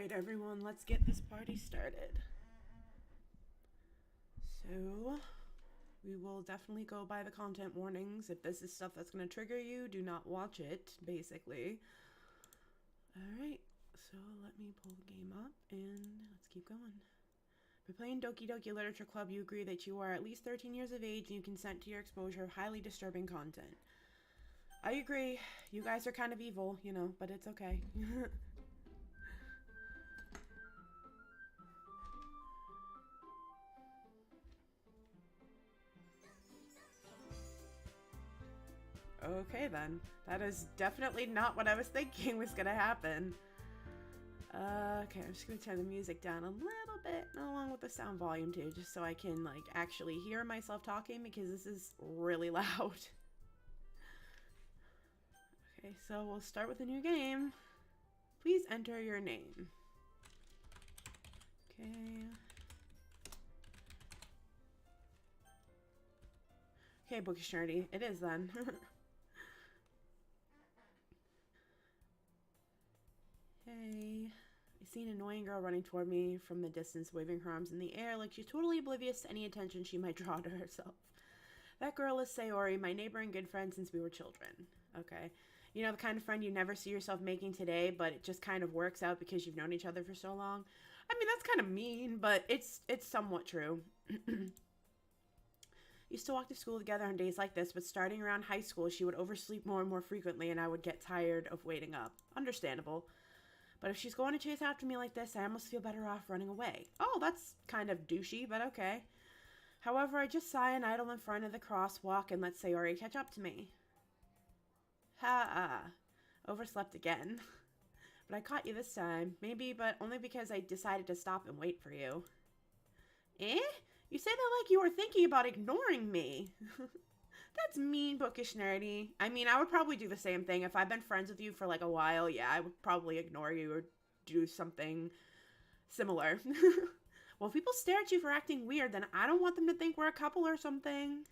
Alright everyone, let's get this party started. So, we will definitely go by the content warnings. If this is stuff that's going to trigger you, do not watch it, basically. Alright, so let me pull the game up and let's keep going. By playing Doki Literature Club, you agree that you are at least 13 years of age and you consent to your exposure of highly disturbing content. I agree. You guys are kind of evil, you know, but it's okay. Okay then. That is definitely not what I was thinking was gonna happen. Okay, I'm just gonna turn the music down a little bit, along with the sound volume too, just so I can, like, actually hear myself talking, because this is really loud. Okay, so we'll start with a new game. Please enter your name. Okay. Okay, bookish nerdy. It is then. Hey. I see an annoying girl running toward me from the distance, waving her arms in the air like she's totally oblivious to any attention she might draw to herself. That girl is Sayori, my neighbor and good friend since we were children. Okay. You know, the kind of friend you never see yourself making today, but it just kind of works out because you've known each other for so long. I mean, that's kind of mean, but it's somewhat true. Used to walk to school together on days like this, but starting around high school, she would oversleep more and more frequently, and I would get tired of waiting up. Understandable. But if she's going to chase after me like this, I almost feel better off running away. Oh, that's kind of douchey, but okay. However, I just sigh and idle in front of the crosswalk and let Sayori catch up to me. Ha! Overslept again. But I caught you this time. Maybe, but only because I decided to stop and wait for you. Eh? You say that like you were thinking about ignoring me. That's mean, bookish nerdy. I mean, I would probably do the same thing. If I've been friends with you for like a while, yeah, I would probably ignore you or do something similar. Well, if people stare at you for acting weird, then I don't want them to think we're a couple or something.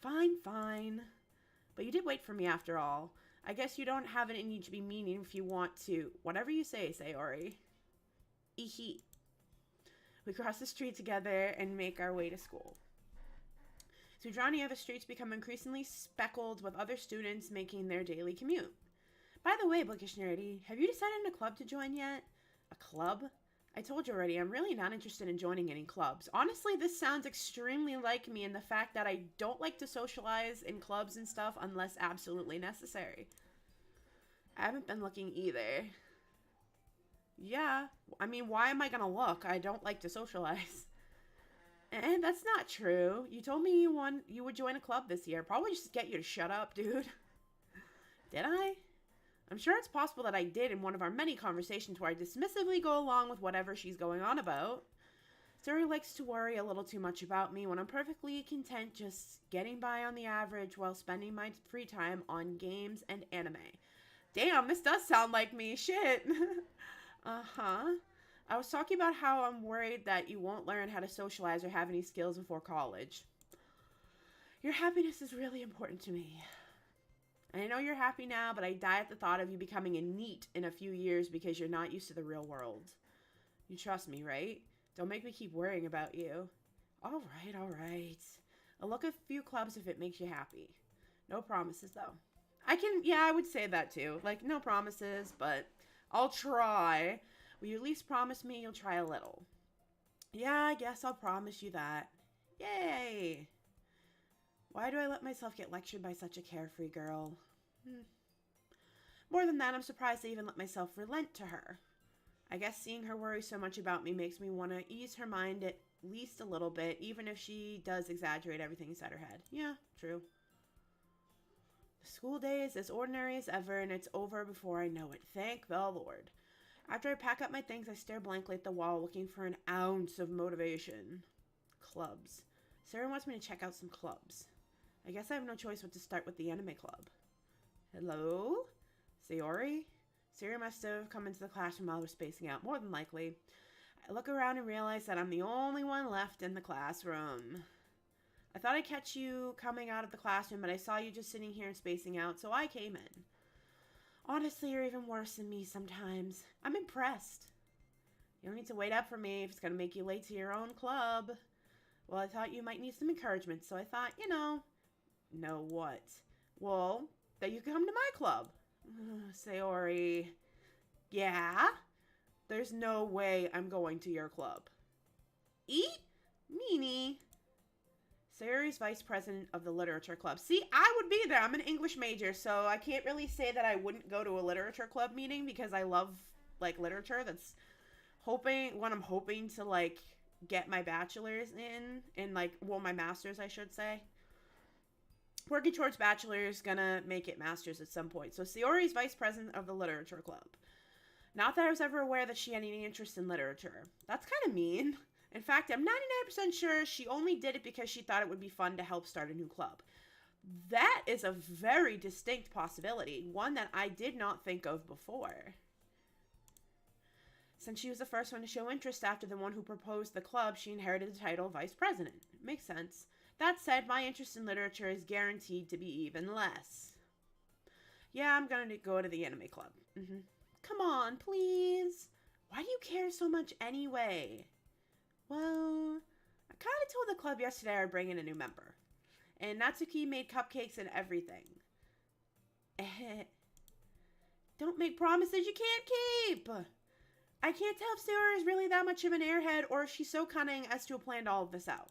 Fine, fine. But you did wait for me after all. I guess you don't have it in you to be mean if you want to. Whatever you say, Sayori. Ehe. We cross the street together and make our way to school. As we draw near, the streets become increasingly speckled with other students making their daily commute. By the way, bookish nerdy, have you decided on a club to join yet? A club? I told you already, I'm really not interested in joining any clubs. Honestly, this sounds extremely like me in the fact that I don't like to socialize in clubs and stuff unless absolutely necessary. I haven't been looking either. Yeah, I mean, why am I gonna look? I don't like to socialize. And that's not true. You told me you would join a club this year. Probably just to get you to shut up, dude. Did I? I'm sure it's possible that I did in one of our many conversations where I dismissively go along with whatever she's going on about. Suri likes to worry a little too much about me when I'm perfectly content just getting by on the average while spending my free time on games and anime. Damn, this does sound like me. Shit. Uh-huh. I was talking about how I'm worried that you won't learn how to socialize or have any skills before college. Your happiness is really important to me. I know you're happy now, but I die at the thought of you becoming a NEET in a few years because you're not used to the real world. You trust me, right? Don't make me keep worrying about you. All right, all right. I'll look at a few clubs if it makes you happy. No promises, though. I would say that too. Like, no promises, but I'll try. Will you at least promise me you'll try a little? Yeah, I guess I'll promise you that. Yay! Why do I let myself get lectured by such a carefree girl? More than that, I'm surprised I even let myself relent to her. I guess seeing her worry so much about me makes me want to ease her mind at least a little bit, even if she does exaggerate everything inside her head. Yeah, true. The school day is as ordinary as ever, and it's over before I know it. Thank the Lord. After I pack up my things, I stare blankly at the wall, looking for an ounce of motivation. Clubs. Sarah wants me to check out some clubs. I guess I have no choice but to start with the anime club. Hello? Sayori? Sayori must have come into the classroom while we're spacing out, more than likely. I look around and realize that I'm the only one left in the classroom. I thought I'd catch you coming out of the classroom, but I saw you just sitting here and spacing out, so I came in. Honestly, you're even worse than me sometimes. I'm impressed. You don't need to wait up for me if it's going to make you late to your own club. Well, I thought you might need some encouragement, so I thought, know what? Well, that you come to my club. Sayori. Yeah? There's no way I'm going to your club. Eat? Meanie. Sayori's vice president of the literature club. See, I would be there. I'm an English major, so I can't really say that I wouldn't go to a literature club meeting because I love, literature. That's what I'm hoping to, get my bachelor's in, my master's, I should say. Working towards bachelor's, gonna make it master's at some point. So Sayori's vice president of the literature club. Not that I was ever aware that she had any interest in literature. That's kind of mean. In fact, I'm 99% sure she only did it because she thought it would be fun to help start a new club. That is a very distinct possibility, one that I did not think of before. Since she was the first one to show interest after the one who proposed the club, she inherited the title vice president. Makes sense. That said, my interest in literature is guaranteed to be even less. Yeah, I'm gonna go to the anime club. Come on, please. Why do you care so much anyway? Well, I kind of told the club yesterday I'd bring in a new member. And Natsuki made cupcakes and everything. Don't make promises you can't keep. I can't tell if Sayori is really that much of an airhead or if she's so cunning as to have planned all of this out.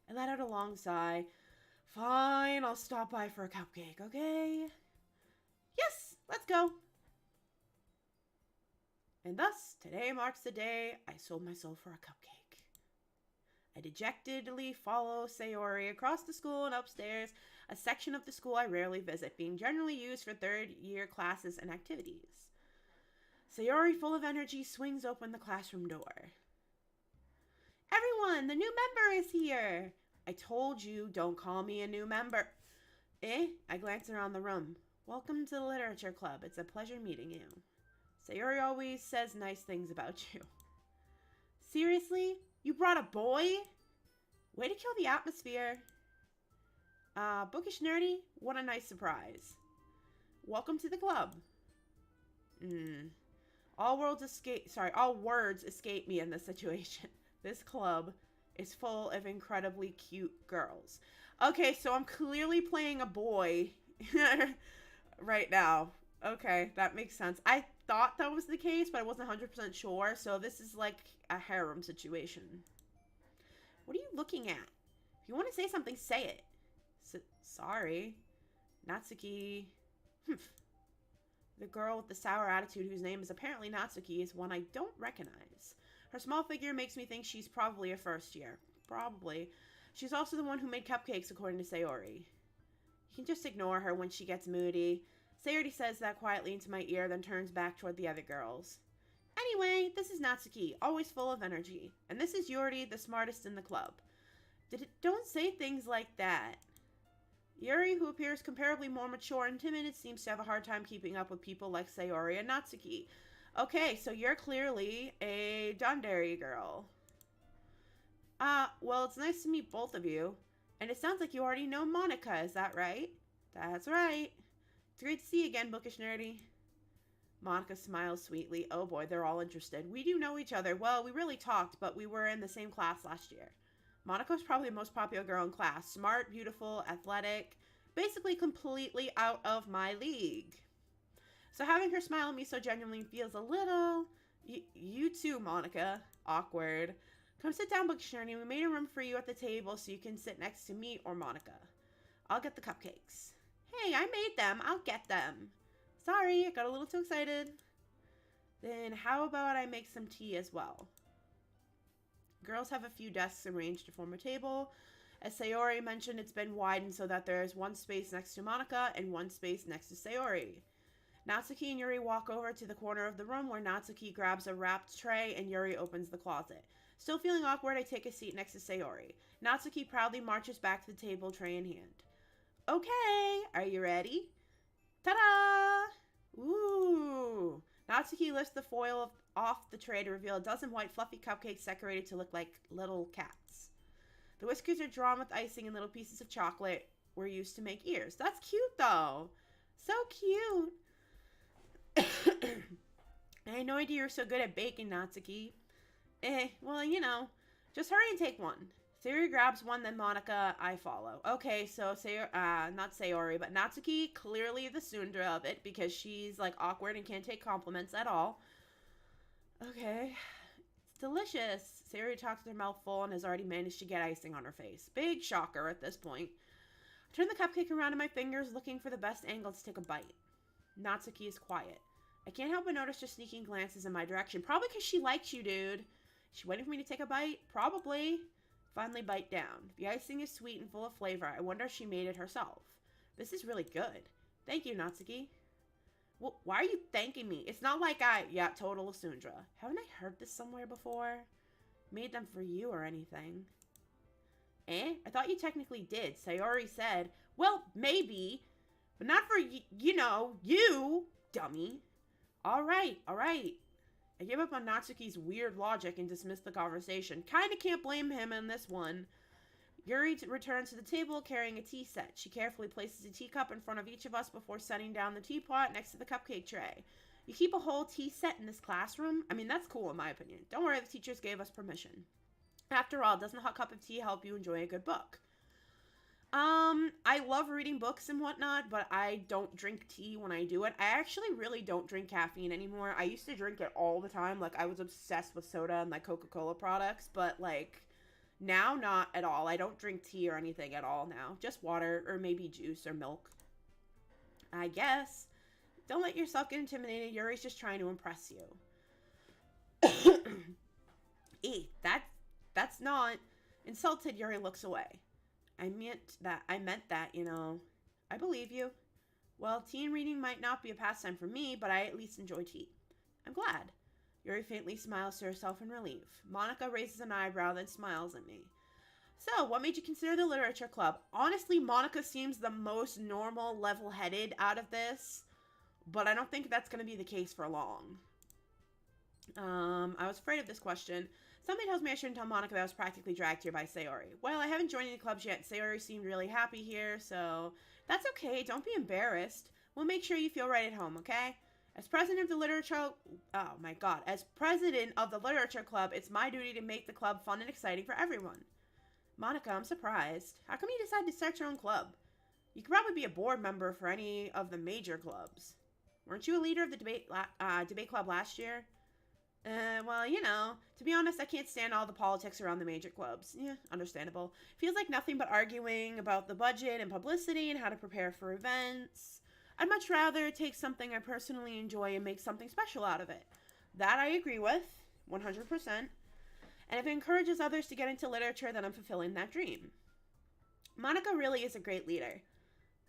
I let out a long sigh. Fine, I'll stop by for a cupcake, okay? Yes, let's go. And thus, today marks the day I sold my soul for a cupcake. I dejectedly follow Sayori across the school and upstairs, a section of the school I rarely visit, being generally used for third-year classes and activities. Sayori, full of energy, swings open the classroom door. Everyone, the new member is here! I told you, don't call me a new member. I glance around the room. Welcome to the literature club. It's a pleasure meeting you. Sayori always says nice things about you. Seriously? You brought a boy? Way to kill the atmosphere. Bookish nerdy? What a nice surprise. Welcome to the club. All words escape me in this situation. This club is full of incredibly cute girls. Okay, so I'm clearly playing a boy right now. Okay, that makes sense. I thought that was the case, but I wasn't 100% sure. So this is like a harem situation. What are you looking at? If you want to say something, say it. Sorry. Natsuki. The girl with the sour attitude whose name is apparently Natsuki is one I don't recognize. Her small figure makes me think she's probably a first year. Probably. She's also the one who made cupcakes, according to Sayori. You can just ignore her when she gets moody. Sayori says that quietly into my ear, then turns back toward the other girls. Anyway, this is Natsuki, always full of energy. And this is Yuri, the smartest in the club. Don't say things like that. Yuri, who appears comparably more mature and timid, seems to have a hard time keeping up with people like Sayori and Natsuki. Okay, so you're clearly a Dandere girl. Well, it's nice to meet both of you. And it sounds like you already know Monica, is that right? That's right. It's great to see you again, Bookish Nerdy. Monica smiles sweetly. Oh boy, they're all interested. We do know each other. Well, we really talked, but we were in the same class last year. Monica's probably the most popular girl in class. Smart, beautiful, athletic. Basically completely out of my league. So having her smile at me so genuinely feels a little... You too, Monica. Awkward. Come sit down, Bookish Nerdy. We made a room for you at the table so you can sit next to me or Monica. I'll get the cupcakes. Hey, I made them. I'll get them. Sorry, I got a little too excited. Then how about I make some tea as well? Girls have a few desks arranged to form a table. As Sayori mentioned, it's been widened so that there is one space next to Monica and one space next to Sayori. Natsuki and Yuri walk over to the corner of the room where Natsuki grabs a wrapped tray and Yuri opens the closet. Still feeling awkward, I take a seat next to Sayori. Natsuki proudly marches back to the table, tray in hand. Okay, are you ready? Ta-da! Ooh! Natsuki lifts the foil off the tray to reveal a dozen white fluffy cupcakes decorated to look like little cats. The whiskers are drawn with icing and little pieces of chocolate were used to make ears. That's cute, though. So cute. I had no idea you were so good at baking, Natsuki. Well, you know, just hurry and take one. Sayori grabs one, then Monica, I follow. Okay, so not Sayori, but Natsuki, clearly the tsundere of it, because she's, like, awkward and can't take compliments at all. Okay. It's delicious. Sayori talks with her mouth full and has already managed to get icing on her face. Big shocker at this point. I turn the cupcake around in my fingers, looking for the best angle to take a bite. Natsuki is quiet. I can't help but notice her sneaking glances in my direction. Probably because she likes you, dude. Is she waiting for me to take a bite? Probably. Finally bite down. The icing is sweet and full of flavor. I wonder if she made it herself. This is really good. Thank you, Natsuki. Well, why are you thanking me? It's not like yeah, total tsundere. Haven't I heard this somewhere before? Made them for you or anything. I thought you technically did. Sayori said, well, maybe, but not for, you know, you, dummy. All right. I give up on Natsuki's weird logic and dismiss the conversation. Kinda can't blame him in this one. Yuri returns to the table carrying a tea set. She carefully places a teacup in front of each of us before setting down the teapot next to the cupcake tray. You keep a whole tea set in this classroom? I mean, that's cool in my opinion. Don't worry, the teachers gave us permission. After all, doesn't a hot cup of tea help you enjoy a good book? I love reading books and whatnot, but I don't drink tea when I do it. I actually really don't drink caffeine anymore. I used to drink it all the time. Like, I was obsessed with soda and, like, Coca-Cola products, but, like, now not at all. I don't drink tea or anything at all now. Just water or maybe juice or milk. I guess. Don't let yourself get intimidated. Yuri's just trying to impress you. That's not... Insulted, Yuri looks away. I meant that, you know. I believe you. Well, tea and reading might not be a pastime for me, but I at least enjoy tea. I'm glad. Yuri faintly smiles to herself in relief. Monica raises an eyebrow, then smiles at me. So, what made you consider the literature club? Honestly, Monica seems the most normal, level-headed out of this, but I don't think that's going to be the case for long. I was afraid of this question. Something tells me I shouldn't tell Monica that I was practically dragged here by Sayori. Well, I haven't joined any clubs yet. Sayori seemed really happy here, so that's okay. Don't be embarrassed. We'll make sure you feel right at home, okay? As president of the literature... Oh, my God. As president of the literature club, it's my duty to make the club fun and exciting for everyone. Monica, I'm surprised. How come you decided to start your own club? You could probably be a board member for any of the major clubs. Weren't you a leader of the debate club last year? Well, you know, to be honest, I can't stand all the politics around the major clubs. Yeah, understandable. Feels like nothing but arguing about the budget and publicity and how to prepare for events. I'd much rather take something I personally enjoy and make something special out of it. That I agree with, 100%. And if it encourages others to get into literature, then I'm fulfilling that dream. Monica really is a great leader.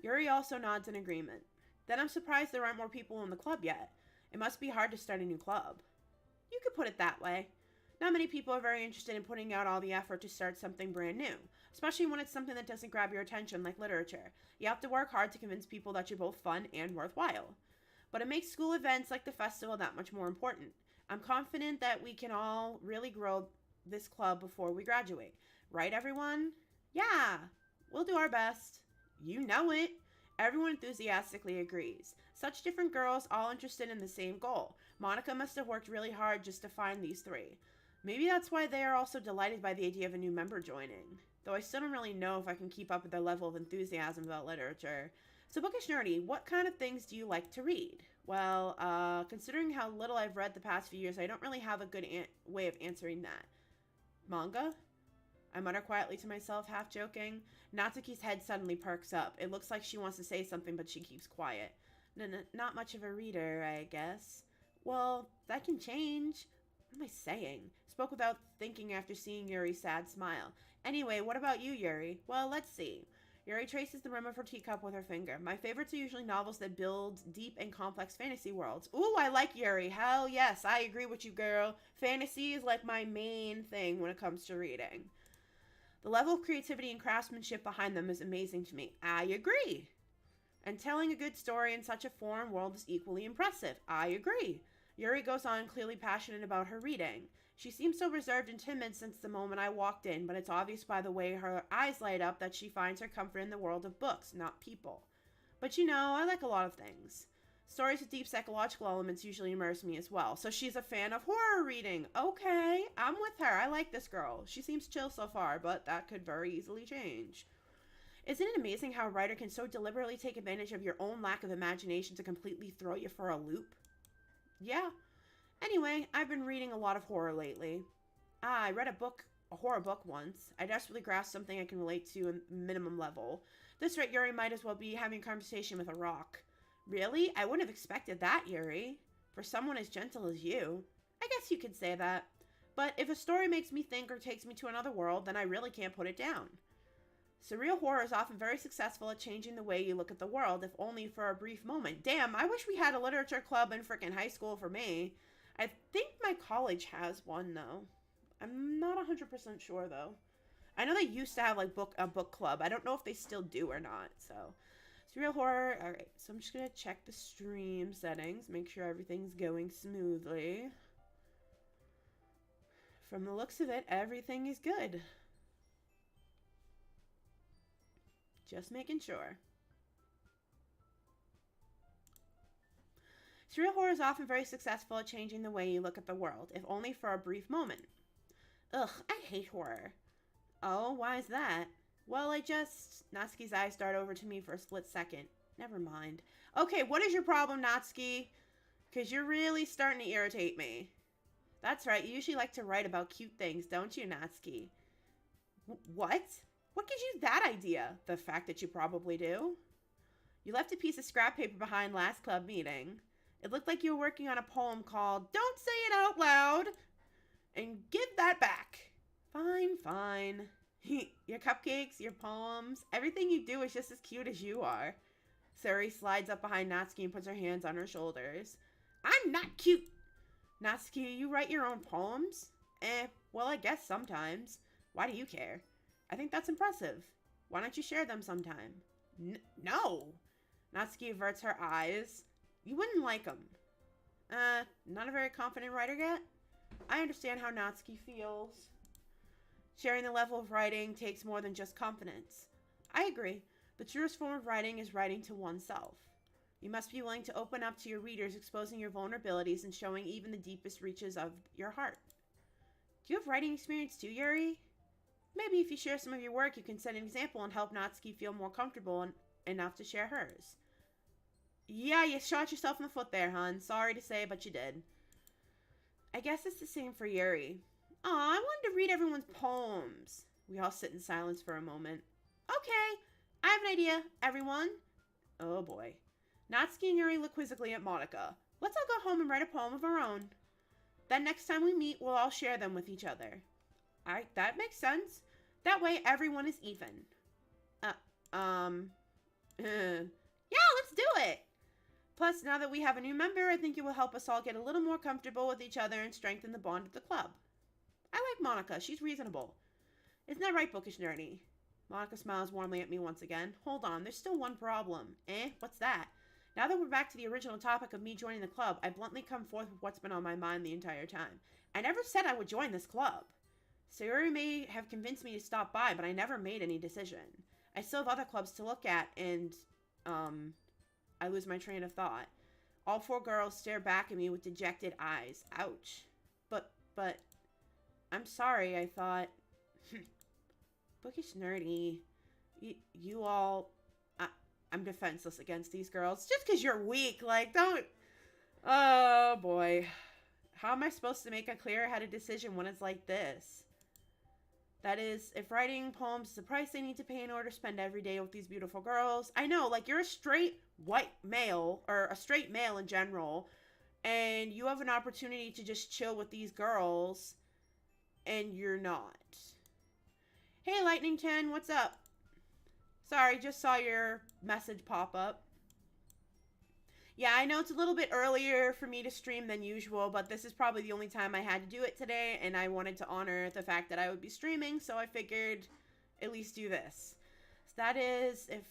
Yuri also nods in agreement. Then I'm surprised there aren't more people in the club yet. It must be hard to start a new club. You could put it that way. Not many people are very interested in putting out all the effort to start something brand new, especially when it's something that doesn't grab your attention like literature. You have to work hard to convince people that you're both fun and worthwhile. But it makes school events like the festival that much more important. I'm confident that we can all really grow this club before we graduate. Right, everyone? Yeah, we'll do our best. You know it. Everyone enthusiastically agrees. Such different girls, all interested in the same goal. Monica must have worked really hard just to find these three. Maybe that's why they are also delighted by the idea of a new member joining. Though I still don't really know if I can keep up with their level of enthusiasm about literature. So Bookish Nerdy, what kind of things do you like to read? Well, considering how little I've read the past few years, I don't really have a good way of answering that. Manga? I mutter quietly to myself, half joking. Natsuki's head suddenly perks up. It looks like she wants to say something, but she keeps quiet. Not much of a reader, I guess. Well, that can change. What am I saying? Spoke without thinking after seeing Yuri's sad smile. Anyway, what about you, Yuri? Well, let's see. Yuri traces the rim of her teacup with her finger. My favorites are usually novels that build deep and complex fantasy worlds. Ooh, I like Yuri. Hell yes, I agree with you, girl. Fantasy is like my main thing when it comes to reading. The level of creativity and craftsmanship behind them is amazing to me. I agree. And telling a good story in such a foreign world is equally impressive. I agree. Yuri goes on, clearly passionate about her reading. She seems so reserved and timid since the moment I walked in, but it's obvious by the way her eyes light up that she finds her comfort in the world of books, not people. But you know, I like a lot of things. Stories with deep psychological elements usually immerse me as well. So she's a fan of horror reading. Okay, I'm with her. I like this girl. She seems chill so far, but that could very easily change. Isn't it amazing how a writer can so deliberately take advantage of your own lack of imagination to completely throw you for a loop? Yeah. Anyway, I've been reading a lot of horror lately. I read a horror book once. I desperately grasped something I can relate to at minimum level. This rate, Yuri might as well be having a conversation with a rock. Really? I wouldn't have expected that, Yuri. For someone as gentle as you. I guess you could say that. But if a story makes me think or takes me to another world, then I really can't put it down. Surreal horror is often very successful at changing the way you look at the world, if only for a brief moment. Damn, I wish we had a literature club in frickin' high school for me. I think my college has one, though. I'm not 100% sure, though. I know they used to have, like, a book club. I don't know if they still do or not, so. Surreal horror. Alright, so I'm just gonna check the stream settings, make sure everything's going smoothly. From the looks of it, everything is good. Just making sure. Surreal horror is often very successful at changing the way you look at the world, if only for a brief moment. Ugh, I hate horror. Oh, why is that? Well, Natsuki's eyes dart over to me for a split second. Never mind. Okay, what is your problem, Natsuki? Because you're really starting to irritate me. That's right, you usually like to write about cute things, don't you, Natsuki? What? What gives you that idea? The fact that you probably do? You left a piece of scrap paper behind last club meeting. It looked like you were working on a poem called Don't Say It Out Loud! And give that back. Fine, fine. Your cupcakes, your poems, everything you do is just as cute as you are. Suri slides up behind Natsuki and puts her hands on her shoulders. I'm not cute! Natsuki, you write your own poems? Well, I guess sometimes. Why do you care? I think that's impressive. Why don't you share them sometime? No! Natsuki averts her eyes. You wouldn't like them. Not a very confident writer yet? I understand how Natsuki feels. Sharing the level of writing takes more than just confidence. I agree. The truest form of writing is writing to oneself. You must be willing to open up to your readers, exposing your vulnerabilities and showing even the deepest reaches of your heart. Do you have writing experience too, Yuri? Maybe if you share some of your work, you can set an example and help Natsuki feel more comfortable enough to share hers. Yeah, you shot yourself in the foot there, hon. Sorry to say, but you did. I guess it's the same for Yuri. Aw, I wanted to read everyone's poems. We all sit in silence for a moment. Okay, I have an idea, everyone. Oh boy. Natsuki and Yuri look quizzically at Monica. Let's all go home and write a poem of our own. Then next time we meet, we'll all share them with each other. Alright, that makes sense. That way everyone is even. Yeah, let's do it! Plus, now that we have a new member, I think it will help us all get a little more comfortable with each other and strengthen the bond of the club. I like Monica. She's reasonable. Isn't that right, bookish nerdy? Monica smiles warmly at me once again. Hold on, there's still one problem. What's that? Now that we're back to the original topic of me joining the club, I bluntly come forth with what's been on my mind the entire time. I never said I would join this club. Sayuri may have convinced me to stop by, but I never made any decision. I still have other clubs to look at, and, I lose my train of thought. All four girls stare back at me with dejected eyes. Ouch. But, I'm sorry, I thought. Bookish nerdy. You all... I'm defenseless against these girls. Just because you're weak, like, don't... Oh, boy. How am I supposed to make a clear-headed decision when it's like this? That is, if writing poems is the price they need to pay in order to spend every day with these beautiful girls. I know, like, you're a straight white male, or a straight male in general, and you have an opportunity to just chill with these girls, and you're not. Hey, Lightning 10, what's up? Sorry, just saw your message pop up. Yeah, I know it's a little bit earlier for me to stream than usual, but this is probably the only time I had to do it today, and I wanted to honor the fact that I would be streaming, so I figured at least do this. So that is, if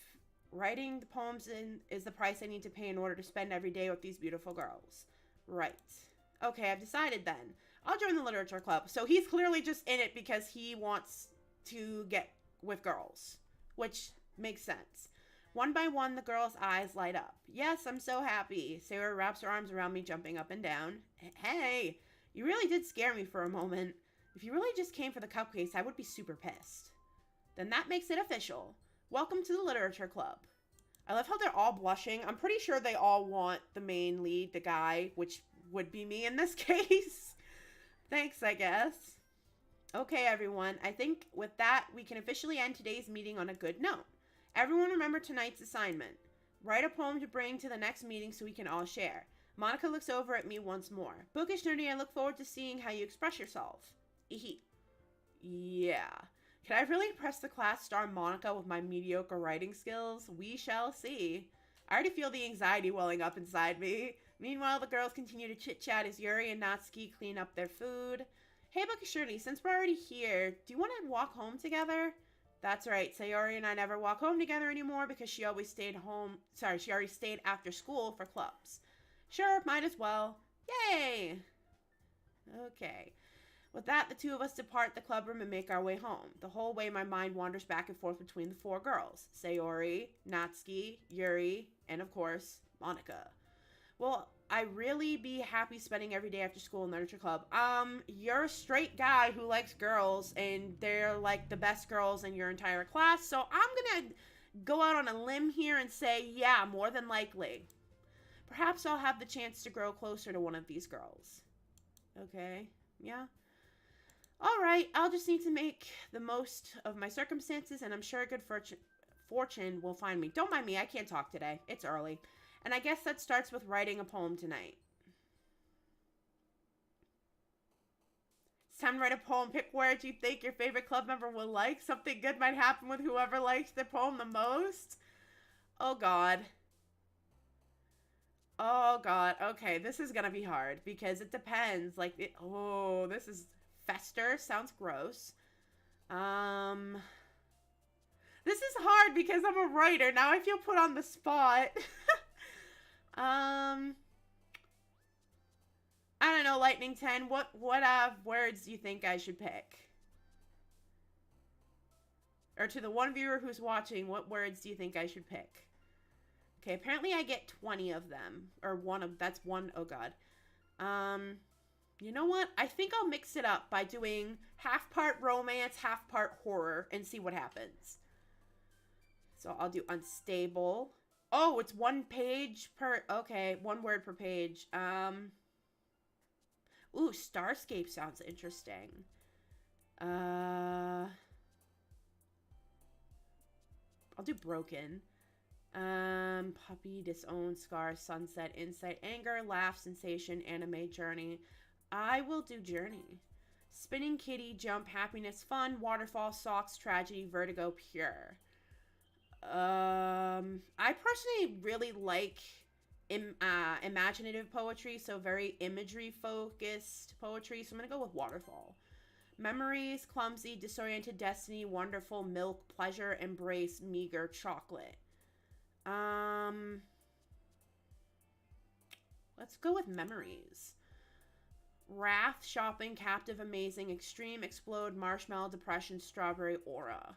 writing the poems is the price I need to pay in order to spend every day with these beautiful girls. Right. Okay, I've decided then. I'll join the literature club. So he's clearly just in it because he wants to get with girls, which makes sense. One by one, the girl's eyes light up. Yes, I'm so happy. Sayori wraps her arms around me, jumping up and down. Hey, you really did scare me for a moment. If you really just came for the cupcakes, I would be super pissed. Then that makes it official. Welcome to the literature club. I love how they're all blushing. I'm pretty sure they all want the main lead, the guy, which would be me in this case. Thanks, I guess. Okay, everyone. I think with that, we can officially end today's meeting on a good note. Everyone remember tonight's assignment. Write a poem to bring to the next meeting so we can all share. Monica looks over at me once more. Bookish Nerdy, I look forward to seeing how you express yourself. Yeah. Can I really impress the class star Monica with my mediocre writing skills? We shall see. I already feel the anxiety welling up inside me. Meanwhile, the girls continue to chit-chat as Yuri and Natsuki clean up their food. Hey, Bookish Nerdy, since we're already here, do you want to walk home together? That's right. Sayori and I never walk home together anymore because she always stayed home. Sorry, she already stayed after school for clubs. Sure, might as well. Yay! Okay. With that, the two of us depart the club room and make our way home. The whole way, my mind wanders back and forth between the four girls. Sayori, Natsuki, Yuri, and of course, Monica. Will I really be happy spending every day after school in literature club? You're a straight guy who likes girls, and they're like the best girls in your entire class, so I'm gonna go out on a limb here and say, yeah, more than likely. Perhaps I'll have the chance to grow closer to one of these girls. Okay, yeah. Alright, I'll just need to make the most of my circumstances, and I'm sure good fortune will find me. Don't mind me, I can't talk today. It's early. And I guess that starts with writing a poem tonight. It's time to write a poem. Pick words you think your favorite club member will like. Something good might happen with whoever likes the poem the most. Oh, God. Oh, God. Okay, this is gonna be hard because it depends. This is fester. Sounds gross. This is hard because I'm a writer. Now I feel put on the spot. I don't know, Lightning 10. What words do you think I should pick? Or to the one viewer who's watching, what words do you think I should pick? Okay, apparently I get 20 of them. Or that's one, oh god. You know what? I think I'll mix it up by doing half part romance, half part horror, and see what happens. So I'll do unstable. Oh, it's one page per... Okay, one word per page. Ooh, Starscape sounds interesting. I'll do broken. Puppy, disown, scar, sunset, insight, anger, laugh, sensation, anime, journey. I will do journey. Spinning kitty, jump, happiness, fun, waterfall, socks, tragedy, vertigo, pure. I personally really like imaginative poetry, so very imagery focused poetry, so I'm gonna go with waterfall. Memories, clumsy, disoriented, destiny, wonderful, milk, pleasure, embrace, meager, chocolate. Let's go with memories. Wrath, shopping, captive, amazing, extreme, explode, marshmallow, depression, strawberry, aura.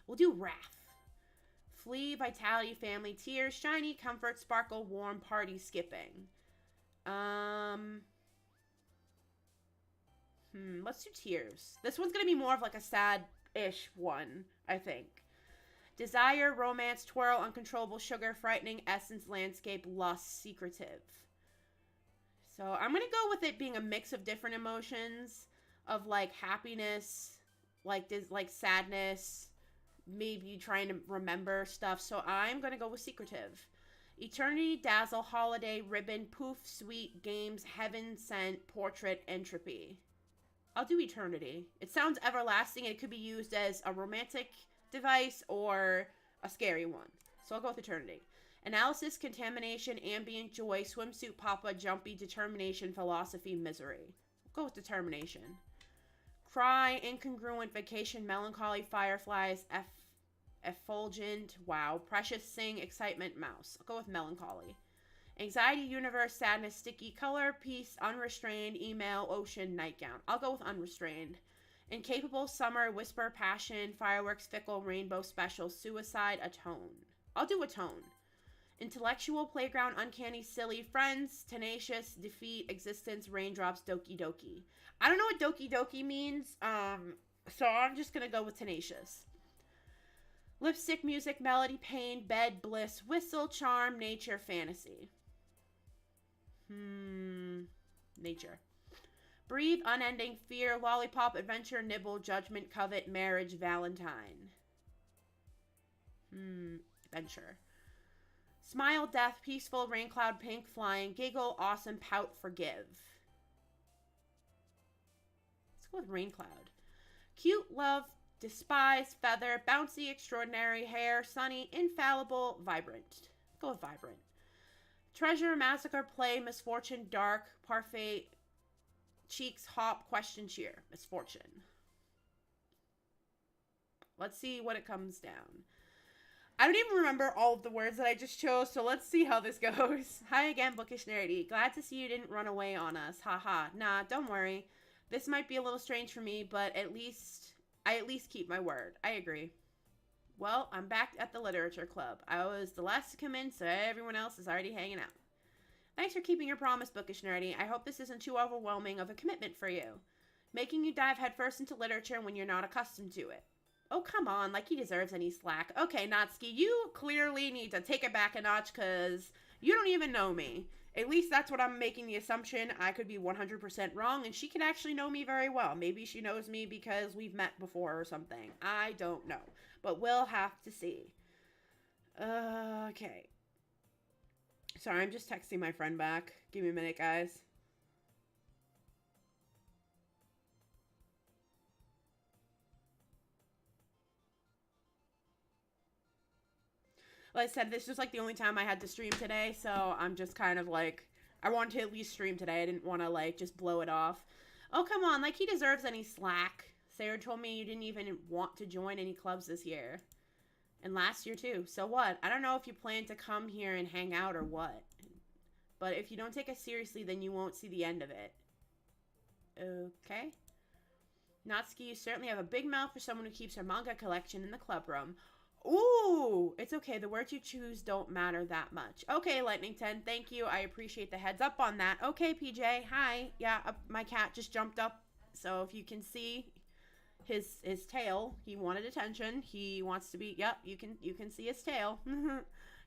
We'll do wrath. Flee, vitality, family, tears, shiny, comfort, sparkle, warm, party, skipping. Let's do tears. This one's gonna be more of like a sad-ish one, I think. Desire, romance, twirl, uncontrollable, sugar, frightening, essence, landscape, lust, secretive. So I'm gonna go with it being a mix of different emotions of like happiness, like sadness, maybe trying to remember stuff. So I'm gonna go with secretive. Eternity, dazzle, holiday, ribbon, poof, sweet, games, heaven sent, portrait, entropy. I'll do eternity. It sounds everlasting and it could be used as a romantic device or a scary one. So I'll go with eternity. Analysis, contamination, ambient, joy, swimsuit, papa, jumpy, determination, philosophy, misery. I'll go with determination. Cry, incongruent, vacation, melancholy, fireflies, effulgent, wow, precious, sing, excitement, mouse. I'll go with melancholy. Anxiety, universe, sadness, sticky, color, peace, unrestrained, email, ocean, nightgown. I'll go with unrestrained. Incapable, summer, whisper, passion, fireworks, fickle, rainbow, special, suicide, atone. I'll do atone. Intellectual, playground, uncanny, silly, friends, tenacious, defeat, existence, raindrops, doki doki. I don't know what doki doki means, so I'm just gonna go with tenacious. Lipstick, music, melody, pain, bed, bliss, whistle, charm, nature, fantasy. Nature. Breathe, unending, fear, lollipop, adventure, nibble, judgment, covet, marriage, valentine. Adventure. Smile, death, peaceful, rain cloud, pink, flying, giggle, awesome, pout, forgive. Let's go with rain cloud. Cute, love, despise, feather, bouncy, extraordinary, hair, sunny, infallible, vibrant. Let's go with vibrant. Treasure, massacre, play, misfortune, dark, parfait, cheeks, hop, question, cheer, misfortune. Let's see what it comes down. I don't even remember all of the words that I just chose, so let's see how this goes. Hi again, Bookish Nerdy. Glad to see you didn't run away on us. Haha. Nah, don't worry. This might be a little strange for me, but I at least keep my word. I agree. Well, I'm back at the literature club. I was the last to come in, so everyone else is already hanging out. Thanks for keeping your promise, Bookish Nerdy. I hope this isn't too overwhelming of a commitment for you. Making you dive headfirst into literature when you're not accustomed to it. Oh, come on, like he deserves any slack. Okay, Natsuki, you clearly need to take it back a notch because you don't even know me. At least that's what I'm making the assumption. I could be 100% wrong, and she could actually know me very well. Maybe she knows me because we've met before or something. I don't know, but we'll have to see. Okay. Sorry, I'm just texting my friend back. Give me a minute, guys. Like I said, this was like the only time I had to stream today, so I'm just kind of like, I wanted to at least stream today. I didn't want to like just blow it off. Oh, come on, like he deserves any slack. Sarah told me you didn't even want to join any clubs this year. And last year too. So what? I don't know if you plan to come here and hang out or what. But if you don't take us seriously, then you won't see the end of it. Okay. Natsuki, you certainly have a big mouth for someone who keeps her manga collection in the club room. Ooh, it's okay. The words you choose don't matter that much. Okay, Lightning 10, thank you. I appreciate the heads up on that. Okay, PJ, hi. Yeah, my cat just jumped up. So if you can see his tail, he wanted attention. He wants to be, yep, you can see his tail.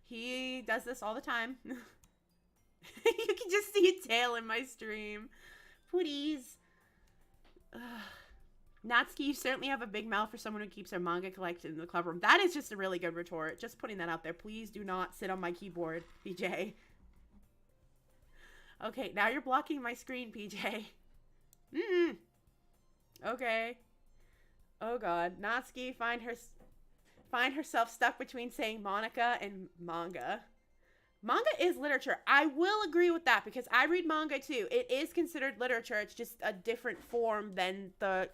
He does this all the time. You can just see a tail in my stream. Please. Natsuki, you certainly have a big mouth for someone who keeps their manga collection in the club room. That is just a really good retort. Just putting that out there. Please do not sit on my keyboard, PJ. Okay, now you're blocking my screen, PJ. Okay. Oh god. Natsuki find herself stuck between saying Monica and manga. Manga is literature. I will agree with that because I read manga too. It is considered literature. It's just a different form than the,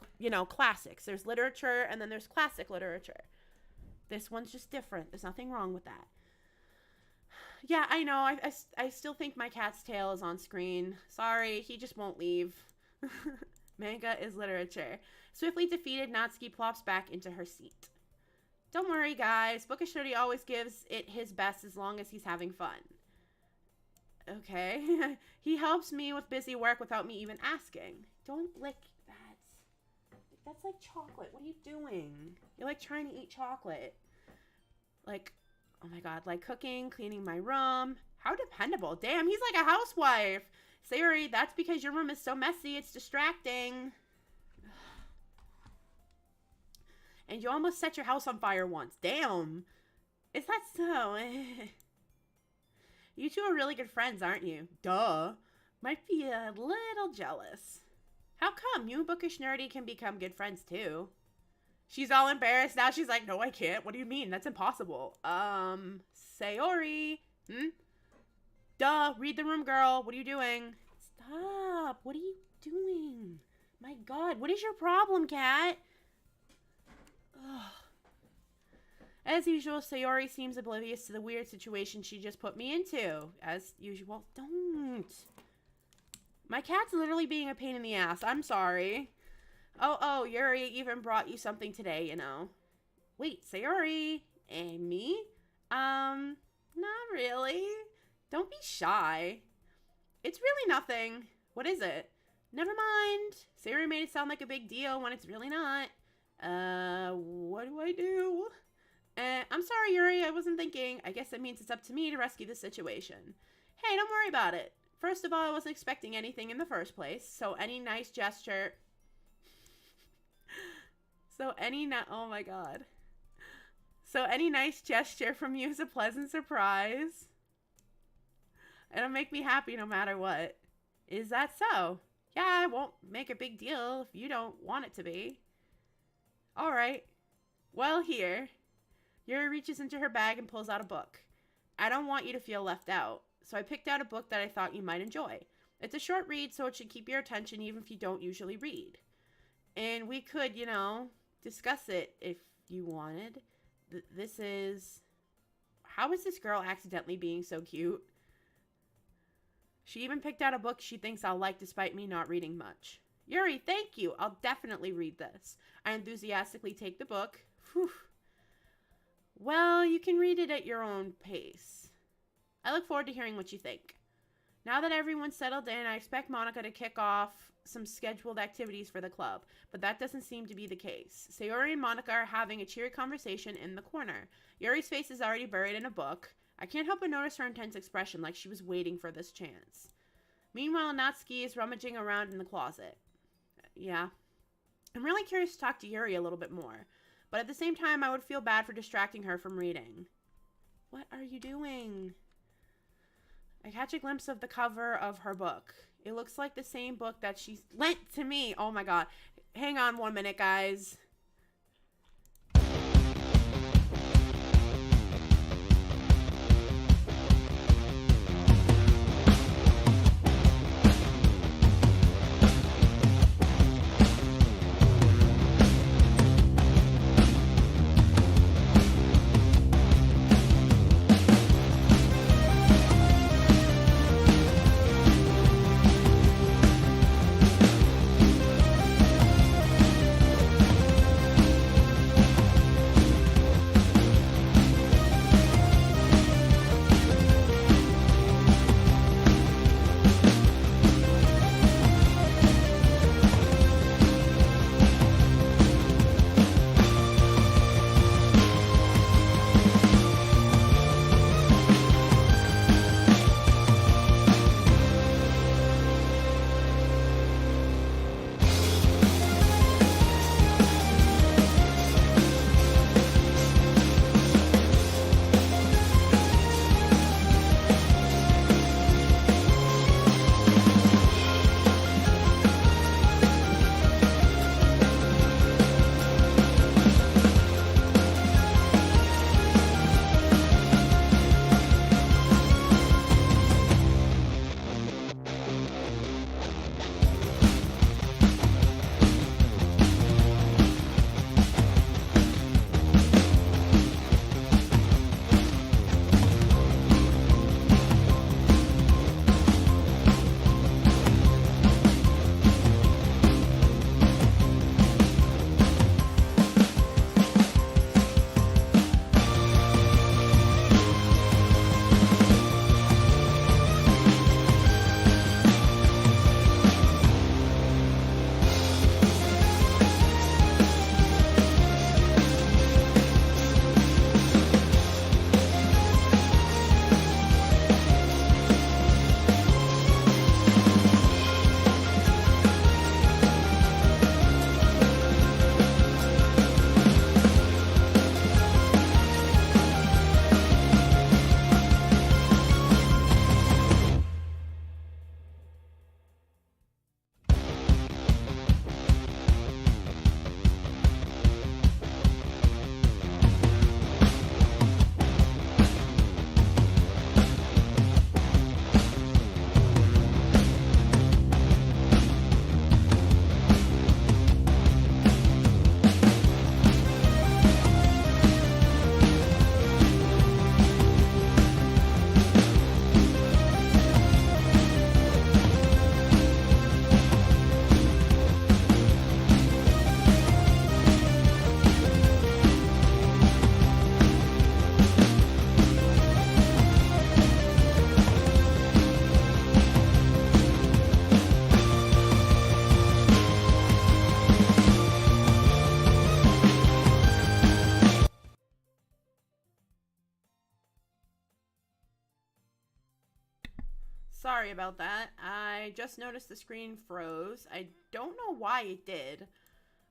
classics. There's literature and then there's classic literature. This one's just different. There's nothing wrong with that. Yeah, I know. I still think my cat's tail is on screen. Sorry, he just won't leave. Manga is literature. Swiftly defeated, Natsuki plops back into her seat. Don't worry, guys. Bookish Nerdy always gives it his best as long as he's having fun. Okay. He helps me with busy work without me even asking. Don't lick that. That's like chocolate. What are you doing? You're like trying to eat chocolate. Like, oh my god. Like cooking, cleaning my room. How dependable. Damn, he's like a housewife. Sayori, that's because your room is so messy. It's distracting. And you almost set your house on fire once. Damn. Is that so? You two are really good friends, aren't you? Duh. Might be a little jealous. How come? You and Bookish Nerdy can become good friends, too. She's all embarrassed. Now she's like, no, I can't. What do you mean? That's impossible. Sayori. Duh. Read the room, girl. What are you doing? Stop. What are you doing? My god. What is your problem, cat? Ugh. As usual, Sayori seems oblivious to the weird situation she just put me into. As usual, don't. My cat's literally being a pain in the ass. I'm sorry. Oh, Yuri even brought you something today, you know. Wait, Sayori? And me? Not really. Don't be shy. It's really nothing. What is it? Never mind. Sayori made it sound like a big deal when it's really not. What do I do? I'm sorry, Yuri. I wasn't thinking. I guess that means it's up to me to rescue the situation. Hey, don't worry about it. First of all, I wasn't expecting anything in the first place, so any nice gesture... Oh my god. So any nice gesture from you is a pleasant surprise. It'll make me happy no matter what. Is that so? Yeah, I won't make a big deal if you don't want it to be. Alright. Well, here. Yuri reaches into her bag and pulls out a book. I don't want you to feel left out, so I picked out a book that I thought you might enjoy. It's a short read, so it should keep your attention even if you don't usually read. And we could, you know, discuss it if you wanted. This is... How is this girl accidentally being so cute? She even picked out a book she thinks I'll like despite me not reading much. Yuri, thank you. I'll definitely read this. I enthusiastically take the book. Whew. Well, you can read it at your own pace. I look forward to hearing what you think. Now that everyone's settled in, I expect Monica to kick off some scheduled activities for the club, but that doesn't seem to be the case. Sayori and Monica are having a cheery conversation in the corner. Yuri's face is already buried in a book. I can't help but notice her intense expression, like she was waiting for this chance. Meanwhile, Natsuki is rummaging around in the closet. Yeah. I'm really curious to talk to Yuri a little bit more, but at the same time, I would feel bad for distracting her from reading. What are you doing? I catch a glimpse of the cover of her book. It looks like the same book that she lent to me. Oh my god. Hang on 1 minute, guys. sorry about that. I just noticed the screen froze. I don't know why it did.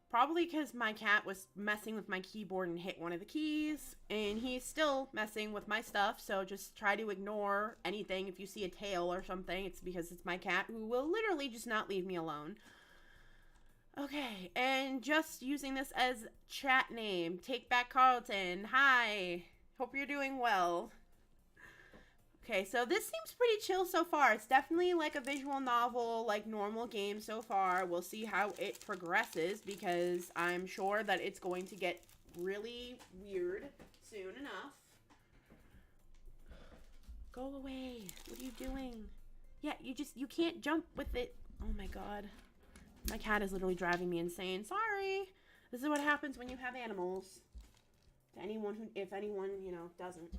Probably because my cat was messing with my keyboard and hit one of the keys. And he's still messing with my stuff. So just try to ignore anything. If you see a tail or something, it's because it's my cat who will literally just not leave me alone. Okay, and just using this as chat name. Take Back Carlton. Hi. Hope you're doing well. Okay, so this seems pretty chill so far. It's definitely like a visual novel, like normal game so far. We'll see how it progresses because I'm sure that it's going to get really weird soon enough. Go away. What are you doing? Yeah, you can't jump with it. Oh my god. My cat is literally driving me insane. Sorry. This is what happens when you have animals. To anyone who, if anyone, you know, doesn't.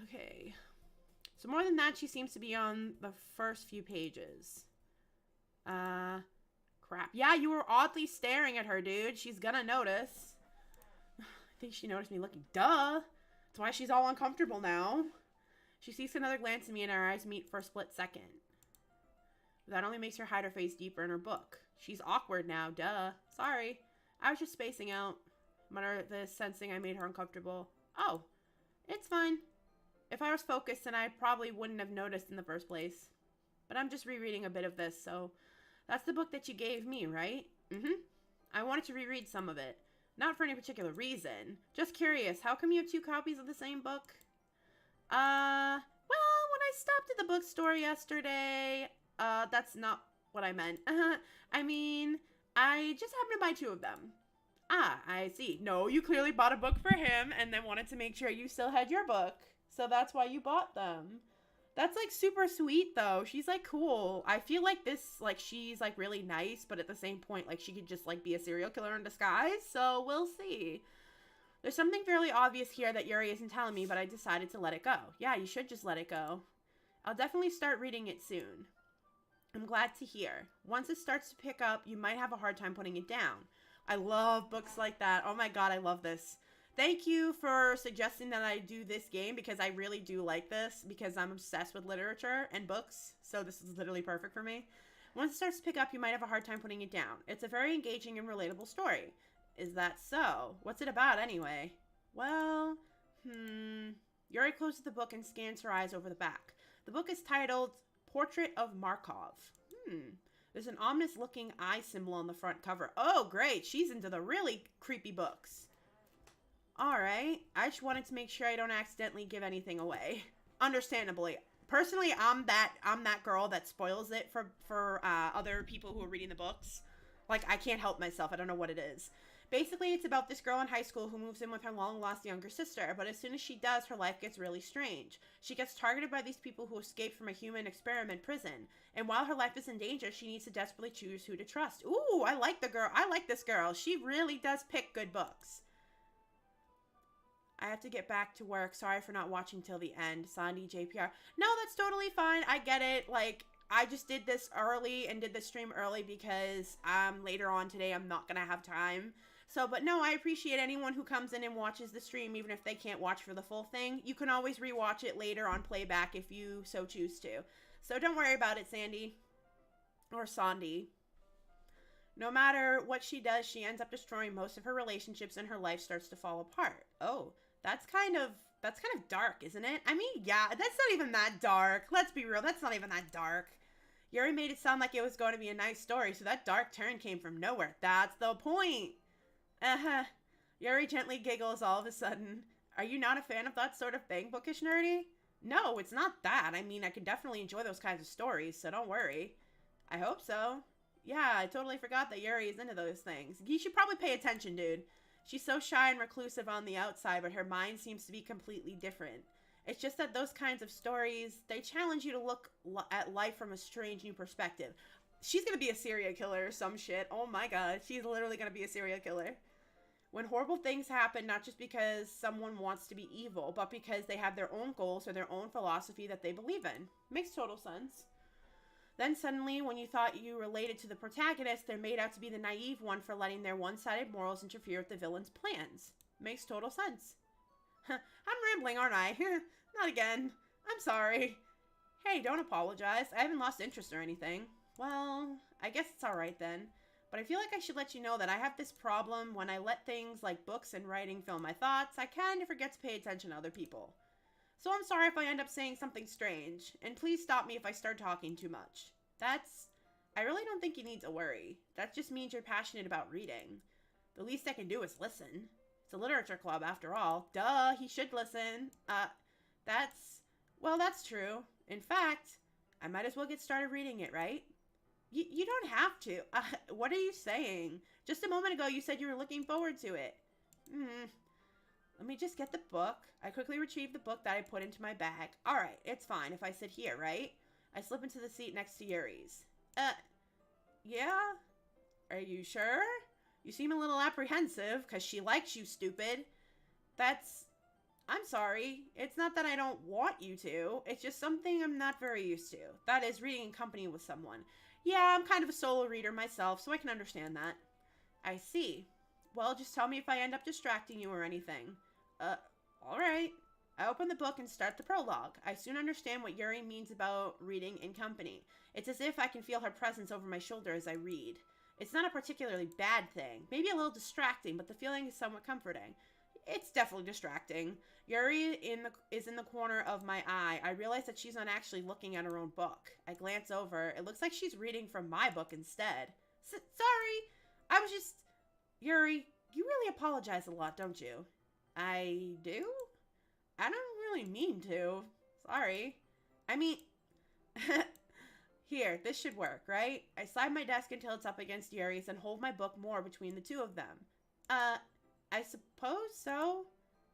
Okay. So more than that, she seems to be on the first few pages. Crap. Yeah, you were oddly staring at her, dude. She's gonna notice. I think she noticed me looking. Duh. That's why she's all uncomfortable now. She sees another glance at me and our eyes meet for a split second. That only makes her hide her face deeper in her book. She's awkward now. Duh. Sorry. I was just spacing out. Mutter this, sensing I made her uncomfortable. Oh. It's fine. If I was focused, then I probably wouldn't have noticed in the first place. But I'm just rereading a bit of this, so... That's the book that you gave me, right? Mm-hmm. I wanted to reread some of it. Not for any particular reason. Just curious, how come you have 2 copies of the same book? Well, when I stopped at the bookstore yesterday... that's not what I meant. I mean, I just happened to buy 2 of them. Ah, I see. No, you clearly bought a book for him and then wanted to make sure you still had your book. So that's why you bought them. That's, like, super sweet, though. She's, like, cool. I feel like this, like, she's, like, really nice, but at the same point, like, she could just, like, be a serial killer in disguise. So we'll see. There's something fairly obvious here that Yuri isn't telling me, but I decided to let it go. Yeah, you should just let it go. I'll definitely start reading it soon. I'm glad to hear. Once it starts to pick up, you might have a hard time putting it down. I love books like that. Oh my god, I love this. Thank you for suggesting that I do this game because I really do like this because I'm obsessed with literature and books. So this is literally perfect for me. Once it starts to pick up, you might have a hard time putting it down. It's a very engaging and relatable story. Is that so? What's it about anyway? Well, Yuri closes the book and scans her eyes over the back. The book is titled Portrait of Markov. There's an ominous looking eye symbol on the front cover. Oh, great. She's into the really creepy books. Alright. I just wanted to make sure I don't accidentally give anything away. Understandably. Personally, I'm that girl that spoils it for other people who are reading the books. Like, I can't help myself. I don't know what it is. Basically, it's about this girl in high school who moves in with her long-lost younger sister, but as soon as she does, her life gets really strange. She gets targeted by these people who escaped from a human experiment prison, and while her life is in danger, she needs to desperately choose who to trust. Ooh, I like the girl. I like this girl. She really does pick good books. I have to get back to work. Sorry for not watching till the end. Sandy, JPR. No, that's totally fine. I get it. Like, I just did this early and did the stream early because later on today I'm not going to have time. So, but no, I appreciate anyone who comes in and watches the stream, even if they can't watch for the full thing. You can always rewatch it later on playback if you so choose to. So don't worry about it, Sandy. Or Sandy. No matter what she does, she ends up destroying most of her relationships and her life starts to fall apart. Oh, that's kind of dark, isn't it? I mean, yeah, that's not even that dark. Let's be real, that's not even that dark. Yuri made it sound like it was going to be a nice story, so that dark turn came from nowhere. That's the point. Yuri gently giggles all of a sudden. Are you not a fan of that sort of thing, bookish nerdy? No, it's not that. I mean, I could definitely enjoy those kinds of stories, so don't worry. I hope so. Yeah, I totally forgot that Yuri is into those things. You should probably pay attention, dude. She's so shy and reclusive on the outside, but her mind seems to be completely different. It's just that those kinds of stories, they challenge you to look at life from a strange new perspective. She's gonna be a serial killer or some shit. Oh my god, she's literally gonna be a serial killer. When horrible things happen, not just because someone wants to be evil, but because they have their own goals or their own philosophy that they believe in. Makes total sense. Then suddenly, when you thought you related to the protagonist, they're made out to be the naive one for letting their one-sided morals interfere with the villain's plans. Makes total sense. I'm rambling, aren't I? Not again. I'm sorry. Hey, don't apologize. I haven't lost interest or anything. Well, I guess it's alright then. But I feel like I should let you know that I have this problem when I let things like books and writing fill my thoughts. I kind of forget to pay attention to other people. So I'm sorry if I end up saying something strange. And please stop me if I start talking too much. I really don't think you need to worry. That just means you're passionate about reading. The least I can do is listen. It's a literature club after all. Duh, he should listen. That's true. In fact, I might as well get started reading it, right? You don't have to. What are you saying? Just a moment ago you said you were looking forward to it. Let me just get the book. I quickly retrieved the book that I put into my bag. Alright, it's fine if I sit here, right? I slip into the seat next to Yuri's. Yeah? Are you sure? You seem a little apprehensive, because she likes you, stupid. I'm sorry. It's not that I don't want you to. It's just something I'm not very used to. That is, reading in company with someone. Yeah, I'm kind of a solo reader myself, so I can understand that. I see. Well, just tell me if I end up distracting you or anything. Alright. I open the book and start the prologue. I soon understand what Yuri means about reading in company. It's as if I can feel her presence over my shoulder as I read. It's not a particularly bad thing. Maybe a little distracting, but the feeling is somewhat comforting. It's definitely distracting. Yuri is in the corner of my eye. I realize that she's not actually looking at her own book. I glance over. It looks like she's reading from my book instead. Sorry. I was just... Yuri, you really apologize a lot, don't you? I do? I don't really mean to. Sorry. I mean... Here, this should work, right? I slide my desk until it's up against Yuri's and hold my book more between the two of them. I suppose so.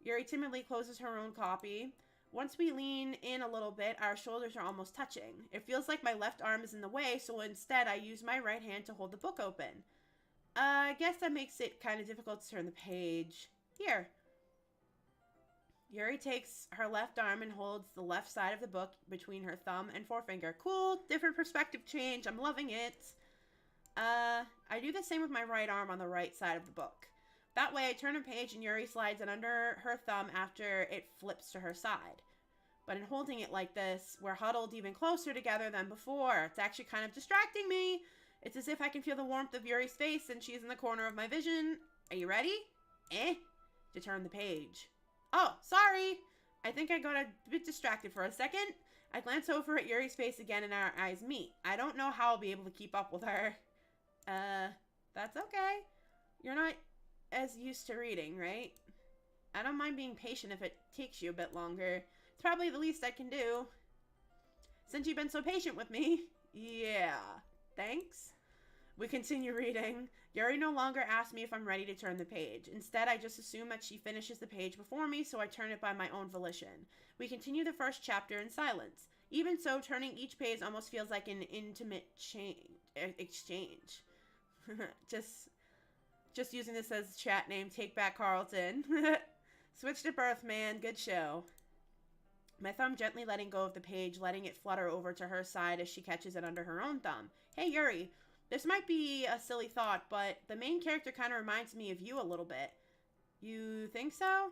Yuri timidly closes her own copy. Once we lean in a little bit, our shoulders are almost touching. It feels like my left arm is in the way, so instead I use my right hand to hold the book open. I guess that makes it kind of difficult to turn the page. Here. Yuri takes her left arm and holds the left side of the book between her thumb and forefinger. Cool, different perspective change. I'm loving it. I do the same with my right arm on the right side of the book. That way I turn a page and Yuri slides it under her thumb after it flips to her side. But in holding it like this, we're huddled even closer together than before. It's actually kind of distracting me. It's as if I can feel the warmth of Yuri's face and she's in the corner of my vision. Are you ready? To turn the page. Oh, sorry. I think I got a bit distracted for a second. I glance over at Yuri's face again and our eyes meet. I don't know how I'll be able to keep up with her. That's okay. You're not as used to reading, right? I don't mind being patient if it takes you a bit longer. It's probably the least I can do. Since you've been so patient with me. Yeah. Thanks. We continue reading. Yuri no longer asks me if I'm ready to turn the page. Instead, I just assume that she finishes the page before me, so I turn it by my own volition. We continue the first chapter in silence. Even so, turning each page almost feels like an intimate exchange. Just using this as chat name, Take Back Carlton. Switch to birth, man. Good show. My thumb gently letting go of the page, letting it flutter over to her side as she catches it under her own thumb. Hey, Yuri. This might be a silly thought, but the main character kind of reminds me of you a little bit. You think so?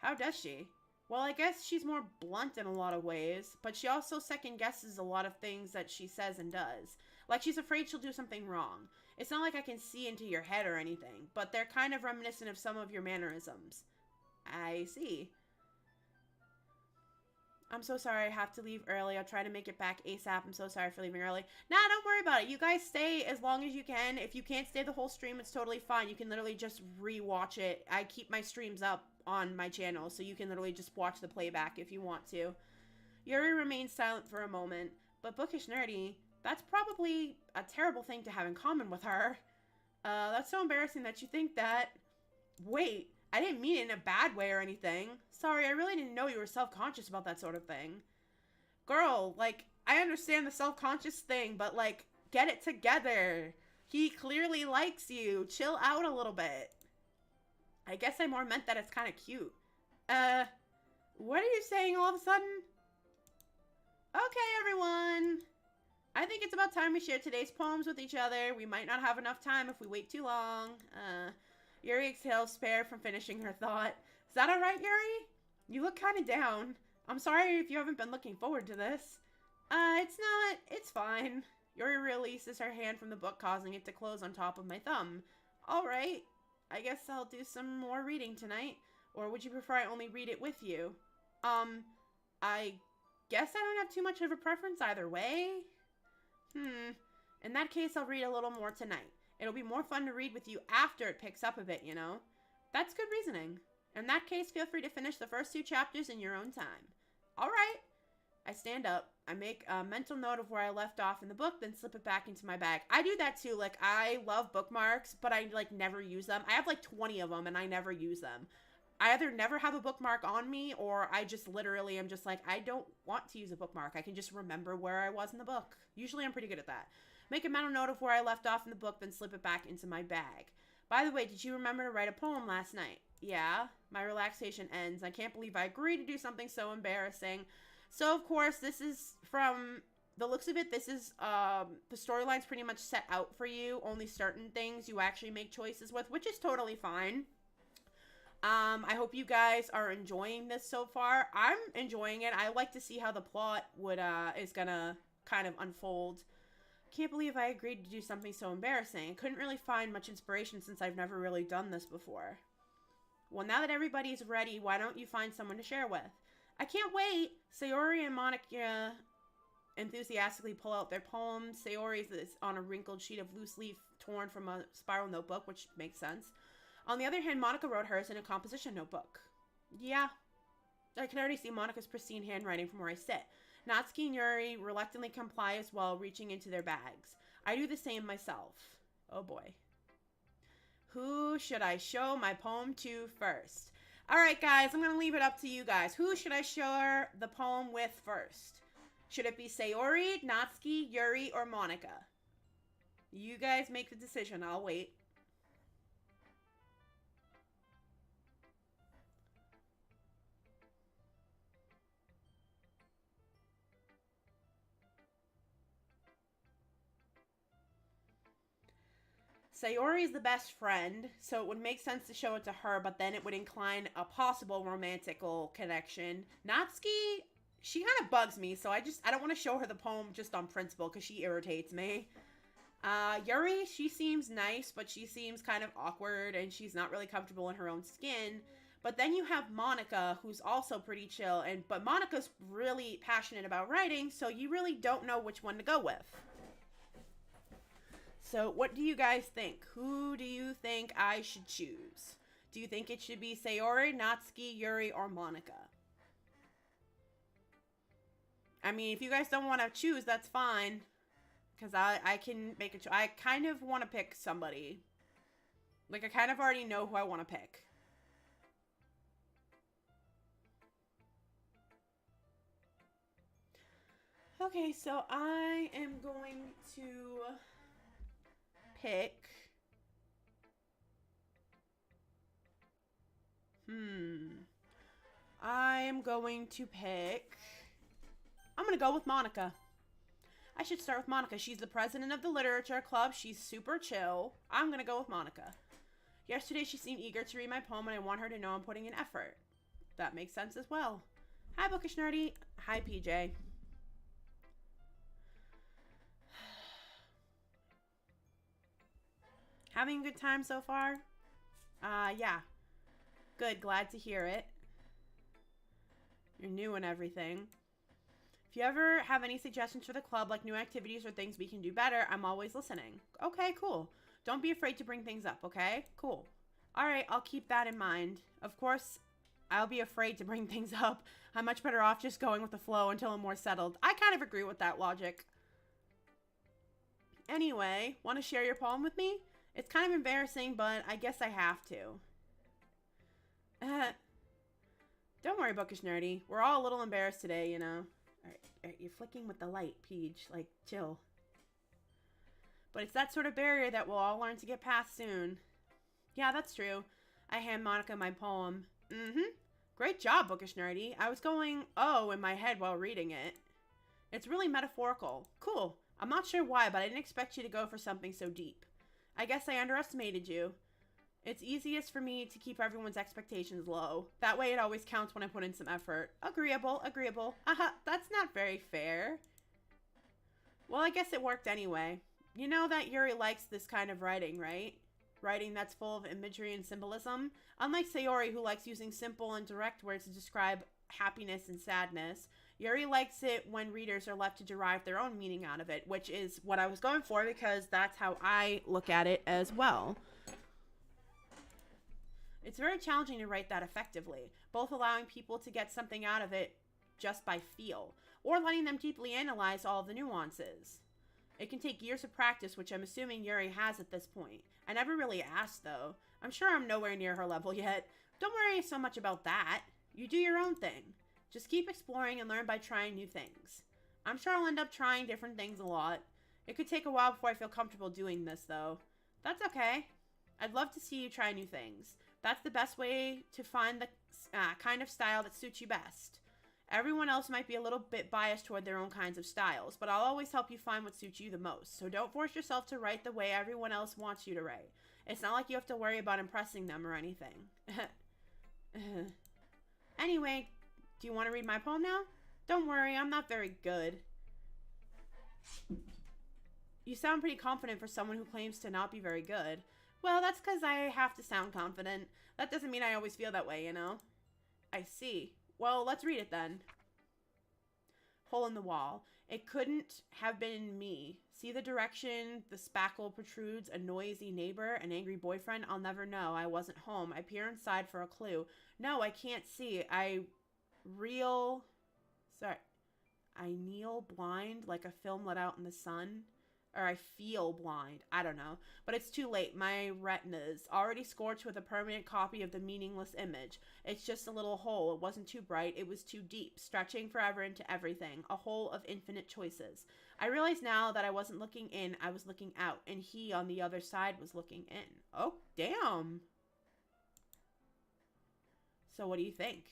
How does she? Well, I guess she's more blunt in a lot of ways, but she also second-guesses a lot of things that she says and does. Like she's afraid she'll do something wrong. It's not like I can see into your head or anything, but they're kind of reminiscent of some of your mannerisms. I see. I'm so sorry I have to leave early. I'll try to make it back ASAP. I'm so sorry for leaving early. Nah, don't worry about it. You guys stay as long as you can. If you can't stay the whole stream, it's totally fine. You can literally just re-watch it. I keep my streams up on my channel, so you can literally just watch the playback if you want to. Yuri remains silent for a moment, but bookish nerdy, that's probably a terrible thing to have in common with her. That's so embarrassing that you think that. Wait. I didn't mean it in a bad way or anything. Sorry, I really didn't know you were self-conscious about that sort of thing. Girl, like, I understand the self-conscious thing, but, like, get it together. He clearly likes you. Chill out a little bit. I guess I more meant that it's kind of cute. What are you saying all of a sudden? Okay, everyone. I think it's about time we share today's poems with each other. We might not have enough time if we wait too long. Yuri exhales, spared from finishing her thought. Is that alright, Yuri? You look kind of down. I'm sorry if you haven't been looking forward to this. It's not. It's fine. Yuri releases her hand from the book, causing it to close on top of my thumb. Alright. I guess I'll do some more reading tonight. Or would you prefer I only read it with you? I guess I don't have too much of a preference either way. In that case, I'll read a little more tonight. It'll be more fun to read with you after it picks up a bit, you know? That's good reasoning. In that case, feel free to finish the first 2 chapters in your own time. Alright. I stand up. I make a mental note of where I left off in the book, then slip it back into my bag. I do that too. Like, I love bookmarks, but I, like, never use them. I have, like, 20 of them, and I never use them. I either never have a bookmark on me, or I just literally am just like, I don't want to use a bookmark. I can just remember where I was in the book. Usually I'm pretty good at that. Make a mental note of where I left off in the book, then slip it back into my bag. By the way, did you remember to write a poem last night? Yeah. My relaxation ends. I can't believe I agreed to do something so embarrassing. So, of course, this is from the looks of it, this is, the storyline's pretty much set out for you. Only certain things you actually make choices with, which is totally fine. I hope you guys are enjoying this so far. I'm enjoying it. I like to see how the plot is gonna kind of unfold. Can't believe I agreed to do something so embarrassing. I couldn't really find much inspiration since I've never really done this before. Well, now that everybody's ready, why don't you find someone to share with? I can't wait! Sayori and Monica enthusiastically pull out their poems. Sayori's is on a wrinkled sheet of loose leaf torn from a spiral notebook, which makes sense. On the other hand, Monica wrote hers in a composition notebook. Yeah. I can already see Monica's pristine handwriting from where I sit. Natsuki and Yuri reluctantly comply as well, reaching into their bags. I do the same myself. Oh boy. Who should I show my poem to first? Alright guys, I'm going to leave it up to you guys. Who should I share the poem with first? Should it be Sayori, Natsuki, Yuri, or Monica? You guys make the decision. I'll wait. Sayori is the best friend, so it would make sense to show it to her, but then it would incline a possible romantical connection. Natsuki, she kind of bugs me, so I don't want to show her the poem just on principle, because she irritates me. Yuri, she seems nice, but she seems kind of awkward, and she's not really comfortable in her own skin. But then you have Monica, who's also pretty chill, but Monica's really passionate about writing, so you really don't know which one to go with. So, what do you guys think? Who do you think I should choose? Do you think it should be Sayori, Natsuki, Yuri, or Monica? I mean, if you guys don't want to choose, that's fine. Because I can make a choice. I kind of want to pick somebody. Like, I kind of already know who I want to pick. Okay, so I am going to pick. I'm going to pick. I'm going to go with Monica. I should start with Monica. She's the president of the literature club. She's super chill. I'm going to go with Monica. Yesterday, she seemed eager to read my poem, and I want her to know I'm putting in effort. That makes sense as well. Hi, Bookish Nerdy. Hi, PJ. Having a good time so far? Yeah. Good, glad to hear it. You're new and everything. If you ever have any suggestions for the club, like new activities or things we can do better, I'm always listening. Okay, cool. Don't be afraid to bring things up, okay? Cool. Alright, I'll keep that in mind. Of course, I'll be afraid to bring things up. I'm much better off just going with the flow until I'm more settled. I kind of agree with that logic. Anyway, want to share your poem with me? It's kind of embarrassing, but I guess I have to. Don't worry, Bookish Nerdy. We're all a little embarrassed today, you know. Alright, you're flicking with the light, Peach. Like, chill. But it's that sort of barrier that we'll all learn to get past soon. Yeah, that's true. I hand Monica my poem. Great job, Bookish Nerdy. I was going, oh, in my head while reading it. It's really metaphorical. Cool. I'm not sure why, but I didn't expect you to go for something so deep. I guess I underestimated you. It's easiest for me to keep everyone's expectations low. That way it always counts when I put in some effort. Agreeable, agreeable. That's not very fair. Well, I guess it worked anyway. You know that Yuri likes this kind of writing, right? Writing that's full of imagery and symbolism. Unlike Sayori, who likes using simple and direct words to describe happiness and sadness, Yuri likes it when readers are left to derive their own meaning out of it, which is what I was going for because that's how I look at it as well. It's very challenging to write that effectively, both allowing people to get something out of it just by feel, or letting them deeply analyze all of the nuances. It can take years of practice, which I'm assuming Yuri has at this point. I never really asked, though. I'm sure I'm nowhere near her level yet. Don't worry so much about that. You do your own thing. Just keep exploring and learn by trying new things. I'm sure I'll end up trying different things a lot. It could take a while before I feel comfortable doing this, though. That's okay. I'd love to see you try new things. That's the best way to find the kind of style that suits you best. Everyone else might be a little bit biased toward their own kinds of styles, but I'll always help you find what suits you the most. So don't force yourself to write the way everyone else wants you to write. It's not like you have to worry about impressing them or anything. Anyway, do you want to read my poem now? Don't worry, I'm not very good. You sound pretty confident for someone who claims to not be very good. Well, that's because I have to sound confident. That doesn't mean I always feel that way, you know? I see. Well, let's read it then. Hole in the wall. It couldn't have been me. See the direction the spackle protrudes, a noisy neighbor, an angry boyfriend? I'll never know. I wasn't home. I peer inside for a clue. No, I can't see. I kneel blind like a film let out in the sun. Or I feel blind. I don't know. But it's too late. My retina's already scorched with a permanent copy of the meaningless image. It's just a little hole. It wasn't too bright. It was too deep, stretching forever into everything. A hole of infinite choices. I realize now that I wasn't looking in. I was looking out. And he on the other side was looking in. Oh, damn. So what do you think?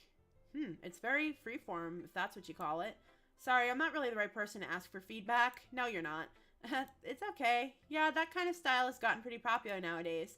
It's very freeform, if that's what you call it. Sorry, I'm not really the right person to ask for feedback. No, you're not. It's okay. Yeah, that kind of style has gotten pretty popular nowadays.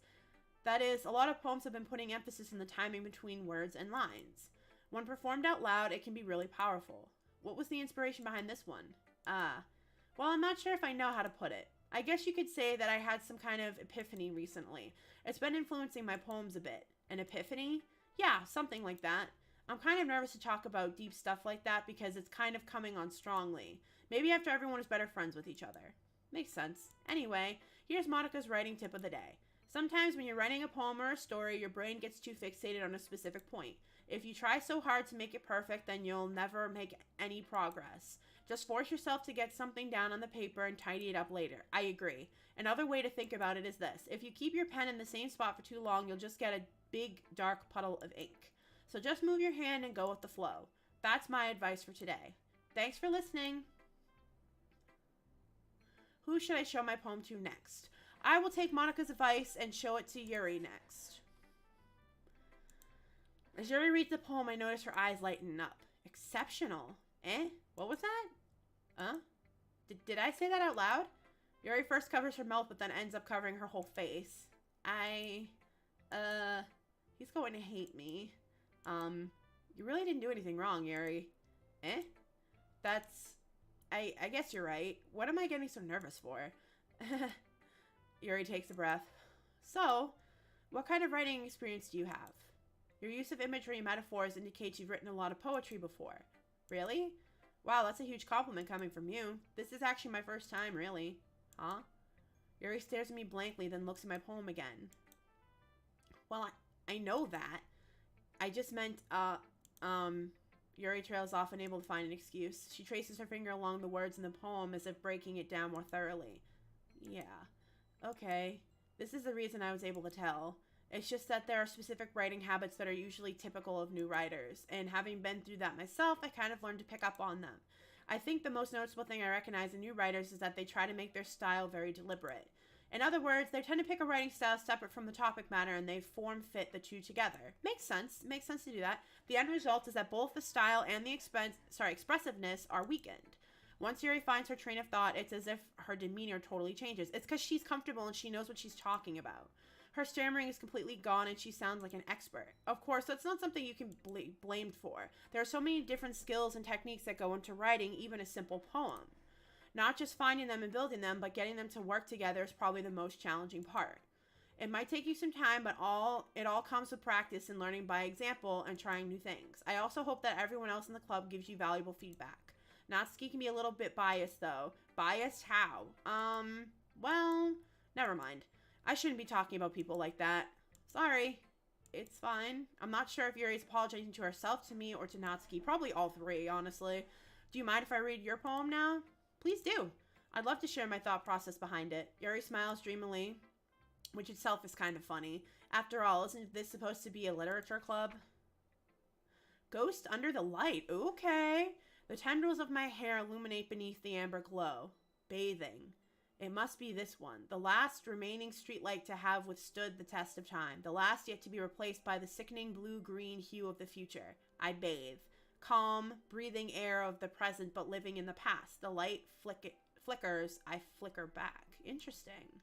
That is, a lot of poems have been putting emphasis on the timing between words and lines. When performed out loud, it can be really powerful. What was the inspiration behind this one? Well, I'm not sure if I know how to put it. I guess you could say that I had some kind of epiphany recently. It's been influencing my poems a bit. An epiphany? Yeah, something like that. I'm kind of nervous to talk about deep stuff like that because it's kind of coming on strongly. Maybe after everyone is better friends with each other. Makes sense. Anyway, here's Monica's writing tip of the day. Sometimes when you're writing a poem or a story, your brain gets too fixated on a specific point. If you try so hard to make it perfect, then you'll never make any progress. Just force yourself to get something down on the paper and tidy it up later. I agree. Another way to think about it is this. If you keep your pen in the same spot for too long, you'll just get a big, dark puddle of ink. So just move your hand and go with the flow. That's my advice for today. Thanks for listening. Who should I show my poem to next? I will take Monica's advice and show it to Yuri next. As Yuri reads the poem, I notice her eyes lighten up. Exceptional. What was that? Did I say that out loud? Yuri first covers her mouth, but then ends up covering her whole face. He's going to hate me. You really didn't do anything wrong, Yuri. I guess you're right. What am I getting so nervous for? Yuri takes a breath. So, what kind of writing experience do you have? Your use of imagery and metaphors indicates you've written a lot of poetry before. Really? Wow, that's a huge compliment coming from you. This is actually my first time, really. Huh? Yuri stares at me blankly, then looks at my poem again. Well, I know that. I just meant, Yuri trails off, unable to find an excuse. She traces her finger along the words in the poem as if breaking it down more thoroughly. Yeah. Okay. This is the reason I was able to tell. It's just that there are specific writing habits that are usually typical of new writers, and having been through that myself, I kind of learned to pick up on them. I think the most noticeable thing I recognize in new writers is that they try to make their style very deliberate. In other words, they tend to pick a writing style separate from the topic matter, and they form-fit the two together. Makes sense. Makes sense to do that. The end result is that both the style and the expressiveness are weakened. Once Yuri finds her train of thought, it's as if her demeanor totally changes. It's because she's comfortable and she knows what she's talking about. Her stammering is completely gone and she sounds like an expert. Of course, that's not something you can be blamed for. There are so many different skills and techniques that go into writing even a simple poem. Not just finding them and building them, but getting them to work together is probably the most challenging part. It might take you some time, but it all comes with practice and learning by example and trying new things. I also hope that everyone else in the club gives you valuable feedback. Natsuki can be a little bit biased, though. Biased how? Well, never mind. I shouldn't be talking about people like that. Sorry. It's fine. I'm not sure if Yuri's apologizing to herself, to me, or to Natsuki. Probably all three, honestly. Do you mind if I read your poem now? Please do. I'd love to share my thought process behind it. Yuri smiles dreamily, which itself is kind of funny. After all, isn't this supposed to be a literature club? Ghost under the light. Okay. The tendrils of my hair illuminate beneath the amber glow. Bathing. It must be this one. The last remaining streetlight to have withstood the test of time. The last yet to be replaced by the sickening blue-green hue of the future. I bathe. Calm, breathing air of the present but living in the past. The light flickers. I flicker back. Interesting.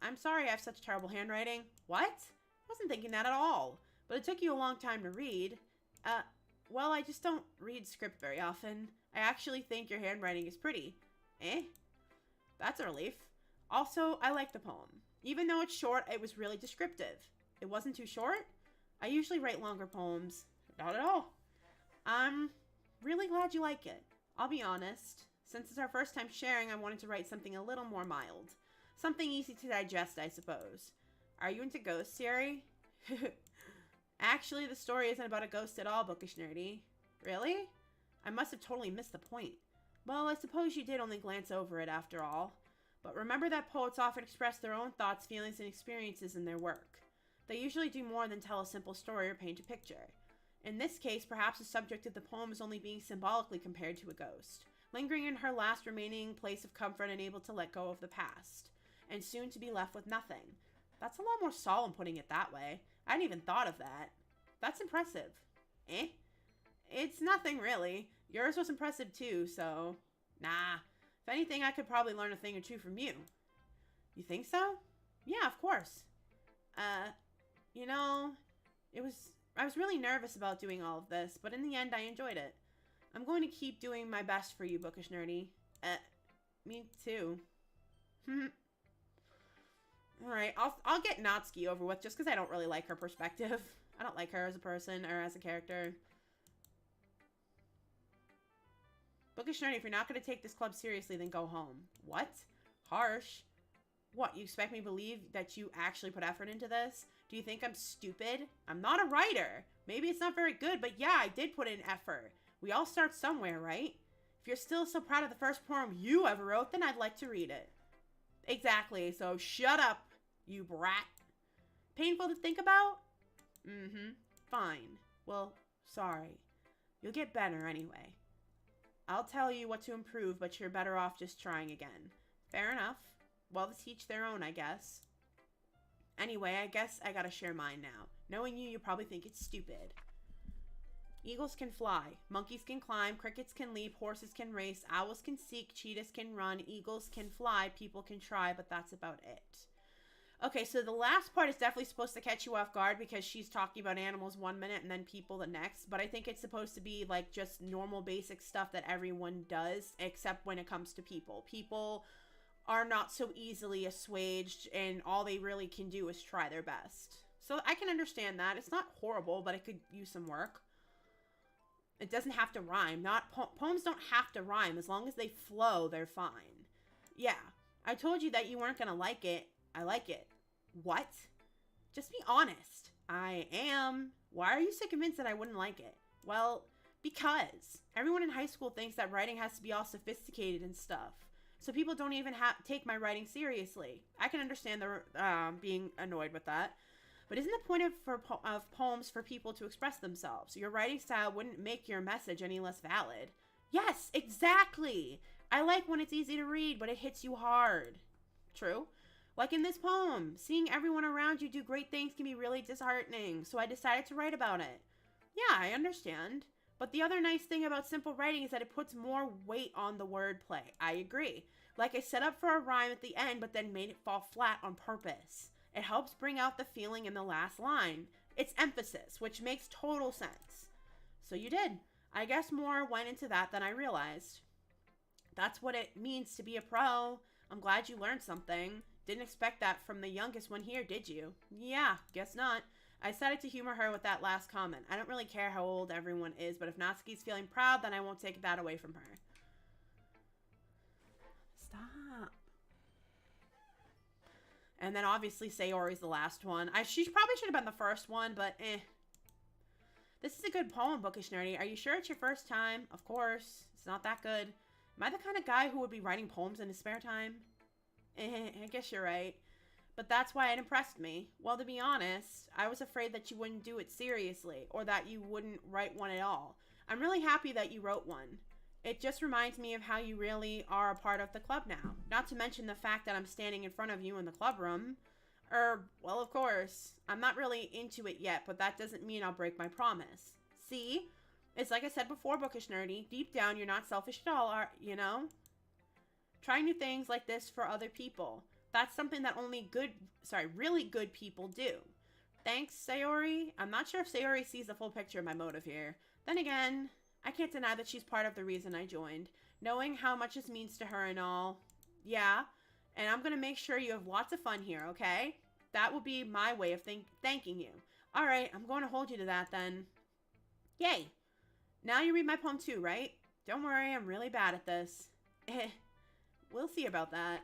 I'm sorry I have such terrible handwriting. What? I wasn't thinking that at all. But it took you a long time to read. Well, I just don't read script very often. I actually think your handwriting is pretty. Eh? That's a relief. Also, I like the poem. Even though it's short, it was really descriptive. It wasn't too short? I usually write longer poems. Not at all. I'm really glad you like it. I'll be honest. Since it's our first time sharing, I wanted to write something a little more mild. Something easy to digest, I suppose. Are you into ghosts, Yuri? Actually, the story isn't about a ghost at all, Bookish Nerdy. Really? I must have totally missed the point. Well, I suppose you did only glance over it after all. But remember that poets often express their own thoughts, feelings, and experiences in their work. They usually do more than tell a simple story or paint a picture. In this case, perhaps the subject of the poem is only being symbolically compared to a ghost, lingering in her last remaining place of comfort and able to let go of the past, and soon to be left with nothing. That's a lot more solemn putting it that way. I hadn't even thought of that. That's impressive. Eh? It's nothing, really. Yours was impressive, too, so... Nah. If anything, I could probably learn a thing or two from you. You think so? Yeah, of course. You know, I was really nervous about doing all of this, but in the end, I enjoyed it. I'm going to keep doing my best for you, Bookish Nerdy. Me too. Alright, I'll get Natsuki over with just because I don't really like her perspective. I don't like her as a person or as a character. Bookish Nerdy, if you're not going to take this club seriously, then go home. What? Harsh. What, you expect me to believe that you actually put effort into this? Do you think I'm stupid? I'm not a writer. Maybe it's not very good, but yeah, I did put in effort. We all start somewhere, right? If you're still so proud of the first poem you ever wrote, then I'd like to read it. Exactly, so shut up, you brat. Painful to think about? Fine. Well, sorry. You'll get better anyway. I'll tell you what to improve, but you're better off just trying again. Fair enough. Well, to each their own, I guess. Anyway, I guess I gotta share mine now. Knowing you probably think it's stupid. Eagles can fly. Monkeys can climb. Crickets can leap. Horses can race. Owls can seek. Cheetahs can run. Eagles can fly. People can try, but that's about it. Okay, so the last part is definitely supposed to catch you off guard because she's talking about animals 1 minute and then people the next. But I think it's supposed to be like just normal basic stuff that everyone does, except when it comes to people. People are not so easily assuaged and all they really can do is try their best. So I can understand that. It's not horrible, but it could use some work. It doesn't have to rhyme. Poems don't have to rhyme. As long as they flow, they're fine. Yeah, I told you that you weren't going to like it. I like it. What? Just be honest. I am. Why are you so convinced that I wouldn't like it? Well, because everyone in high school thinks that writing has to be all sophisticated and stuff. So people don't even take my writing seriously. I can understand being annoyed with that. But isn't the point of poems for people to express themselves? Your writing style wouldn't make your message any less valid. Yes, exactly. I like when it's easy to read, but it hits you hard. True. Like in this poem, seeing everyone around you do great things can be really disheartening, so I decided to write about it. Yeah, I understand. But the other nice thing about simple writing is that it puts more weight on the wordplay. I agree. Like I set up for a rhyme at the end, but then made it fall flat on purpose. It helps bring out the feeling in the last line. It's emphasis, which makes total sense. So you did. I guess more went into that than I realized. That's what it means to be a pro. I'm glad you learned something. Didn't expect that from the youngest one here, did you? Yeah, guess not. I decided to humor her with that last comment. I don't really care how old everyone is, but if Natsuki's feeling proud, then I won't take that away from her. Stop. And then obviously Sayori's the last one. She probably should have been the first one, but eh. This is a good poem, Bookish Nerdy. Are you sure it's your first time? Of course. It's not that good. Am I the kind of guy who would be writing poems in his spare time? I guess you're right. But that's why it impressed me. Well, to be honest, I was afraid that you wouldn't do it seriously, or that you wouldn't write one at all. I'm really happy that you wrote one. It just reminds me of how you really are a part of the club now. Not to mention the fact that I'm standing in front of you in the club room. Well, of course. I'm not really into it yet, but that doesn't mean I'll break my promise. See? It's like I said before, Bookish Nerdy. Deep down, you're not selfish at all, you know? Try new things like this for other people. That's something that only really good people do. Thanks, Sayori. I'm not sure if Sayori sees the full picture of my motive here. Then again, I can't deny that she's part of the reason I joined. Knowing how much this means to her and all. Yeah, and I'm going to make sure you have lots of fun here, okay? That will be my way of thanking you. All right, I'm going to hold you to that then. Yay. Now you read my poem too, right? Don't worry, I'm really bad at this. We'll see about that.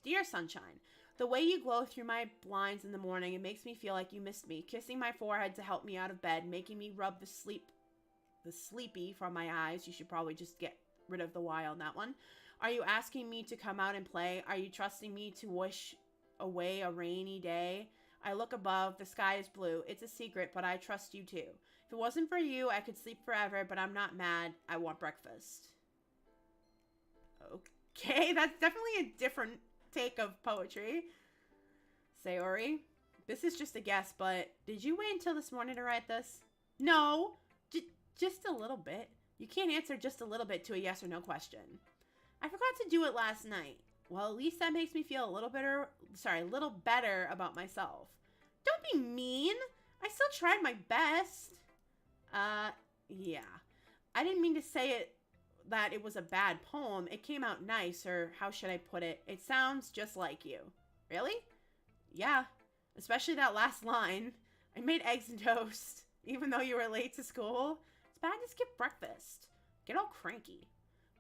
Dear Sunshine, the way you glow through my blinds in the morning, it makes me feel like you missed me, kissing my forehead to help me out of bed, making me rub the sleepy from my eyes. You should probably just get rid of the Y on that one. Are you asking me to come out and play? Are you trusting me to wish away a rainy day? I look above, the sky is blue. It's a secret, but I trust you too. If it wasn't for you, I could sleep forever, but I'm not mad. I want breakfast. Okay, that's definitely a different take of poetry. Sayori, this is just a guess, but did you wait until this morning to write this? No, just a little bit. You can't answer just a little bit to a yes or no question. I forgot to do it last night. Well, at least that makes me feel a little better about myself. Don't be mean. I still tried my best. Yeah. I didn't mean to say that it was a bad poem. It came out nice, or how should I put it? It sounds just like you. Really? Yeah. Especially that last line. I made eggs and toast, even though you were late to school. It's bad to skip breakfast. Get all cranky.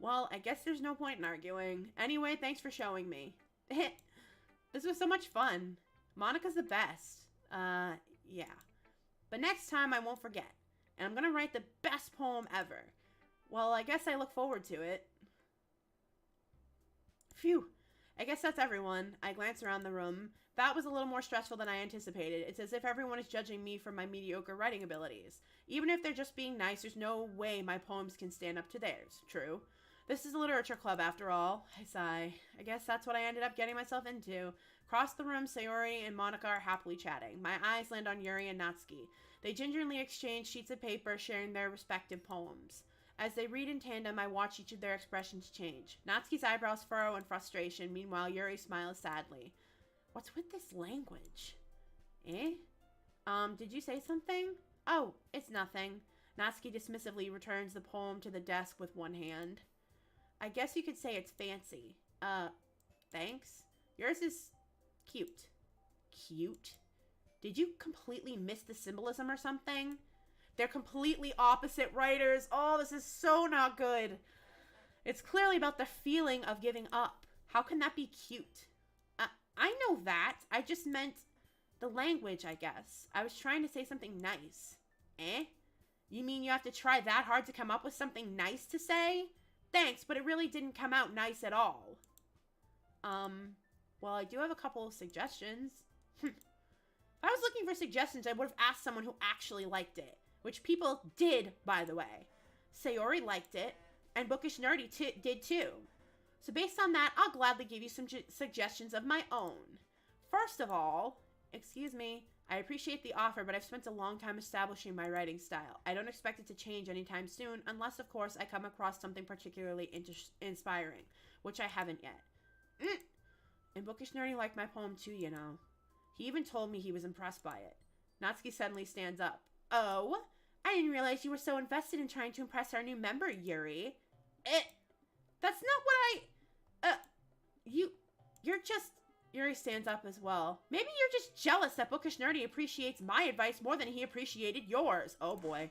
Well, I guess there's no point in arguing. Anyway, thanks for showing me. This was so much fun. Monica's the best. Yeah. But next time I won't forget. And I'm gonna write the best poem ever. Well, I guess I look forward to it. Phew. I guess that's everyone. I glance around the room. That was a little more stressful than I anticipated. It's as if everyone is judging me for my mediocre writing abilities. Even if they're just being nice, there's no way my poems can stand up to theirs. True. This is a literature club after all. I sigh. I guess that's what I ended up getting myself into. Across the room, Sayori and Monica are happily chatting. My eyes land on Yuri and Natsuki. They gingerly exchange sheets of paper, sharing their respective poems. As they read in tandem, I watch each of their expressions change. Natsuki's eyebrows furrow in frustration. Meanwhile, Yuri smiles sadly. What's with this language? Eh? Did you say something? Oh, it's nothing. Natsuki dismissively returns the poem to the desk with one hand. I guess you could say it's fancy. Thanks. Yours is cute. Cute? Did you completely miss the symbolism or something? They're completely opposite writers. Oh, this is so not good. It's clearly about the feeling of giving up. How can that be cute? I know that. I just meant the language, I guess. I was trying to say something nice. Eh? You mean you have to try that hard to come up with something nice to say? Thanks, but it really didn't come out nice at all. Well, I do have a couple of suggestions. If I was looking for suggestions, I would have asked someone who actually liked it. Which people did, by the way. Sayori liked it, and Bookish Nerdy did too. So based on that, I'll gladly give you some suggestions of my own. First of all, excuse me, I appreciate the offer, but I've spent a long time establishing my writing style. I don't expect it to change anytime soon, unless, of course, I come across something particularly inspiring, which I haven't yet. And Bookish Nerdy liked my poem too, you know. He even told me he was impressed by it. Natsuki suddenly stands up. Oh? I didn't realize you were so invested in trying to impress our new member, Yuri. That's not what you're just... Yuri stands up as well. Maybe you're just jealous that Bookish Nerdy appreciates my advice more than he appreciated yours. Oh boy.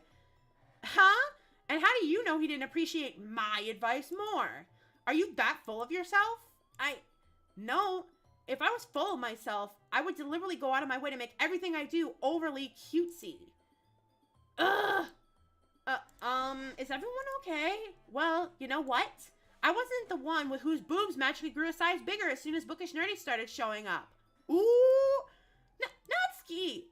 Huh? And how do you know he didn't appreciate my advice more? Are you that full of yourself? No. If I was full of myself, I would deliberately go out of my way to make everything I do overly cutesy. Ugh. Is everyone okay? Well, you know what? I wasn't the one with whose boobs magically grew a size bigger as soon as Bookish Nerdy started showing up. Ooh! Natsuki!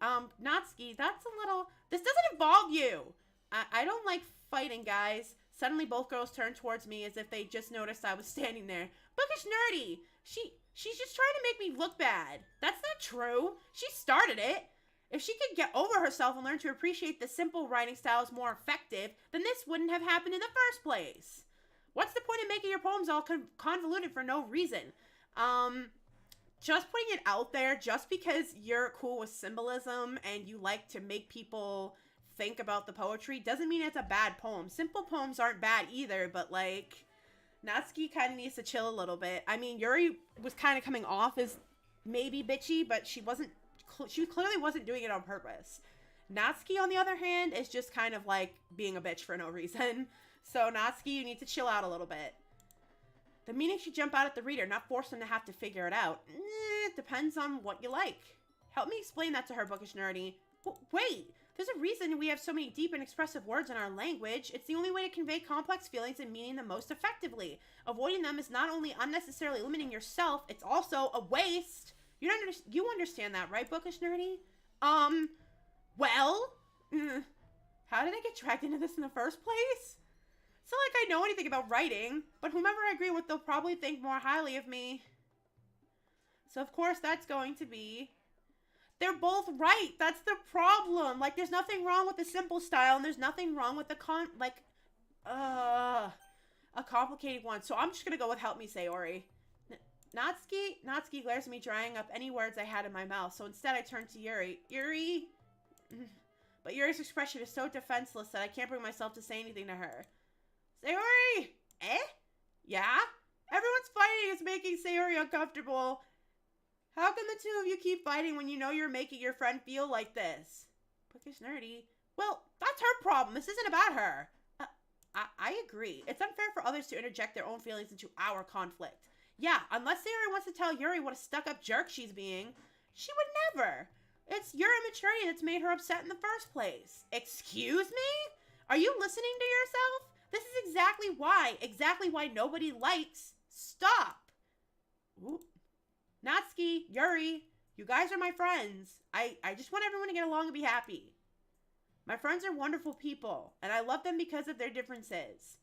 Natsuki, that's a little... This doesn't involve you! I don't like fighting, guys. Suddenly, both girls turned towards me as if they just noticed I was standing there. Bookish Nerdy! She's just trying to make me look bad. That's not true. She started it. If she could get over herself and learn to appreciate the simple writing style is more effective, then this wouldn't have happened in the first place. What's the point of making your poems all convoluted for no reason? Just putting it out there, just because you're cool with symbolism and you like to make people think about the poetry, doesn't mean it's a bad poem. Simple poems aren't bad either, but like, Natsuki kind of needs to chill a little bit. I mean, Yuri was kind of coming off as maybe bitchy, but she clearly wasn't doing it on purpose. Natsuki, on the other hand, is just kind of like being a bitch for no reason. So, Natsuki, you need to chill out a little bit. The meaning should jump out at the reader, not force them to have to figure it out. It depends on what you like. Help me explain that to her, Bookish Nerdy. Wait, there's a reason we have so many deep and expressive words in our language. It's the only way to convey complex feelings and meaning them most effectively. Avoiding them is not only unnecessarily limiting yourself, it's also a waste. You understand that, right, Bookish Nerdy? Well? How did I get dragged into this in the first place? It's not like I know anything about writing, but whomever I agree with, they'll probably think more highly of me. So, of course, that's going to be... They're both right. That's the problem. Like, there's nothing wrong with the simple style, and there's nothing wrong with the a complicated one. So I'm just going to go with Help Me, Sayori. Natsuki glares at me, drying up any words I had in my mouth. So instead, I turn to Yuri. Yuri? But Yuri's expression is so defenseless that I can't bring myself to say anything to her. Sayori! Yeah? Everyone's fighting is making Sayori uncomfortable. How can the two of you keep fighting when you know you're making your friend feel like this? Bookish Nerdy. Well, that's her problem. This isn't about her. I agree. It's unfair for others to interject their own feelings into our conflict. Yeah, unless Sayori wants to tell Yuri what a stuck-up jerk she's being, she would never. It's your immaturity that's made her upset in the first place. Excuse me? Are you listening to yourself? This is exactly why nobody likes. Stop. Ooh. Natsuki, Yuri, you guys are my friends. I just want everyone to get along and be happy. My friends are wonderful people, and I love them because of their differences.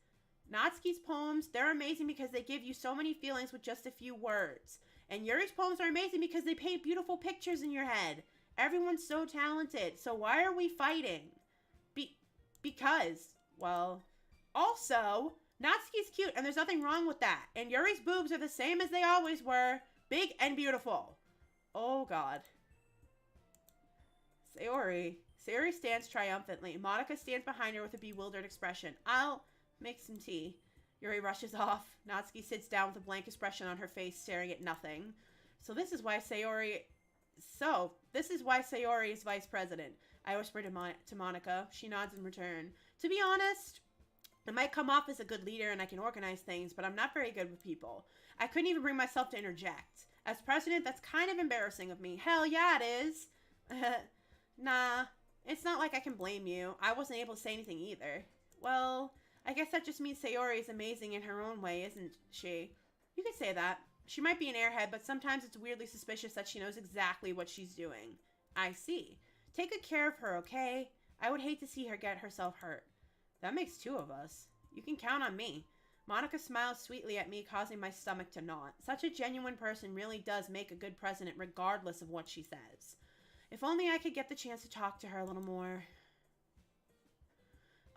Natsuki's poems, they're amazing because they give you so many feelings with just a few words. And Yuri's poems are amazing because they paint beautiful pictures in your head. Everyone's so talented, so why are we fighting? Because, well, also, Natsuki's cute, and there's nothing wrong with that. And Yuri's boobs are the same as they always were. Big and beautiful. Oh, God. Sayori stands triumphantly. Monica stands behind her with a bewildered expression. I'll make some tea. Yuri rushes off. Natsuki sits down with a blank expression on her face, staring at nothing. This is why Sayori is vice president. I whisper to Monica. She nods in return. To be honest, I might come off as a good leader and I can organize things, but I'm not very good with people. I couldn't even bring myself to interject. As president, that's kind of embarrassing of me. Hell yeah, it is. Nah, it's not like I can blame you. I wasn't able to say anything either. Well, I guess that just means Sayori is amazing in her own way, isn't she? You could say that. She might be an airhead, but sometimes it's weirdly suspicious that she knows exactly what she's doing. I see. Take good care of her, okay? I would hate to see her get herself hurt. That makes two of us. You can count on me. Monica smiles sweetly at me, causing my stomach to knot. Such a genuine person really does make a good president regardless of what she says. If only I could get the chance to talk to her a little more.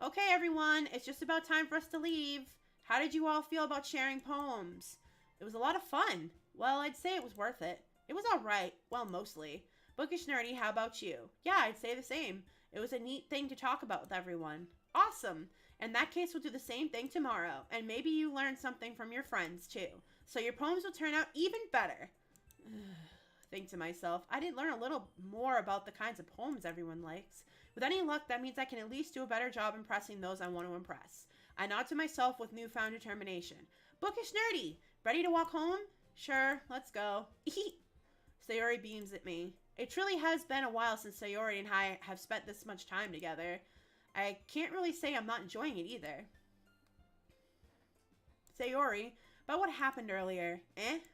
Okay, everyone, it's just about time for us to leave. How did you all feel about sharing poems? It was a lot of fun. Well, I'd say it was worth it. It was all right. Well, mostly. Bookish Nerdy, how about you? Yeah, I'd say the same. It was a neat thing to talk about with everyone. Awesome. In that case, we'll do the same thing tomorrow. And maybe you learned something from your friends, too. So your poems will turn out even better. Think to myself, I did learn a little more about the kinds of poems everyone likes. With any luck, that means I can at least do a better job impressing those I want to impress. I nod to myself with newfound determination. Bookish Nerdy, ready to walk home? Sure, let's go. Sayori beams at me. It truly has been a while since Sayori and I have spent this much time together. I can't really say I'm not enjoying it either. Sayori, about what happened earlier.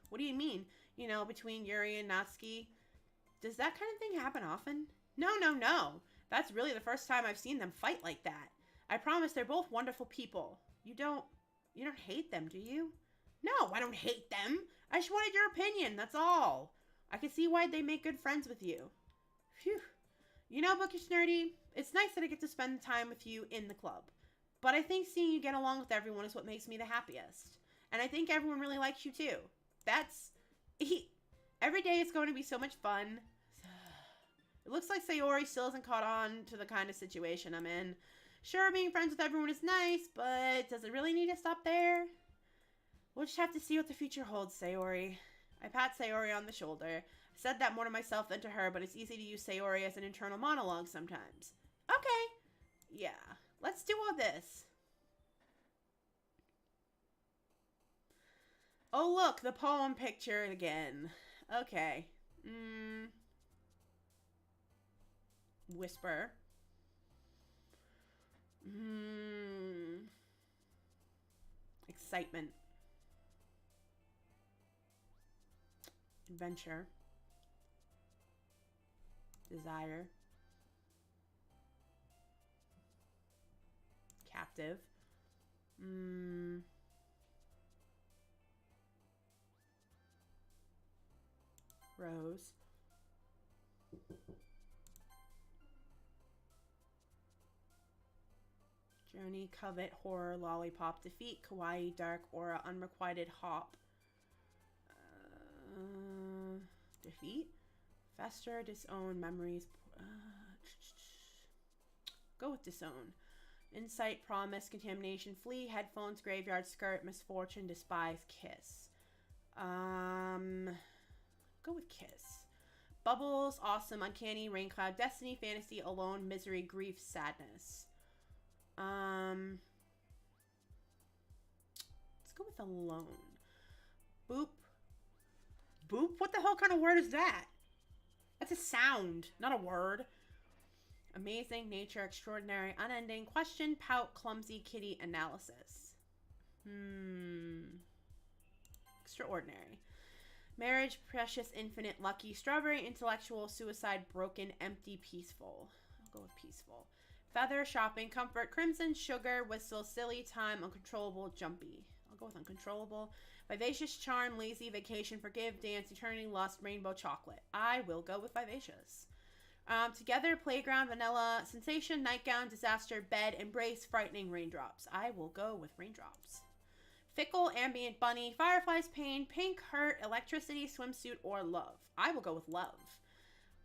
What do you mean? You know, between Yuri and Natsuki? Does that kind of thing happen often? No. That's really the first time I've seen them fight like that. I promise they're both wonderful people. You don't hate them, do you? No, I don't hate them. I just wanted your opinion, that's all. I can see why they make good friends with you. Phew. You know, Bookish Nerdy, it's nice that I get to spend time with you in the club. But I think seeing you get along with everyone is what makes me the happiest. And I think everyone really likes you too. Every day is going to be so much fun. It looks like Sayori still hasn't caught on to the kind of situation I'm in. Sure, being friends with everyone is nice, but does it really need to stop there? We'll just have to see what the future holds, Sayori. I pat Sayori on the shoulder. I said that more to myself than to her, but it's easy to use Sayori as an internal monologue sometimes. Okay. Yeah, let's do all this. Oh, look, the poem picture again. Okay. Whisper. Excitement. Adventure. Desire. Captive. Rose. Journey, covet, horror, lollipop, defeat, kawaii, dark, aura, unrequited, hop. Defeat, fester, disown, memories. Go with disown. Insight, promise, contamination, flee, headphones, graveyard, skirt, misfortune, despise, kiss. Go with kiss. Bubbles, awesome, uncanny, rain cloud, destiny, fantasy, alone, misery, grief, sadness. Let's go with alone. Boop. Boop? What the hell kind of word is that? That's a sound, not a word. Amazing, nature, extraordinary, unending, question, pout, clumsy, kitty, analysis. Extraordinary. Marriage, precious, infinite, lucky, strawberry, intellectual, suicide, broken, empty, peaceful. I'll go with peaceful. Feather, shopping, comfort, crimson, sugar, whistle, silly, time, uncontrollable, jumpy. I'll go with uncontrollable. Vivacious, charm, lazy, vacation, forgive, dance, eternity, lust, rainbow, chocolate. I will go with vivacious. Together, playground, vanilla, sensation, nightgown, disaster, bed, embrace, frightening, raindrops. I will go with raindrops. Fickle, ambient, bunny, fireflies, pain, pink, hurt, electricity, swimsuit, or love. I will go with love.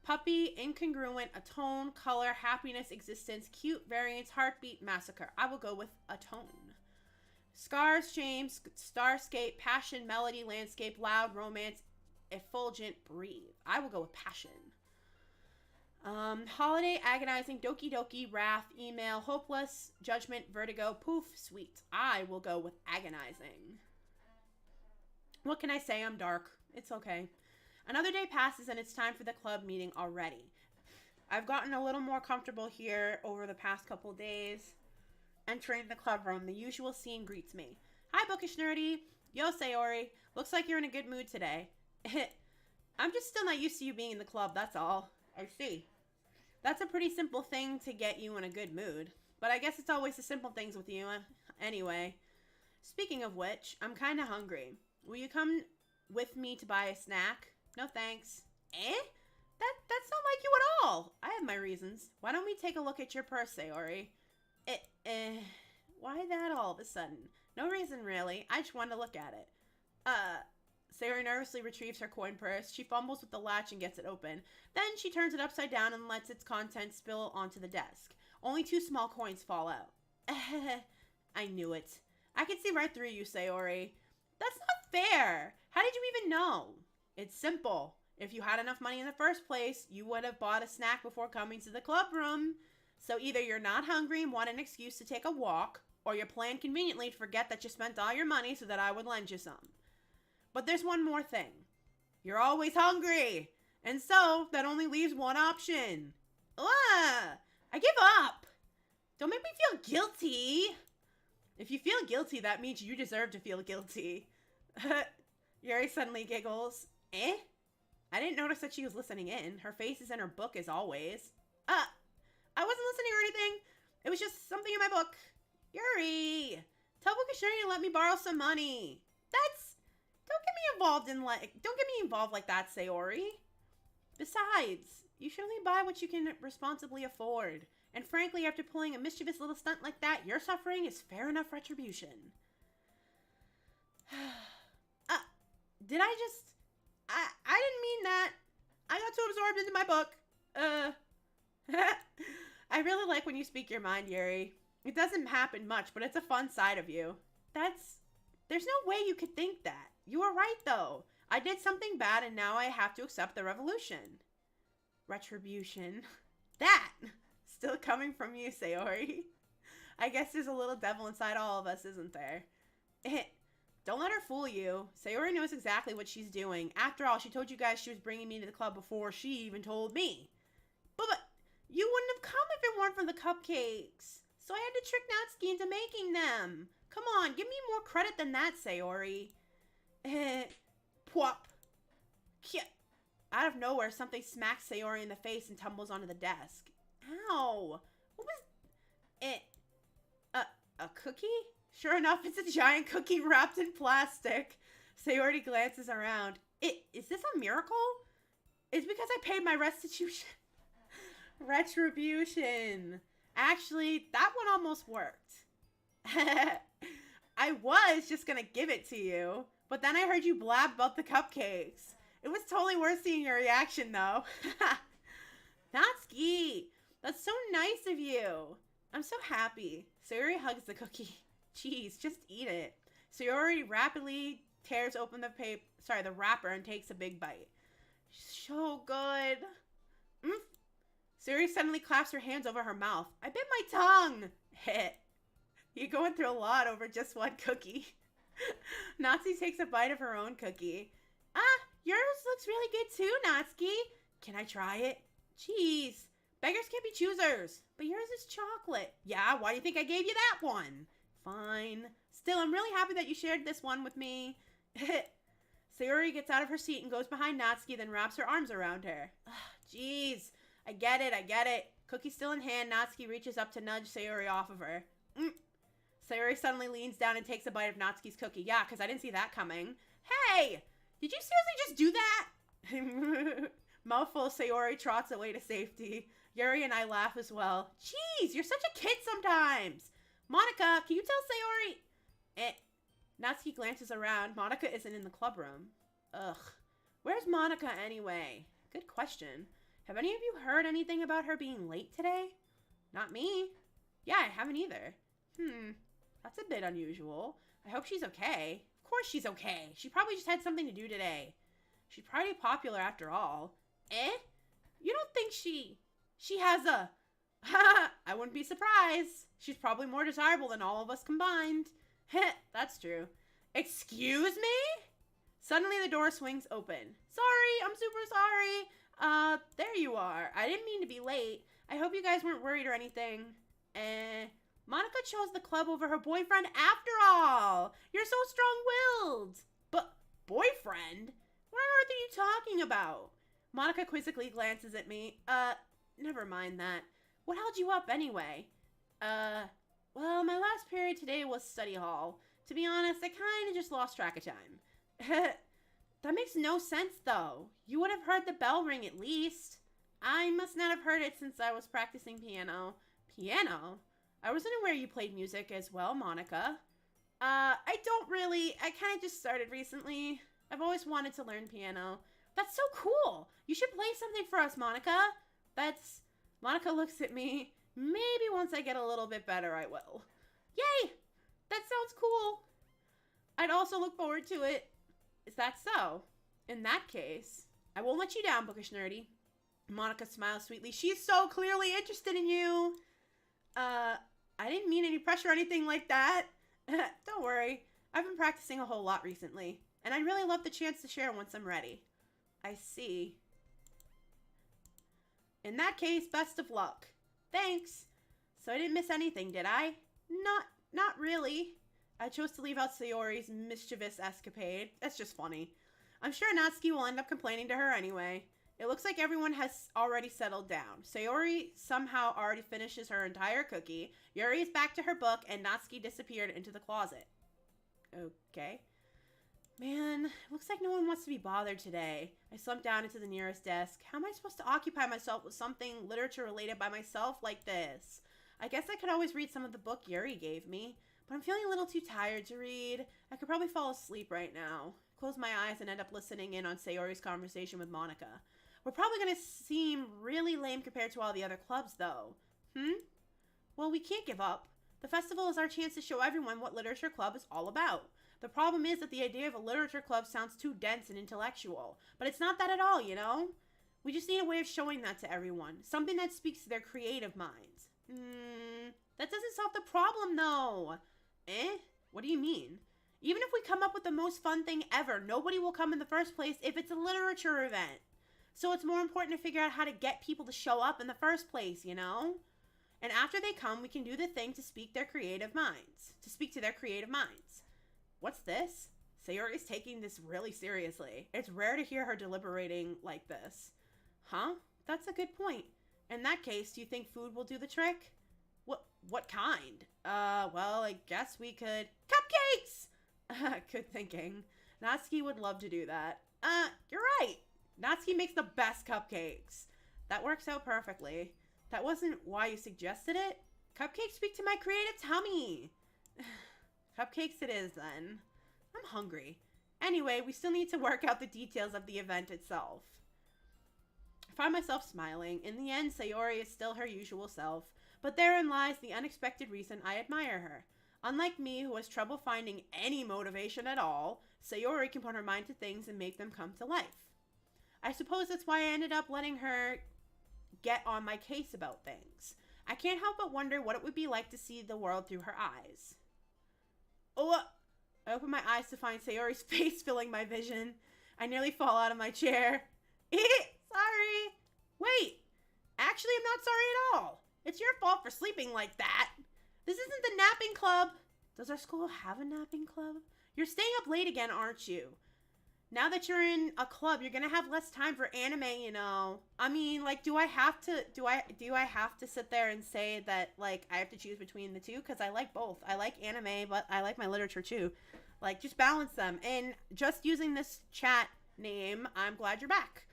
Puppy, incongruent, atone, color, happiness, existence, cute, variance, heartbeat, massacre. I will go with atone. Scars, shame, starscape, passion, melody, landscape, loud, romance, effulgent, breathe. I will go with passion. Holiday, agonizing, doki doki, wrath, email, hopeless, judgment, vertigo, poof, sweet. I will go with agonizing. What can I say? I'm dark. It's okay. Another day passes and it's time for the club meeting already. I've gotten a little more comfortable here over the past couple days. Entering the club room, the usual scene greets me. Hi, Bookish Nerdy. Yo, Sayori. Looks like you're in a good mood today. I'm just still not used to you being in the club, that's all. I see. That's a pretty simple thing to get you in a good mood. But I guess it's always the simple things with you. Anyway. Speaking of which, I'm kind of hungry. Will you come with me to buy a snack? No thanks. That's not like you at all. I have my reasons. Why don't we take a look at your purse, Sayori? Why that all of a sudden? No reason, really. I just wanted to look at it. Sayori nervously retrieves her coin purse. She fumbles with the latch and gets it open. Then she turns it upside down and lets its contents spill onto the desk. Only 2 small coins fall out. I knew it. I can see right through you, Sayori. That's not fair. How did you even know? It's simple. If you had enough money in the first place, you would have bought a snack before coming to the club room. So either you're not hungry and want an excuse to take a walk, or you planned conveniently to forget that you spent all your money so that I would lend you some. But there's one more thing. You're always hungry. And so, that only leaves one option. I give up. Don't make me feel guilty. If you feel guilty, that means you deserve to feel guilty. Yuri suddenly giggles. I didn't notice that she was listening in. Her face is in her book as always. I wasn't listening or anything. It was just something in my book. Yuri, tell Bookishiri to let me borrow some money. Don't get me involved like that, Sayori. Besides, you should only buy what you can responsibly afford. And frankly, after pulling a mischievous little stunt like that, your suffering is fair enough retribution. Did I just... I didn't mean that. I got too absorbed into my book. I really like when you speak your mind, Yuri. It doesn't happen much, but it's a fun side of you. There's no way you could think that. You were right, though. I did something bad, and now I have to accept the revolution. Retribution. That! Still coming from you, Sayori. I guess there's a little devil inside all of us, isn't there? Don't let her fool you. Sayori knows exactly what she's doing. After all, she told you guys she was bringing me to the club before she even told me. But you wouldn't have come if it weren't for the cupcakes. So I had to trick Natsuki into making them. Come on, give me more credit than that, Sayori. Pwop. Out of nowhere, something smacks Sayori in the face and tumbles onto the desk. Ow. What was it? A cookie? Sure enough, it's a giant cookie wrapped in plastic. Sayori glances around. Is this a miracle? It's because I paid my restitution. Retribution. Actually, that one almost worked. I was just gonna give it to you, but then I heard you blab about the cupcakes. It was totally worth seeing your reaction, though. Natsuki, that's so nice of you. I'm so happy. Sayori hugs the cookie. Jeez, just eat it. Sayori rapidly tears open the wrapper and takes a big bite. So good. Sayori suddenly claps her hands over her mouth. I bit my tongue. You're going through a lot over just one cookie. Natsuki takes a bite of her own cookie. Yours looks really good too, Natsuki. Can I try it? Jeez, beggars can't be choosers. But yours is chocolate. Yeah, why do you think I gave you that one? Fine. Still, I'm really happy that you shared this one with me. Sayori gets out of her seat and goes behind Natsuki, then wraps her arms around her. Jeez, I get it. Cookie still in hand, Natsuki reaches up to nudge Sayori off of her. Sayori suddenly leans down and takes a bite of Natsuki's cookie. Yeah, because I didn't see that coming. Hey! Did you seriously just do that? Mouthful, Sayori trots away to safety. Yuri and I laugh as well. Jeez, you're such a kid sometimes. Monica, can you tell Sayori? Natsuki glances around. Monica isn't in the club room. Ugh. Where's Monica anyway? Good question. Have any of you heard anything about her being late today? Not me. Yeah, I haven't either. That's a bit unusual. I hope she's okay. Of course she's okay. She probably just had something to do today. She's pretty popular after all. You don't think she has a... I wouldn't be surprised. She's probably more desirable than all of us combined. That's true. Excuse me? Suddenly the door swings open. Sorry, I'm super sorry. There you are. I didn't mean to be late. I hope you guys weren't worried or anything. Monica chose the club over her boyfriend after all. You're so strong-willed. But boyfriend? What on earth are you talking about? Monica quizzically glances at me. Never mind that. What held you up anyway? Well, my last period today was study hall. To be honest, I kind of just lost track of time. That makes no sense, though. You would have heard the bell ring at least. I must not have heard it since I was practicing piano. Piano? I wasn't aware you played music as well, Monica. I don't really. I kind of just started recently. I've always wanted to learn piano. That's so cool. You should play something for us, Monica. Monica looks at me. Maybe once I get a little bit better, I will. Yay! That sounds cool. I'd also look forward to it. Is that so? In that case, I won't let you down, Bookish Nerdy. Monica smiles sweetly. She's so clearly interested in you. I didn't mean any pressure or anything like that. Don't worry. I've been practicing a whole lot recently, and I'd really love the chance to share once I'm ready. I see. In that case, best of luck. Thanks. So I didn't miss anything, did I? Not really. I chose to leave out Sayori's mischievous escapade. That's just funny. I'm sure Natsuki will end up complaining to her anyway. It looks like everyone has already settled down. Sayori somehow already finishes her entire cookie. Yuri is back to her book, and Natsuki disappeared into the closet. Okay. Man, looks like no one wants to be bothered today. I slumped down into the nearest desk. How am I supposed to occupy myself with something literature-related by myself like this? I guess I could always read some of the book Yuri gave me, but I'm feeling a little too tired to read. I could probably fall asleep right now. Close my eyes and end up listening in on Sayori's conversation with Monica. We're probably going to seem really lame compared to all the other clubs, though. Well, we can't give up. The festival is our chance to show everyone what Literature Club is all about. The problem is that the idea of a literature club sounds too dense and intellectual. But it's not that at all, you know? We just need a way of showing that to everyone. Something that speaks to their creative minds. That doesn't solve the problem, though. What do you mean? Even if we come up with the most fun thing ever, nobody will come in the first place if it's a literature event. So it's more important to figure out how to get people to show up in the first place, you know? And after they come, we can do the thing to speak to their creative minds. What's this? Sayori's taking this really seriously. It's rare to hear her deliberating like this. Huh? That's a good point. In that case, do you think food will do the trick? What kind? Well, I guess we could... Cupcakes! Good thinking. Natsuki would love to do that. You're right. Natsuki makes the best cupcakes. That works out perfectly. That wasn't why you suggested it? Cupcakes speak to my creative tummy. Cupcakes it is, then. I'm hungry. Anyway, we still need to work out the details of the event itself. I find myself smiling. In the end, Sayori is still her usual self, but therein lies the unexpected reason I admire her. Unlike me, who has trouble finding any motivation at all, Sayori can put her mind to things and make them come to life. I suppose that's why I ended up letting her get on my case about things. I can't help but wonder what it would be like to see the world through her eyes. Oh, I open my eyes to find Sayori's face filling my vision. I nearly fall out of my chair. Sorry. Wait, actually, I'm not sorry at all. It's your fault for sleeping like that. This isn't the napping club. Does our school have a napping club? You're staying up late again, aren't you? Now that you're in a club, you're gonna have less time for anime, you know. I mean, like, do I have to sit there and say that, like, I have to choose between the two? Because I like both. I like anime, but I like my literature too. Like, just balance them. And just using this chat name, I'm glad you're back.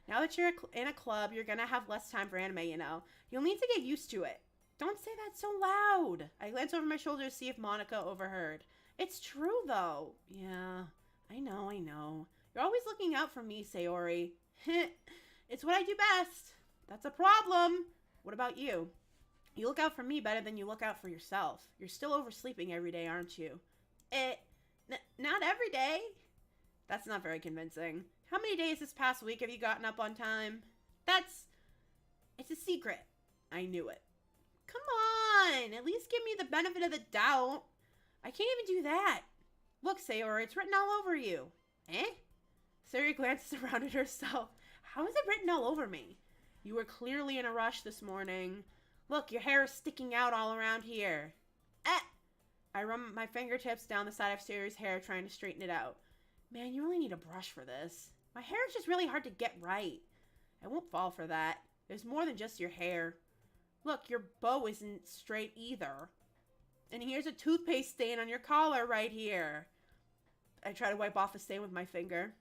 Now that you're in a club, you're gonna have less time for anime, you know. You'll need to get used to it. Don't say that so loud. I glance over my shoulder to see if Monica overheard. It's true, though. Yeah. I know. You're always looking out for me, Sayori. It's what I do best. That's a problem. What about you? You look out for me better than you look out for yourself. You're still oversleeping every day, aren't you? Not every day. That's not very convincing. How many days this past week have you gotten up on time? It's a secret. I knew it. Come on, at least give me the benefit of the doubt. I can't even do that. Look, Sayori, it's written all over you. Sayori glances around at herself. How is it written all over me? You were clearly in a rush this morning. Look, your hair is sticking out all around here. I run my fingertips down the side of Sayori's hair, trying to straighten it out. Man, you really need a brush for this. My hair is just really hard to get right. I won't fall for that. There's more than just your hair. Look, your bow isn't straight either. And here's a toothpaste stain on your collar right here. I try to wipe off a stain with my finger.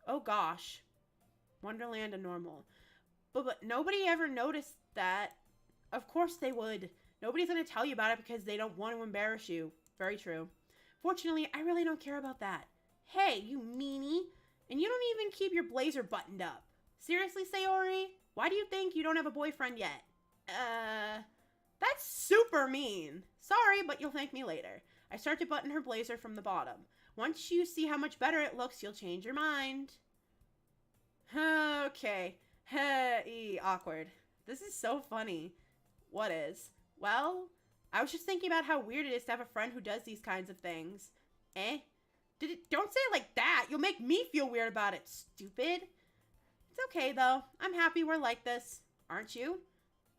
Oh gosh. Wonderland and normal. But nobody ever noticed that. Of course they would. Nobody's going to tell you about it because they don't want to embarrass you. Very true. Fortunately, I really don't care about that. Hey, you meanie. And you don't even keep your blazer buttoned up. Seriously, Sayori? Why do you think you don't have a boyfriend yet? That's super mean. Sorry, but you'll thank me later. I start to button her blazer from the bottom. Once you see how much better it looks, you'll change your mind. Okay. Awkward. This is so funny. What is? Well, I was just thinking about how weird it is to have a friend who does these kinds of things. Don't say it like that. You'll make me feel weird about it, stupid. It's okay, though. I'm happy we're like this. Aren't you?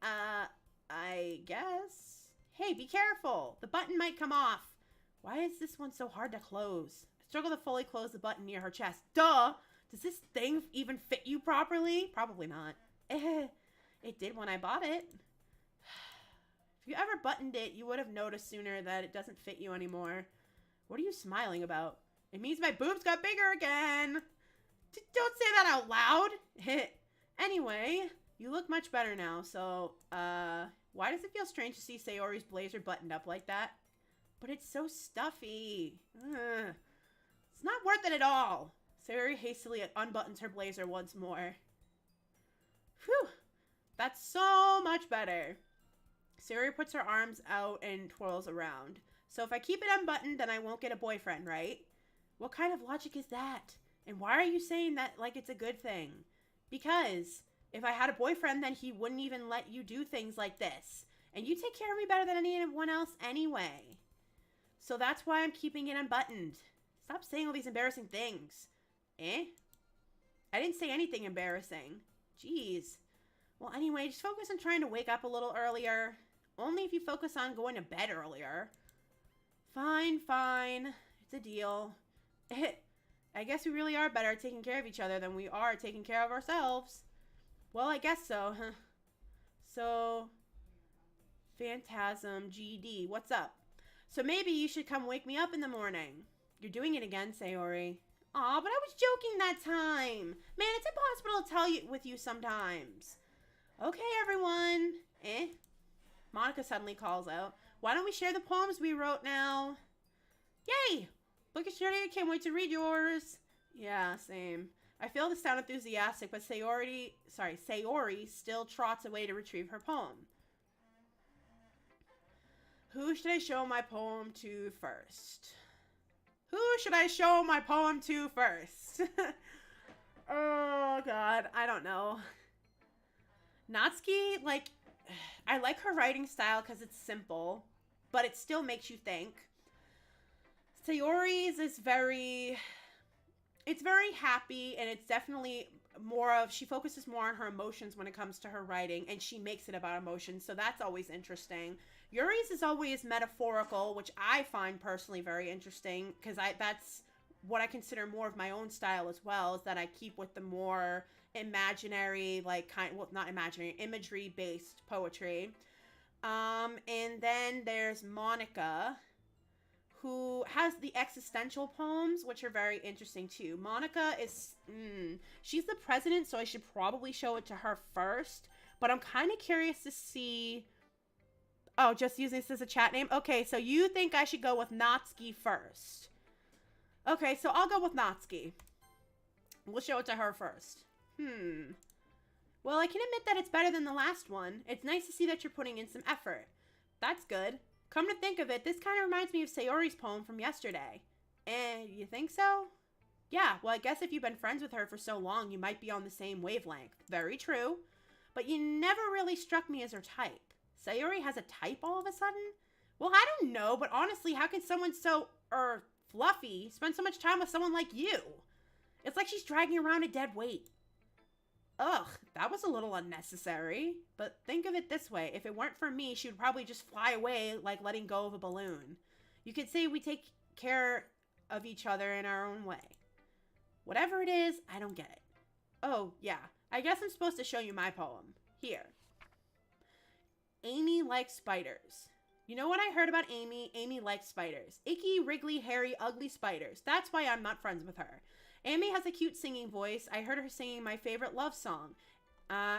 I guess. Hey, be careful. The button might come off. Why is this one so hard to close? I struggle to fully close the button near her chest. Duh! Does this thing even fit you properly? Probably not. It did when I bought it. If you ever buttoned it, you would have noticed sooner that it doesn't fit you anymore. What are you smiling about? It means my boobs got bigger again. Don't say that out loud. Anyway, you look much better now, so, why does it feel strange to see Sayori's blazer buttoned up like that? But it's so stuffy. It's not worth it at all. Sayori hastily unbuttons her blazer once more. Whew. That's so much better. Sayori puts her arms out and twirls around. So if I keep it unbuttoned, then I won't get a boyfriend, right? What kind of logic is that? And why are you saying that like it's a good thing? Because if I had a boyfriend, then he wouldn't even let you do things like this. And you take care of me better than anyone else anyway. So that's why I'm keeping it unbuttoned. Stop saying all these embarrassing things. I didn't say anything embarrassing. Jeez. Well, anyway, just focus on trying to wake up a little earlier. Only if you focus on going to bed earlier. Fine. It's a deal. I guess we really are better at taking care of each other than we are taking care of ourselves. Well, I guess so. So, Phantasm GD, what's up? So maybe you should come wake me up in the morning. You're doing it again, Sayori. Aw, but I was joking that time. Man, it's impossible to tell you with you sometimes. Okay, everyone. Monica suddenly calls out. Why don't we share the poems we wrote now? Yay! Look at Shirley, I can't wait to read yours. Yeah, same. I feel to sound enthusiastic, but Sayori still trots away to retrieve her poem. Who should I show my poem to first? Oh, God. I don't know. Natsuki, I like her writing style because it's simple, but it still makes you think. Sayori's is very happy, and it's definitely she focuses more on her emotions when it comes to her writing, and she makes it about emotions, so that's always interesting. Yuri's is always metaphorical, which I find personally very interesting, because that's what I consider more of my own style as well, is that I keep with the more imaginary, not imaginary, imagery-based poetry. And then there's Monica, who has the existential poems, which are very interesting too. Monica is, she's the president, so I should probably show it to her first, but I'm kind of curious to see, just using this as a chat name. Okay, so you think I should go with Natsuki first. Okay, so I'll go with Natsuki. We'll show it to her first. Well, I can admit that it's better than the last one. It's nice to see that you're putting in some effort. That's good. Come to think of it, this kind of reminds me of Sayori's poem from yesterday. You think so? Yeah, well, I guess if you've been friends with her for so long, you might be on the same wavelength. Very true. But you never really struck me as her type. Sayori has a type all of a sudden? Well, I don't know, but honestly, how can someone so, fluffy spend so much time with someone like you? It's like she's dragging around a dead weight. Ugh, that was a little unnecessary. But think of it this way. If it weren't for me, she would probably just fly away like letting go of a balloon. You could say we take care of each other in our own way. Whatever it is, I don't get it. Oh, yeah. I guess I'm supposed to show you my poem. Here. Amy likes spiders. You know what I heard about Amy? Amy likes spiders. Icky, wriggly, hairy, ugly spiders. That's why I'm not friends with her. Amy has a cute singing voice. I heard her singing my favorite love song.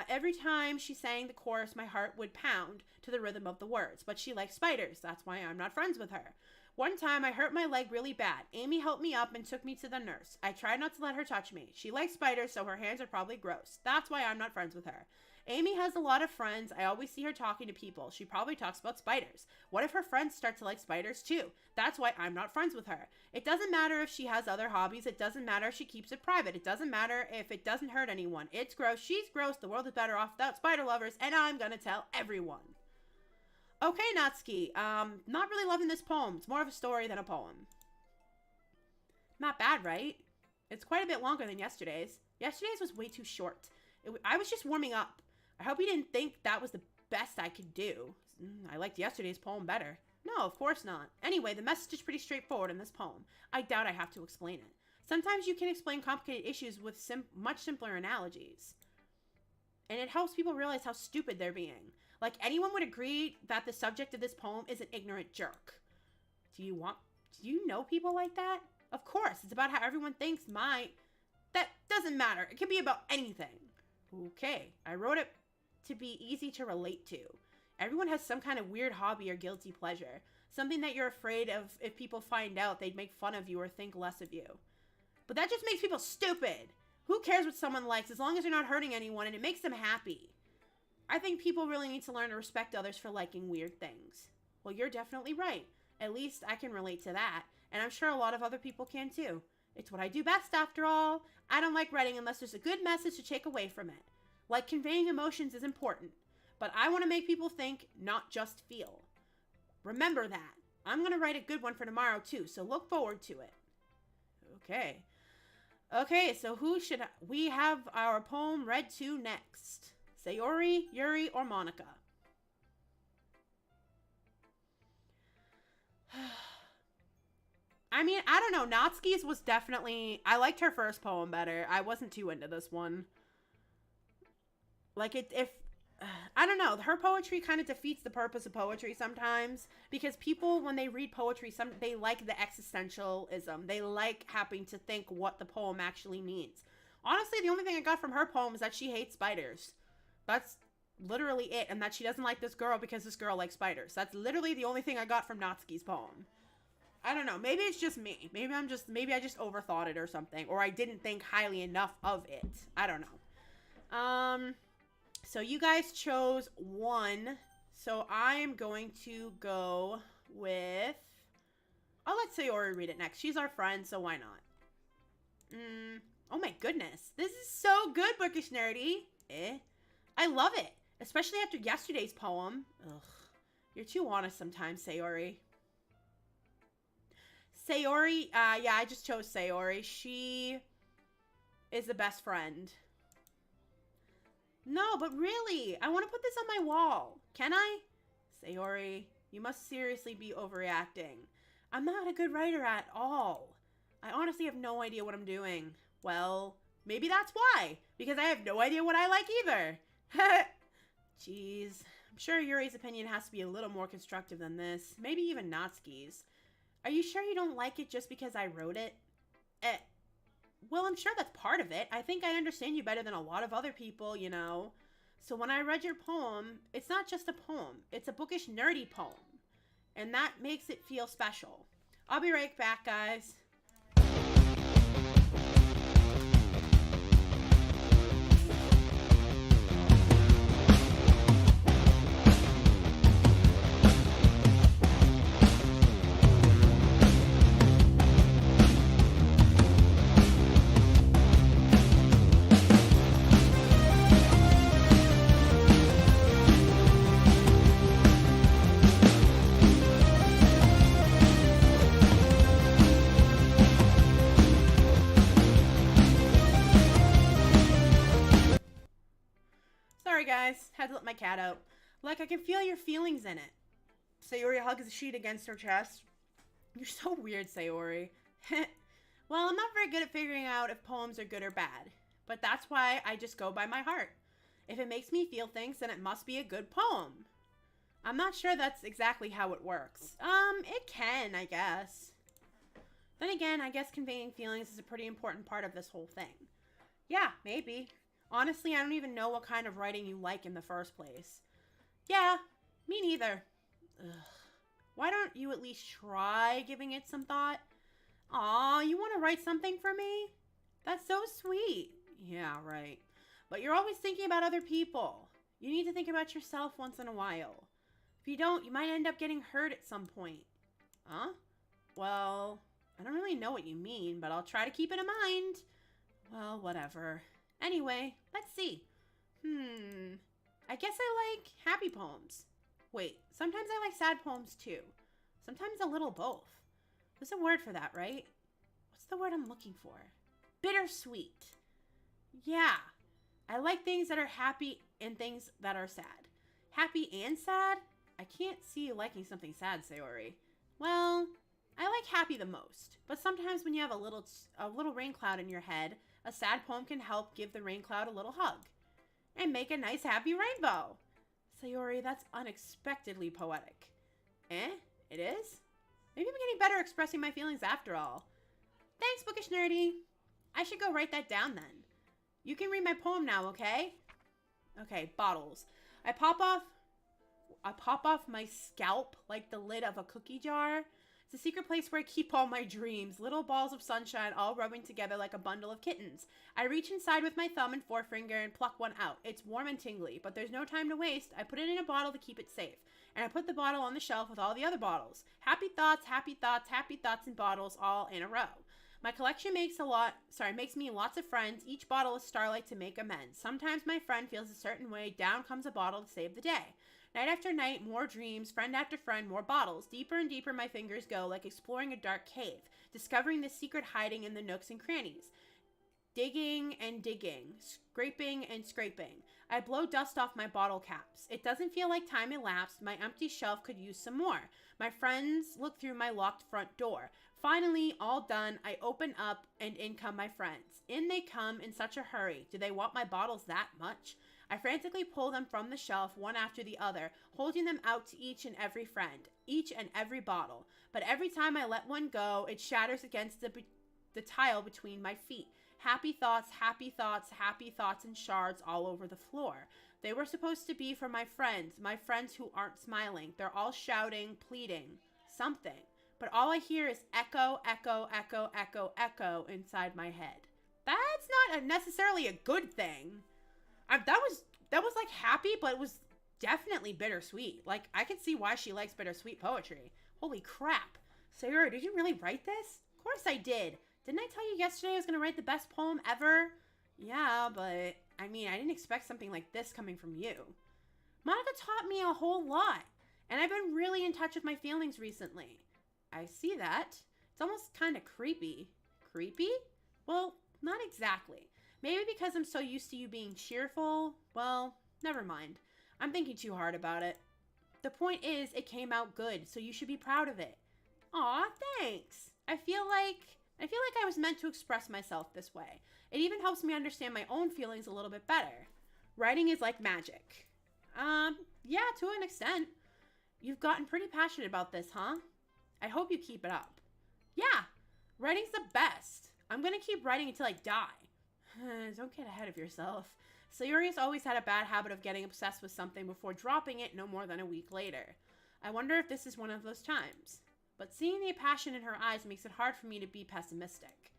Every time she sang the chorus, my heart would pound to the rhythm of the words. But she likes spiders. That's why I'm not friends with her. One time, I hurt my leg really bad. Amy helped me up and took me to the nurse. I tried not to let her touch me. She likes spiders, so her hands are probably gross. That's why I'm not friends with her. Amy has a lot of friends. I always see her talking to people. She probably talks about spiders. What if her friends start to like spiders too? That's why I'm not friends with her. It doesn't matter if she has other hobbies. It doesn't matter if she keeps it private. It doesn't matter if it doesn't hurt anyone. It's gross. She's gross. The world is better off without spider lovers, and I'm gonna tell everyone. Okay, Natsuki. Not really loving this poem. It's more of a story than a poem. Not bad, right? It's quite a bit longer than yesterday's. Yesterday's was way too short. I was just warming up. I hope you didn't think that was the best I could do. I liked yesterday's poem better. No, of course not. Anyway, the message is pretty straightforward in this poem. I doubt I have to explain it. Sometimes you can explain complicated issues with much simpler analogies. And it helps people realize how stupid they're being. Like, anyone would agree that the subject of this poem is an ignorant jerk. Do you know people like that? Of course, it's about how everyone thinks that doesn't matter. It can be about anything. Okay, I wrote it to be easy to relate to. Everyone has some kind of weird hobby or guilty pleasure. Something that you're afraid of if people find out, they'd make fun of you or think less of you. But that just makes people stupid. Who cares what someone likes as long as you're not hurting anyone and it makes them happy? I think people really need to learn to respect others for liking weird things. Well, you're definitely right. At least I can relate to that. And I'm sure a lot of other people can too. It's what I do best after all. I don't like writing unless there's a good message to take away from it. Like, conveying emotions is important. But I want to make people think, not just feel. Remember that. I'm going to write a good one for tomorrow too, so look forward to it. Okay. Okay, so who should we have our poem read to next? Sayori, Yuri, or Monica? I mean, I don't know. Natsuki's was definitely... I liked her first poem better. I wasn't too into this one. Like, I don't know. Her poetry kind of defeats the purpose of poetry sometimes. Because people, when they read poetry, they like the existentialism. They like having to think what the poem actually means. Honestly, the only thing I got from her poem is that she hates spiders. That's literally it. And that she doesn't like this girl because this girl likes spiders. That's literally the only thing I got from Natsuki's poem. I don't know. Maybe it's just me. Maybe I just overthought it or something. Or I didn't think highly enough of it. I don't know. So you guys chose one. So I am going to go with... I'll let Sayori read it next. She's our friend, so why not? Oh my goodness. This is so good, Bookish Nerdy. I love it. Especially after yesterday's poem. Ugh. You're too honest sometimes, Sayori. Sayori, yeah, I just chose Sayori. She is the best friend. No, but really, I want to put this on my wall. Can I? Sayori, you must seriously be overreacting. I'm not a good writer at all. I honestly have no idea what I'm doing. Well, maybe that's why. Because I have no idea what I like either. Jeez. I'm sure Yuri's opinion has to be a little more constructive than this. Maybe even Natsuki's. Are you sure you don't like it just because I wrote it? Well, I'm sure that's part of it. I think I understand you better than a lot of other people, you know. So when I read your poem, it's not just a poem. It's a bookish, nerdy poem. And that makes it feel special. I'll be right back, guys. Sorry, guys. Had to let my cat out. Like, I can feel your feelings in it. Sayori hugs the sheet against her chest. You're so weird, Sayori. Well, I'm not very good at figuring out if poems are good or bad. But that's why I just go by my heart. If it makes me feel things, then it must be a good poem. I'm not sure that's exactly how it works. It can, I guess. Then again, I guess conveying feelings is a pretty important part of this whole thing. Yeah, maybe. Honestly, I don't even know what kind of writing you like in the first place. Yeah, me neither. Ugh. Why don't you at least try giving it some thought? Aw, you want to write something for me? That's so sweet. Yeah, right. But you're always thinking about other people. You need to think about yourself once in a while. If you don't, you might end up getting hurt at some point. Huh? Well, I don't really know what you mean, but I'll try to keep it in mind. Well, whatever. Anyway, let's see. I guess I like happy poems. Wait, sometimes I like sad poems too. Sometimes a little both. There's a word for that, right? What's the word I'm looking for? Bittersweet. Yeah. I like things that are happy and things that are sad. Happy and sad? I can't see you liking something sad, Sayori. Well, I like happy the most, but sometimes when you have a little rain cloud in your head, a sad poem can help give the rain cloud a little hug and make a nice happy rainbow. Sayori, that's unexpectedly poetic. Eh? It is? Maybe I'm getting better expressing my feelings after all. Thanks, Bookish Nerdy. I should go write that down then. You can read my poem now, okay? Okay, bottles. I pop off my scalp like the lid of a cookie jar. It's a secret place where I keep all my dreams. Little balls of sunshine all rubbing together like a bundle of kittens. I reach inside with my thumb and forefinger and pluck one out. It's warm and tingly, but there's no time to waste. I put it in a bottle to keep it safe. And I put the bottle on the shelf with all the other bottles. Happy thoughts, happy thoughts, happy thoughts in bottles all in a row. My collection makes me lots of friends. Each bottle is starlight to make amends. Sometimes my friend feels a certain way. Down comes a bottle to save the day. Night after night, more dreams. Friend after friend, more bottles. Deeper and deeper my fingers go, like exploring a dark cave. Discovering the secret hiding in the nooks and crannies. Digging and digging. Scraping and scraping. I blow dust off my bottle caps. It doesn't feel like time elapsed. My empty shelf could use some more. My friends look through my locked front door. Finally, all done, I open up and in come my friends. In they come in such a hurry. Do they want my bottles that much? I frantically pull them from the shelf, one after the other, holding them out to each and every friend, each and every bottle. But every time I let one go, it shatters against the tile between my feet. Happy thoughts, happy thoughts, happy thoughts in shards all over the floor. They were supposed to be for my friends who aren't smiling. They're all shouting, pleading, something. But all I hear is echo, echo, echo, echo, echo inside my head. That's not necessarily a good thing. That was like happy, but it was definitely bittersweet. Like, I can see why she likes bittersweet poetry. Holy crap. Sayori, did you really write this? Of course I did. Didn't I tell you yesterday I was going to write the best poem ever? Yeah, but I mean, I didn't expect something like this coming from you. Monica taught me a whole lot, and I've been really in touch with my feelings recently. I see that. It's almost kind of creepy. Creepy? Well, not exactly. Maybe because I'm so used to you being cheerful. Well, never mind. I'm thinking too hard about it. The point is, it came out good, so you should be proud of it. Aw, thanks. I feel like I was meant to express myself this way. It even helps me understand my own feelings a little bit better. Writing is like magic. Yeah, to an extent. You've gotten pretty passionate about this, huh? I hope you keep it up. Yeah, writing's the best. I'm gonna keep writing until I die. Don't get ahead of yourself. Sayori's always had a bad habit of getting obsessed with something before dropping it no more than a week later. I wonder if this is one of those times. But seeing the passion in her eyes makes it hard for me to be pessimistic.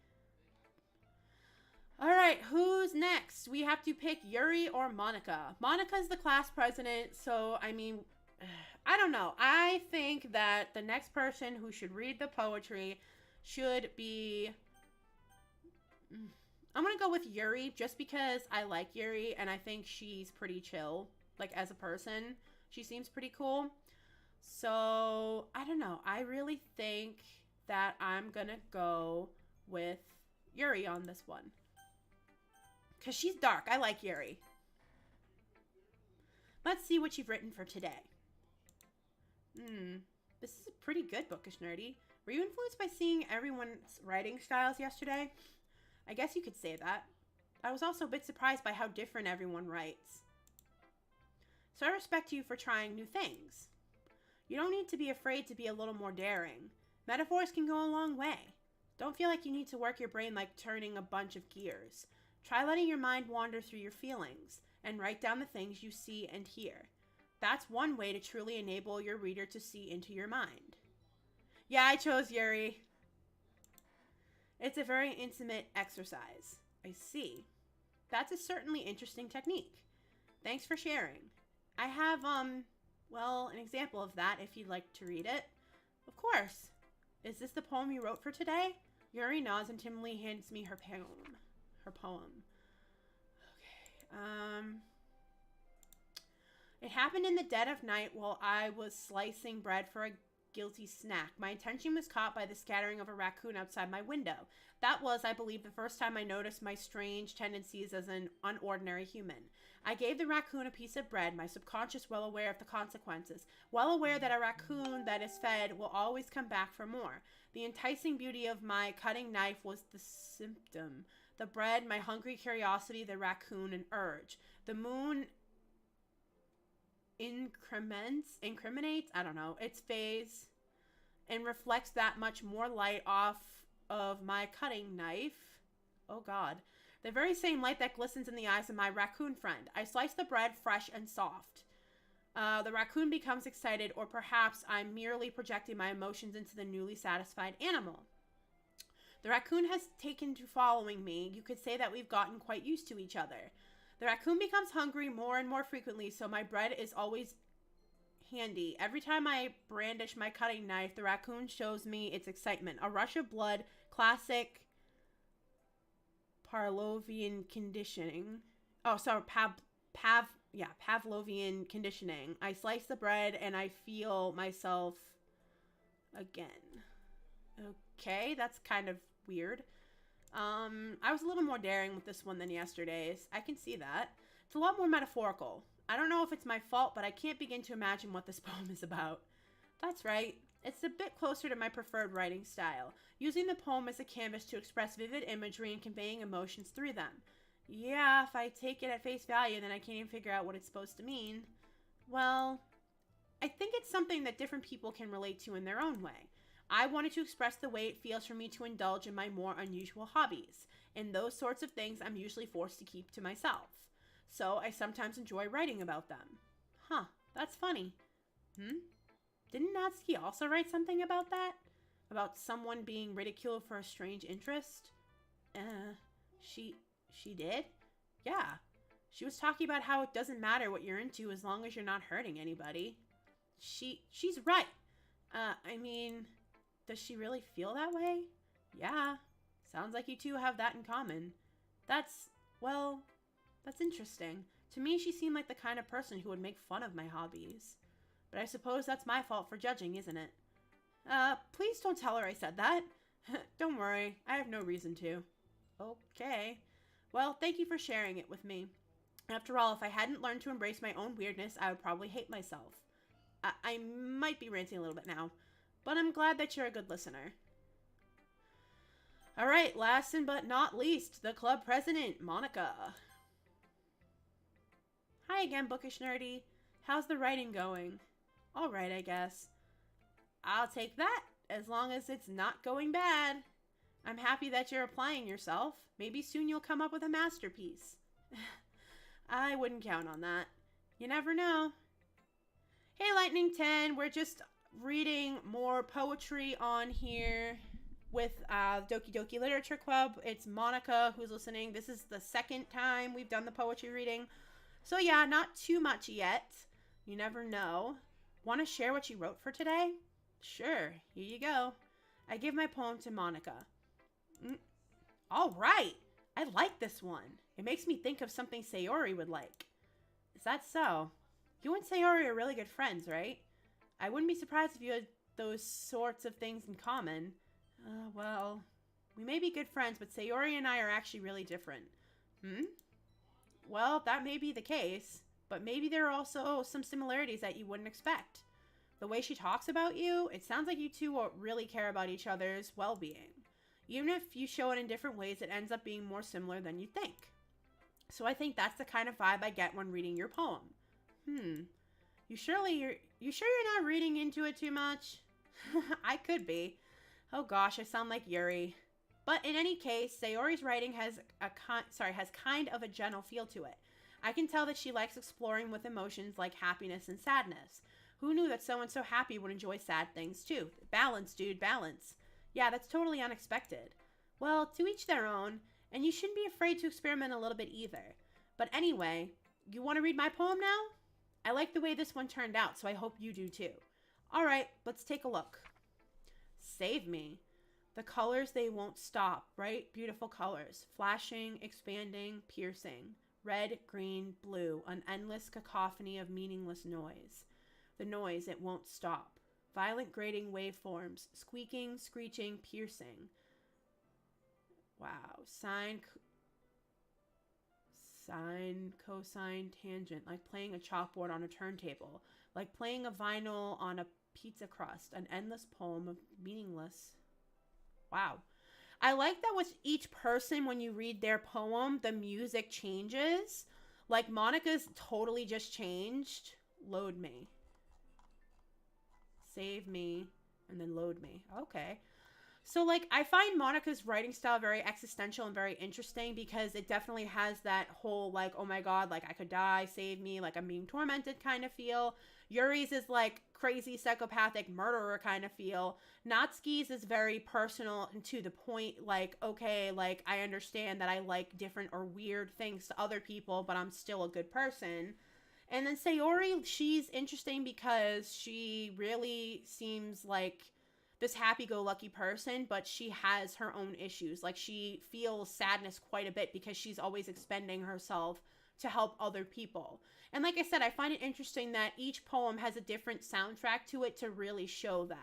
Alright, who's next? We have to pick Yuri or Monica. Monica's the class president, so I mean, I don't know. I think that the next person who should read the poetry should be... I'm going to go with Yuri just because I like Yuri and I think she's pretty chill. Like, as a person, she seems pretty cool. So, I don't know. I really think that I'm going to go with Yuri on this one. Because she's dark. I like Yuri. Let's see what you've written for today. This is a pretty good, Bookish Nerdy. Were you influenced by seeing everyone's writing styles yesterday? I guess you could say that. I was also a bit surprised by how different everyone writes. So I respect you for trying new things. You don't need to be afraid to be a little more daring. Metaphors can go a long way. Don't feel like you need to work your brain like turning a bunch of gears. Try letting your mind wander through your feelings and write down the things you see and hear. That's one way to truly enable your reader to see into your mind. Yeah, I chose Yuri. It's a very intimate exercise. I see. That's a certainly interesting technique. Thanks for sharing. I have, well, an example of that if you'd like to read it. Of course. Is this the poem you wrote for today? Yuri nods and timidly hands me her poem. Okay. It happened in the dead of night while I was slicing bread for a guilty snack. My attention was caught by the scattering of a raccoon outside my window. That was, I believe, the first time I noticed my strange tendencies as an unordinary human. I gave the raccoon a piece of bread, my subconscious well aware of the consequences, well aware that a raccoon that is fed will always come back for more. The enticing beauty of my cutting knife was the symptom. The bread, my hungry curiosity, the raccoon, an urge. The moon incriminates, I don't know, its phase and reflects that much more light off of my cutting knife. Oh God. The very same light that glistens in the eyes of my raccoon friend. I slice the bread fresh and soft. The raccoon becomes excited, or perhaps I'm merely projecting my emotions into the newly satisfied animal. The raccoon has taken to following me. You could say that we've gotten quite used to each other. The raccoon becomes hungry more and more frequently, so my bread is always handy. Every time I brandish my cutting knife, the raccoon shows me its excitement. A rush of blood, classic Pavlovian conditioning. Oh, sorry, Pavlovian conditioning. I slice the bread and I feel myself again. Okay, that's kind of weird. I was a little more daring with this one than yesterday's. I can see that. It's a lot more metaphorical. I don't know if it's my fault, but I can't begin to imagine what this poem is about. That's right. It's a bit closer to my preferred writing style, using the poem as a canvas to express vivid imagery and conveying emotions through them. Yeah, if I take it at face value, then I can't even figure out what it's supposed to mean. Well, I think it's something that different people can relate to in their own way. I wanted to express the way it feels for me to indulge in my more unusual hobbies, and those sorts of things I'm usually forced to keep to myself. So I sometimes enjoy writing about them. Huh, that's funny. Didn't Natsuki also write something about that? About someone being ridiculed for a strange interest? She did? Yeah. She was talking about how it doesn't matter what you're into as long as you're not hurting anybody. She's right. I mean, does she really feel that way? Yeah. Sounds like you two have that in common. That's interesting. To me, she seemed like the kind of person who would make fun of my hobbies. But I suppose that's my fault for judging, isn't it? Please don't tell her I said that. Don't worry, I have no reason to. Okay. Well, thank you for sharing it with me. After all, if I hadn't learned to embrace my own weirdness, I would probably hate myself. I might be ranting a little bit now, but I'm glad that you're a good listener. Alright, last and but not least, the club president, Monica. Hi again, Bookish Nerdy. How's the writing going? Alright, I guess. I'll take that, as long as it's not going bad. I'm happy that you're applying yourself. Maybe soon you'll come up with a masterpiece. I wouldn't count on that. You never know. Hey, Lightning 10, we're just reading more poetry on here with Doki Doki Literature Club. It's Monica who's listening. This is the second time we've done the poetry reading. So yeah, not too much yet. You never know. Want to share what you wrote for today? Sure, here you go. I give my poem to Monica. All right. I like this one. It makes me think of something Sayori would like. Is that so? You and Sayori are really good friends, right? I wouldn't be surprised if you had those sorts of things in common. Well, we may be good friends, but Sayori and I are actually really different. Well, that may be the case, but maybe there are also some similarities that you wouldn't expect. The way she talks about you, it sounds like you two really care about each other's well-being. Even if you show it in different ways, it ends up being more similar than you think. So I think that's the kind of vibe I get when reading your poem. You sure you're not reading into it too much? I could be. Oh gosh, I sound like Yuri. But in any case, Sayori's writing has kind of a gentle feel to it. I can tell that she likes exploring with emotions like happiness and sadness. Who knew that someone so happy would enjoy sad things too? Balance, dude, balance. Yeah, that's totally unexpected. Well, to each their own, and you shouldn't be afraid to experiment a little bit either. But anyway, you want to read my poem now? I like the way this one turned out, so I hope you do too. Alright, let's take a look. Save me. The colors, they won't stop, right? Beautiful colors. Flashing, expanding, piercing. Red, green, blue. An endless cacophony of meaningless noise. The noise, it won't stop. Violent grating waveforms. Squeaking, screeching, piercing. Wow. Sine, cosine, tangent. Like playing a chalkboard on a turntable. Like playing a vinyl on a pizza crust. An endless poem of meaningless. Wow. I like that with each person, when you read their poem, the music changes. Like Monica's totally just changed. Load me. Save me. And then load me. Okay. So, like, I find Monica's writing style very existential and very interesting because it definitely has that whole, like, oh my god, like, I could die, save me, like, I'm being tormented kind of feel. Yuri's is, like, crazy psychopathic murderer kind of feel. Natsuki's is very personal and to the point, like, okay, like, I understand that I like different or weird things to other people, but I'm still a good person. And then Sayori, she's interesting because she really seems like this happy-go-lucky person, but she has her own issues. Like, she feels sadness quite a bit because she's always expending herself to help other people. And like I said, I find it interesting that each poem has a different soundtrack to it to really show that.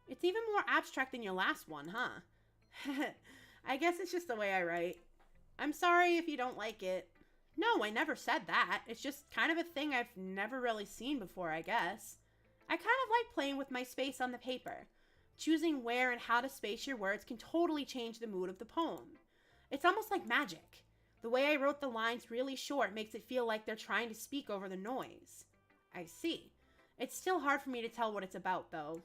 It's even more abstract than your last one, huh? I guess it's just the way I write. I'm sorry if you don't like it. No, I never said that. It's just kind of a thing I've never really seen before, I guess. I kind of like playing with my space on the paper. Choosing where and how to space your words can totally change the mood of the poem. It's almost like magic. The way I wrote the lines really short makes it feel like they're trying to speak over the noise. I see. It's still hard for me to tell what it's about, though.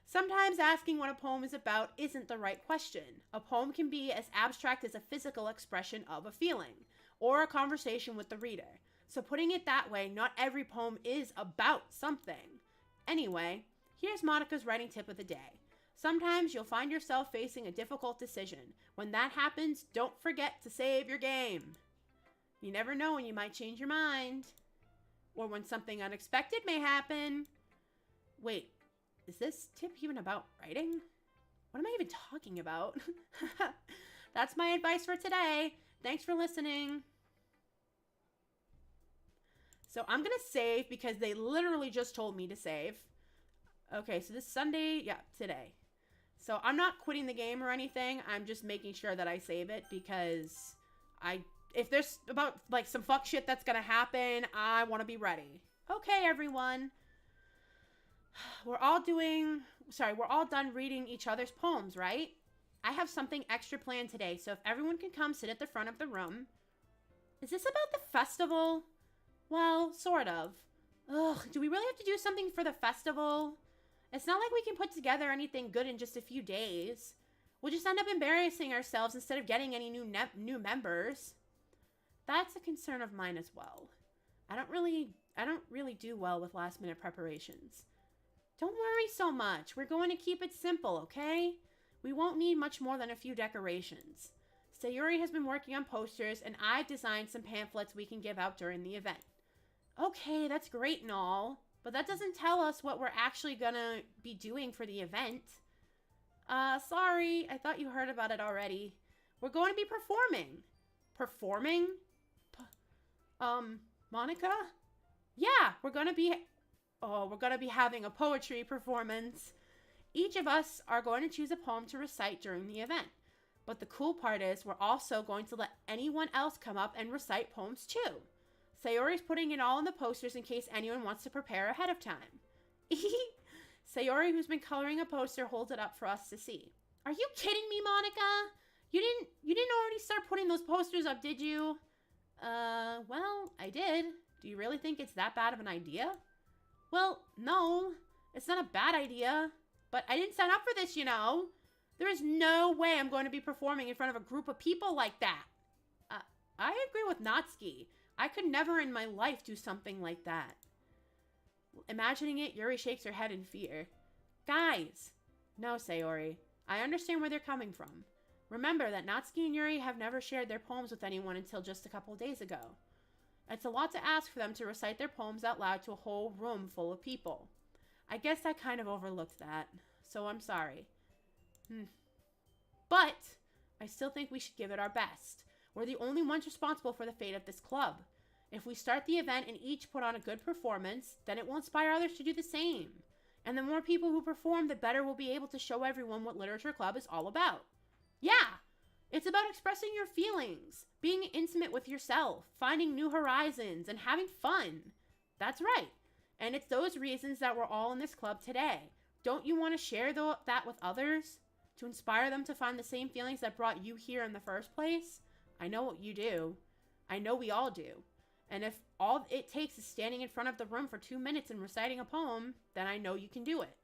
Sometimes asking what a poem is about isn't the right question. A poem can be as abstract as a physical expression of a feeling, or a conversation with the reader. So putting it that way, not every poem is about something. Anyway, here's Monica's writing tip of the day. Sometimes you'll find yourself facing a difficult decision. When that happens, don't forget to save your game. You never know when you might change your mind. Or when something unexpected may happen. Wait, is this tip even about writing? What am I even talking about? That's my advice for today. Thanks for listening. So I'm going to save because they literally just told me to save. Okay, so this Sunday, yeah, today. So I'm not quitting the game or anything. I'm just making sure that I save it because if there's about like some fuck shit that's going to happen, I want to be ready. Okay, everyone. We're all done reading each other's poems, right? I have something extra planned today, so if everyone can come sit at the front of the room. Is this about the festival? Well, sort of. Ugh, do we really have to do something for the festival? It's not like we can put together anything good in just a few days. We'll just end up embarrassing ourselves instead of getting any new members. That's a concern of mine as well. I don't really do well with last-minute preparations. Don't worry so much. We're going to keep it simple, okay? We won't need much more than a few decorations. Sayori has been working on posters, and I've designed some pamphlets we can give out during the event. Okay, that's great and all, but that doesn't tell us what we're actually gonna be doing for the event. Sorry, I thought you heard about it already. We're going to be performing. Performing? Monica? Yeah, we're gonna be having a poetry performance. Each of us are going to choose a poem to recite during the event. But the cool part is we're also going to let anyone else come up and recite poems too. Sayori's putting it all in the posters in case anyone wants to prepare ahead of time. Sayori, who's been coloring a poster, holds it up for us to see. Are you kidding me, Monica? You didn't already start putting those posters up, did you? Well, I did. Do you really think it's that bad of an idea? Well, no. It's not a bad idea. but I didn't sign up for this, you know. There is no way I'm going to be performing in front of a group of people like that. I agree with Natsuki. I could never in my life do something like that. Imagining it, Yuri shakes her head in fear. Guys! No, Sayori. I understand where they're coming from. Remember that Natsuki and Yuri have never shared their poems with anyone until just a couple days ago. It's a lot to ask for them to recite their poems out loud to a whole room full of people. I guess I kind of overlooked that, so I'm sorry. But I still think we should give it our best. We're the only ones responsible for the fate of this club. If we start the event and each put on a good performance, then it will inspire others to do the same. And the more people who perform, the better we'll be able to show everyone what Literature Club is all about. Yeah! It's about expressing your feelings, being intimate with yourself, finding new horizons, and having fun. That's right. And it's those reasons that we're all in this club today. Don't you want to share that with others? To inspire them to find the same feelings that brought you here in the first place? I know what you do. I know we all do. And if all it takes is standing in front of the room for 2 minutes and reciting a poem, then I know you can do it.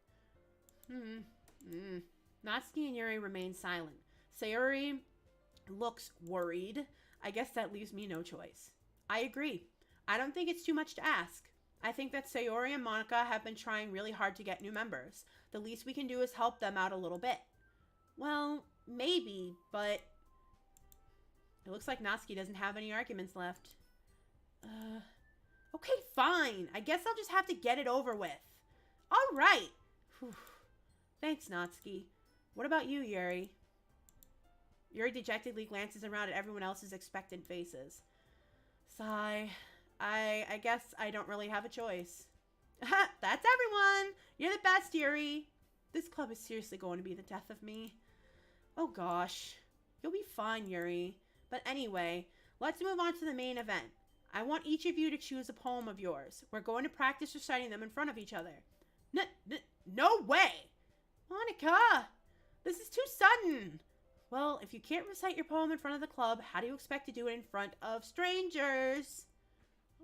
Natsuki and Yuri remain silent. Sayori looks worried. I guess that leaves me no choice. I agree. I don't think it's too much to ask. I think that Sayori and Monica have been trying really hard to get new members. The least we can do is help them out a little bit. Well, maybe, but it looks like Natsuki doesn't have any arguments left. Okay, fine. I guess I'll just have to get it over with. All right. Whew. Thanks, Natsuki. What about you, Yuri? Yuri dejectedly glances around at everyone else's expectant faces. Sigh. I guess I don't really have a choice. That's everyone. You're the best, Yuri. This club is seriously going to be the death of me. Oh gosh. You'll be fine, Yuri. But anyway, let's move on to the main event. I want each of you to choose a poem of yours. We're going to practice reciting them in front of each other. No way! Monica! This is too sudden! Well, if you can't recite your poem in front of the club, how do you expect to do it in front of strangers?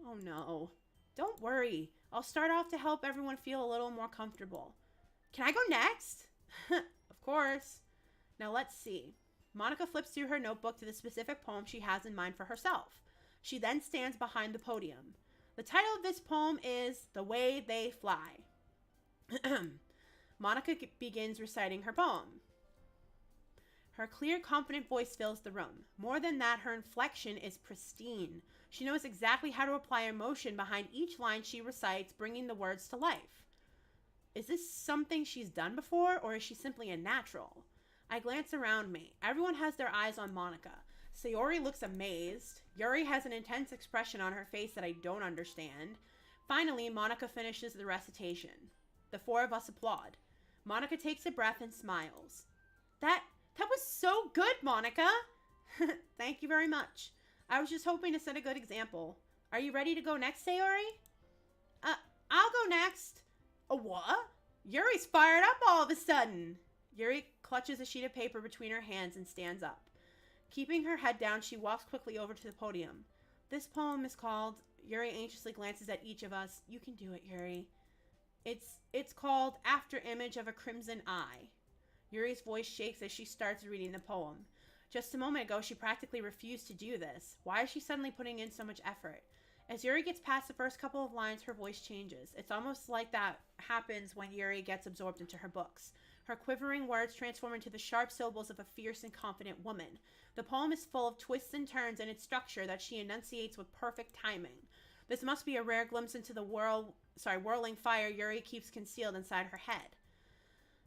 Oh no. Don't worry. I'll start off to help everyone feel a little more comfortable. Can I go next? Of course. Now let's see. Monica flips through her notebook to the specific poem she has in mind for herself. She then stands behind the podium. The title of this poem is The Way They Fly. Monica begins reciting her poem. Her clear, confident voice fills the room. More than that, her inflection is pristine. She knows exactly how to apply emotion behind each line she recites, bringing the words to life. Is this something she's done before, or is she simply a natural? I glance around me. Everyone has their eyes on Monica. Sayori looks amazed. Yuri has an intense expression on her face that I don't understand. Finally, Monica finishes the recitation. The four of us applaud. Monica takes a breath and smiles. That was so good, Monica! Thank you very much. I was just hoping to set a good example. Are you ready to go next, Sayori? I'll go next. A what? Yuri's fired up all of a sudden. Yuri clutches a sheet of paper between her hands and stands up. Keeping her head down, she walks quickly over to the podium. This poem is called... Yuri anxiously glances at each of us. You can do it, Yuri. It's called After Image of a Crimson Eye. Yuri's voice shakes as she starts reading the poem. Just a moment ago, she practically refused to do this. Why is she suddenly putting in so much effort? As Yuri gets past the first couple of lines, her voice changes. It's almost like that happens when Yuri gets absorbed into her books. Her quivering words transform into the sharp syllables of a fierce and confident woman. The poem is full of twists and turns in its structure that she enunciates with perfect timing. This must be a rare glimpse into the whirling fire Yuri keeps concealed inside her head.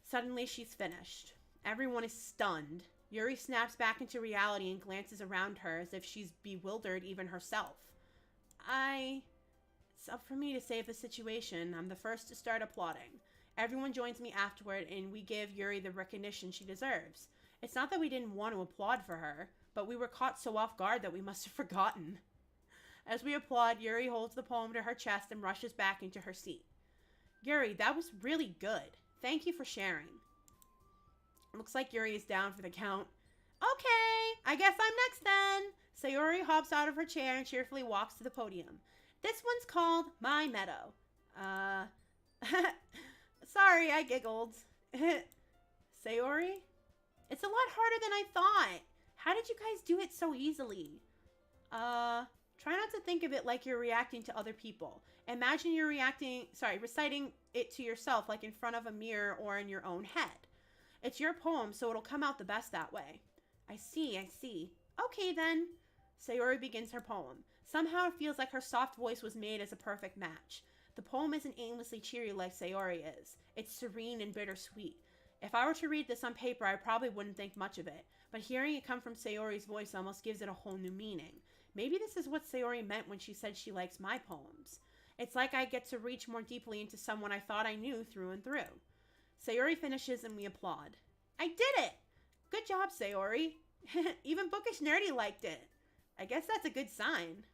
Suddenly, she's finished. Everyone is stunned. Yuri snaps back into reality and glances around her as if she's bewildered even herself. It's up for me to save the situation. I'm the first to start applauding. Everyone joins me afterward, and we give Yuri the recognition she deserves. It's not that we didn't want to applaud for her, but we were caught so off guard that we must have forgotten. As we applaud, Yuri holds the poem to her chest and rushes back into her seat. Yuri, that was really good. Thank you for sharing. Looks like Yuri is down for the count. Okay, I guess I'm next then. Sayori hops out of her chair and cheerfully walks to the podium. This one's called My Meadow. Sorry, I giggled. Sayori? It's a lot harder than I thought. How did you guys do it so easily? Try not to think of it like you're reacting to other people. Imagine you're reciting it to yourself, like in front of a mirror or in your own head. It's your poem, so it'll come out the best that way. I see. Okay then. Sayori begins her poem. Somehow it feels like her soft voice was made as a perfect match. The poem isn't aimlessly cheery like Sayori is. It's serene and bittersweet. If I were to read this on paper, I probably wouldn't think much of it, but hearing it come from Sayori's voice almost gives it a whole new meaning. Maybe this is what Sayori meant when she said she likes my poems. It's like I get to reach more deeply into someone I thought I knew through and through. Sayori finishes and we applaud. I did it! Good job, Sayori. Even Bookish Nerdy liked it. I guess that's a good sign.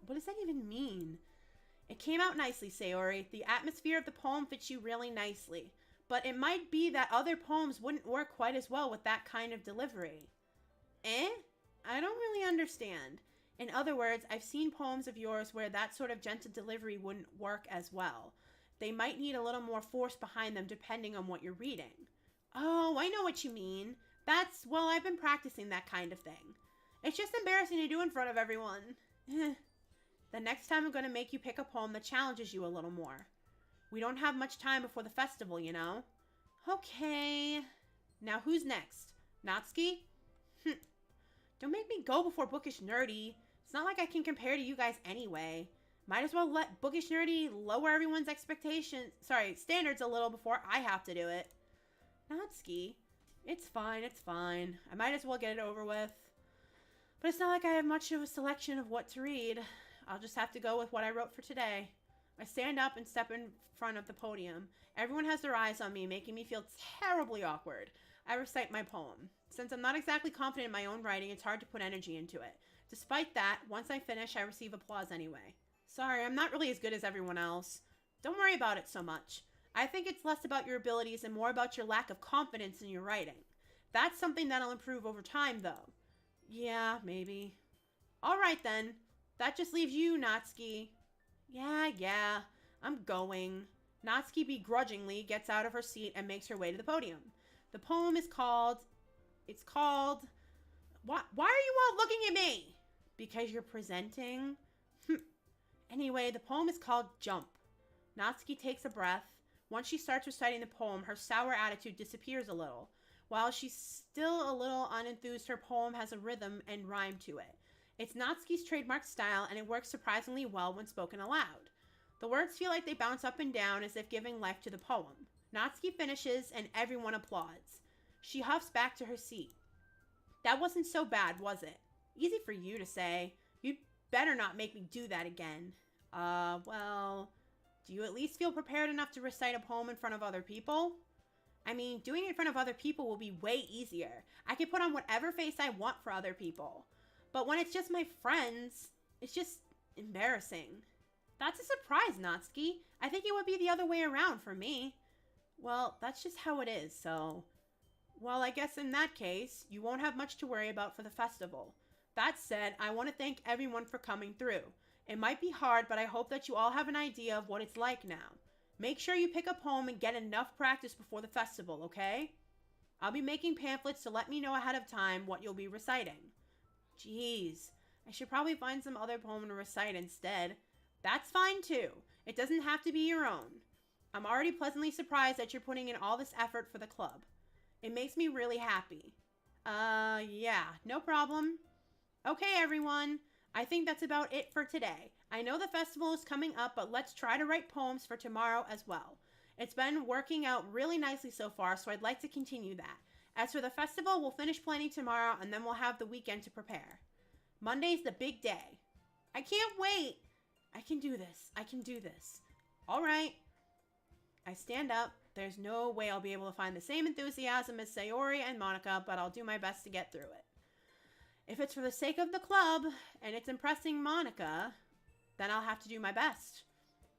What does that even mean? It came out nicely, Sayori. The atmosphere of the poem fits you really nicely. But it might be that other poems wouldn't work quite as well with that kind of delivery. Eh? I don't really understand. In other words, I've seen poems of yours where that sort of gentle delivery wouldn't work as well. They might need a little more force behind them depending on what you're reading. Oh, I know what you mean. Well, I've been practicing that kind of thing. It's just embarrassing to do in front of everyone. The next time I'm going to make you pick a poem that challenges you a little more. We don't have much time before the festival, you know? Okay. Now who's next? Natsuki? Don't make me go before Bookish Nerdy. It's not like I can compare to you guys anyway. Might as well let Bookish Nerdy lower everyone's standards a little before I have to do it. Natsuki? It's fine. I might as well get it over with. But it's not like I have much of a selection of what to read. I'll just have to go with what I wrote for today. I stand up and step in front of the podium. Everyone has their eyes on me, making me feel terribly awkward. I recite my poem. Since I'm not exactly confident in my own writing, it's hard to put energy into it. Despite that, once I finish, I receive applause anyway. Sorry, I'm not really as good as everyone else. Don't worry about it so much. I think it's less about your abilities and more about your lack of confidence in your writing. That's something that'll improve over time, though. Yeah, maybe. Alright then. That just leaves you, Natsuki. Yeah. I'm going. Natsuki begrudgingly gets out of her seat and makes her way to the podium. The poem is called... Why are you all looking at me? Because you're presenting? Anyway, the poem is called Jump. Natsuki takes a breath. Once she starts reciting the poem, her sour attitude disappears a little. While she's still a little unenthused, her poem has a rhythm and rhyme to it. It's Natsuki's trademark style, and it works surprisingly well when spoken aloud. The words feel like they bounce up and down as if giving life to the poem. Natsuki finishes, and everyone applauds. She huffs back to her seat. That wasn't so bad, was it? Easy for you to say. You'd better not make me do that again. Well, do you at least feel prepared enough to recite a poem in front of other people? I mean, doing it in front of other people will be way easier. I can put on whatever face I want for other people. But when it's just my friends, it's just embarrassing. That's a surprise, Natsuki. I think it would be the other way around for me. Well, that's just how it is, so... Well, I guess in that case, you won't have much to worry about for the festival. That said, I want to thank everyone for coming through. It might be hard, but I hope that you all have an idea of what it's like now. Make sure you pick a poem and get enough practice before the festival, okay? I'll be making pamphlets to let me know ahead of time what you'll be reciting. Jeez, I should probably find some other poem to recite instead. That's fine too. It doesn't have to be your own. I'm already pleasantly surprised that you're putting in all this effort for the club. It makes me really happy. Yeah, no problem. Okay, everyone. I think that's about it for today. I know the festival is coming up, but let's try to write poems for tomorrow as well. It's been working out really nicely so far, so I'd like to continue that. As for the festival, we'll finish planning tomorrow, and then we'll have the weekend to prepare. Monday's the big day. I can't wait. I can do this. All right. I stand up. There's no way I'll be able to find the same enthusiasm as Sayori and Monica, but I'll do my best to get through it. If it's for the sake of the club, and it's impressing Monica, then I'll have to do my best.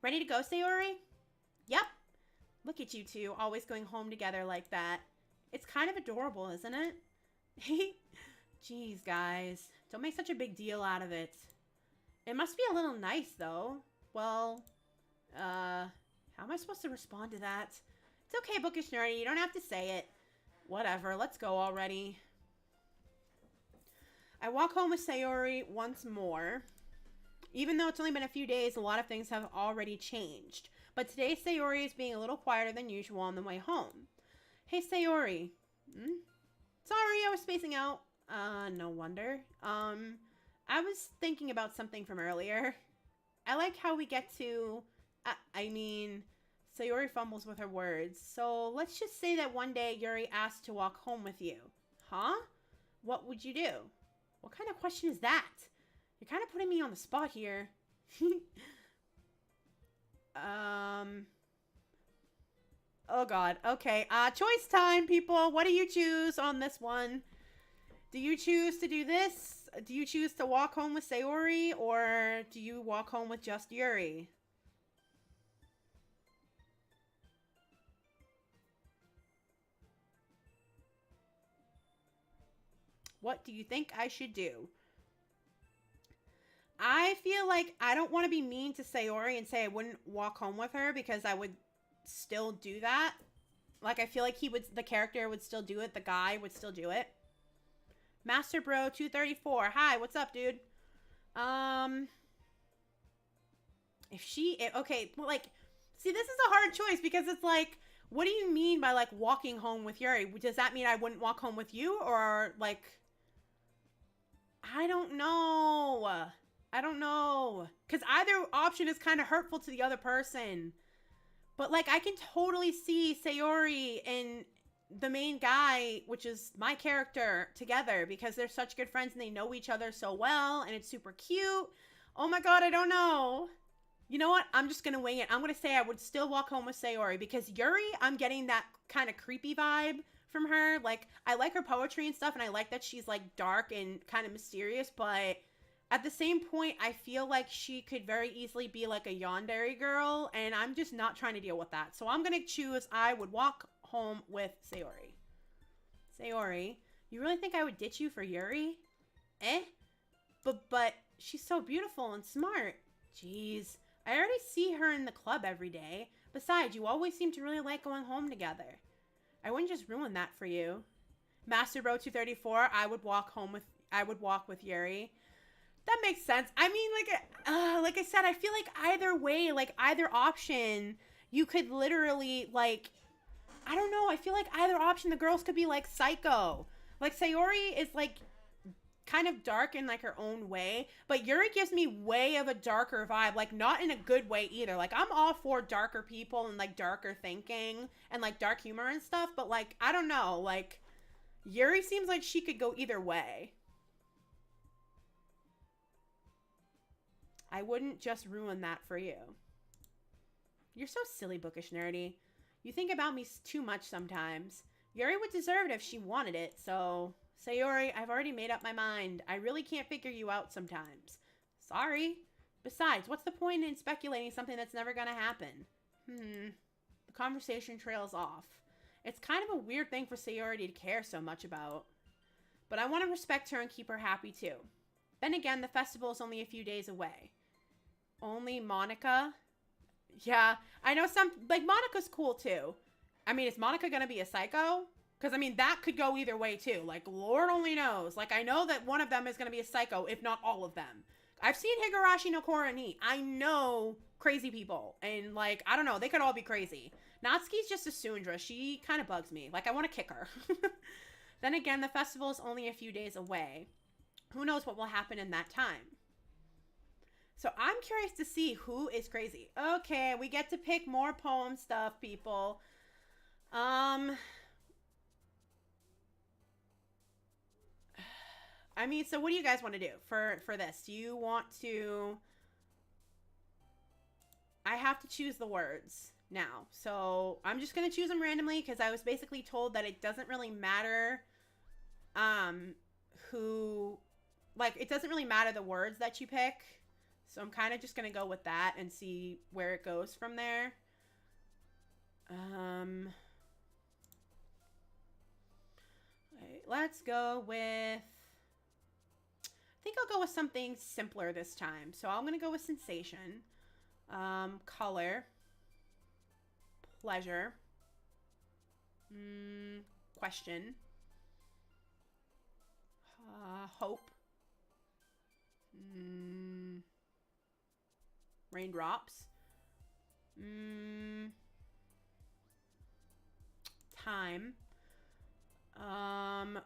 Ready to go, Sayori? Yep. Look at you two, always going home together like that. It's kind of adorable, isn't it? Jeez, guys. Don't make such a big deal out of it. It must be a little nice, though. Well, How am I supposed to respond to that? It's okay, Bookish Nerdy. You don't have to say it. Whatever. Let's go already. I walk home with Sayori once more. Even though it's only been a few days, a lot of things have already changed. But today, Sayori is being a little quieter than usual on the way home. Hey, Sayori. Sorry, I was spacing out. No wonder. I was thinking about something from earlier. I like how we get to... Sayori fumbles with her words. So, let's just say that one day Yuri asked to walk home with you. Huh? What would you do? What kind of question is that? You're kind of putting me on the spot here. Oh god. Okay. Choice time, people. What do you choose on this one? Do you choose to do this? Do you choose to walk home with Sayori? Or do you walk home with just Yuri? What do you think I should do? I feel like I don't want to be mean to Sayori and say I wouldn't walk home with her because I would still do that. Like, I feel like the character would still do it. The guy would still do it. Master Bro 234. Hi, what's up, dude? Okay, well, like, see, this is a hard choice because it's like, what do you mean by, like, walking home with Yuri? Does that mean I wouldn't walk home with you? Or, like, I don't know. I don't know. Because either option is kind of hurtful to the other person. But, like, I can totally see Sayori and the main guy, which is my character, together. Because they're such good friends and they know each other so well. And it's super cute. Oh my god, I don't know. You know what? I'm just going to wing it. I'm going to say I would still walk home with Sayori. Because Yuri, I'm getting that kind of creepy vibe from her. Like, I like her poetry and stuff. And I like that she's, like, dark and kind of mysterious. But... at the same point, I feel like she could very easily be like a yandere girl, and I'm just not trying to deal with that. So I'm going to choose I would walk home with Sayori. Sayori, you really think I would ditch you for Yuri? But she's so beautiful and smart. Jeez, I already see her in the club every day. Besides, you always seem to really like going home together. I wouldn't just ruin that for you. Master Bro 234, I would walk with Yuri. That makes sense. I mean, like I said, I feel like either way, like either option, you could literally, like, I don't know. I feel like either option, the girls could be like psycho. Like Sayori is like kind of dark in like her own way, but Yuri gives me way of a darker vibe, like not in a good way either. Like I'm all for darker people and like darker thinking and like dark humor and stuff, but like, I don't know, like Yuri seems like she could go either way. I wouldn't just ruin that for you. You're so silly, Bookish Nerdy. You think about me too much sometimes. Yuri would deserve it if she wanted it, so... Sayori, I've already made up my mind. I really can't figure you out sometimes. Sorry. Besides, what's the point in speculating something that's never gonna happen? The conversation trails off. It's kind of a weird thing for Sayori to care so much about. But I want to respect her and keep her happy too. Then again, the festival is only a few days away. Only Monica? Yeah, I know like, Monica's cool, too. I mean, is Monica gonna be a psycho? Because, I mean, that could go either way, too. Like, Lord only knows. Like, I know that one of them is gonna be a psycho, if not all of them. I've seen Higurashi no Kora ni. I know crazy people. And, like, I don't know. They could all be crazy. Natsuki's just a Sundra. She kind of bugs me. Like, I want to kick her. Then again, the festival is only a few days away. Who knows what will happen in that time? So I'm curious to see who is crazy. Okay, we get to pick more poem stuff, people. I mean, so what do you guys want to do for this? Do you want to... I have to choose the words now. So I'm just going to choose them randomly because I was basically told that it doesn't really matter who... Like, it doesn't really matter the words that you pick. So I'm kind of just going to go with that and see where it goes from there. Wait, let's go with... I think I'll go with something simpler this time. So I'm going to go with sensation. Color. pleasure. Question. Hope. Raindrops. Time.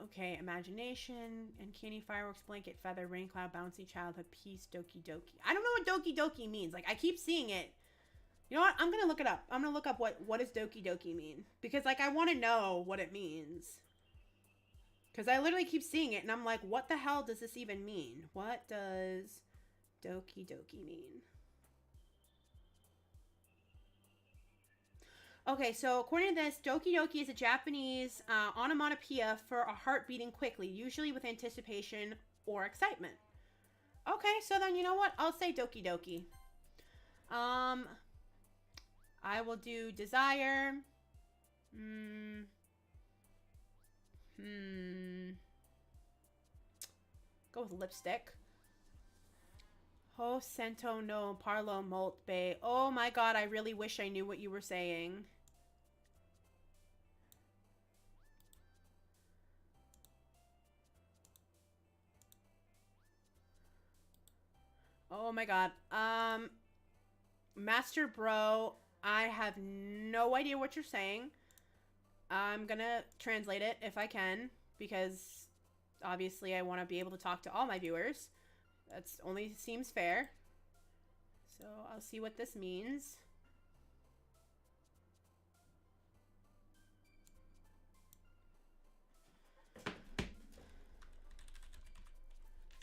Okay, imagination, uncanny fireworks, blanket, feather, rain cloud, bouncy, childhood, peace, doki doki. I don't know what doki doki means. Like, I keep seeing it. You know what? I'm gonna look it up. I'm gonna look up what does doki doki mean. Because, like, I want to know what it means. Because I literally keep seeing it, and I'm like, what the hell does this even mean? What does doki doki mean? Okay, so according to this, doki doki is a Japanese onomatopoeia for a heart beating quickly, usually with anticipation or excitement. Okay, so then you know what? I'll say doki doki. I will do desire. Go with lipstick. Ho sento no parlo molt be. Oh my god, I really wish I knew what you were saying. Oh my god. Master Bro, I have no idea what you're saying. I'm gonna translate it if I can, because obviously I want to be able to talk to all my viewers. That's only seems fair. So I'll see what this means.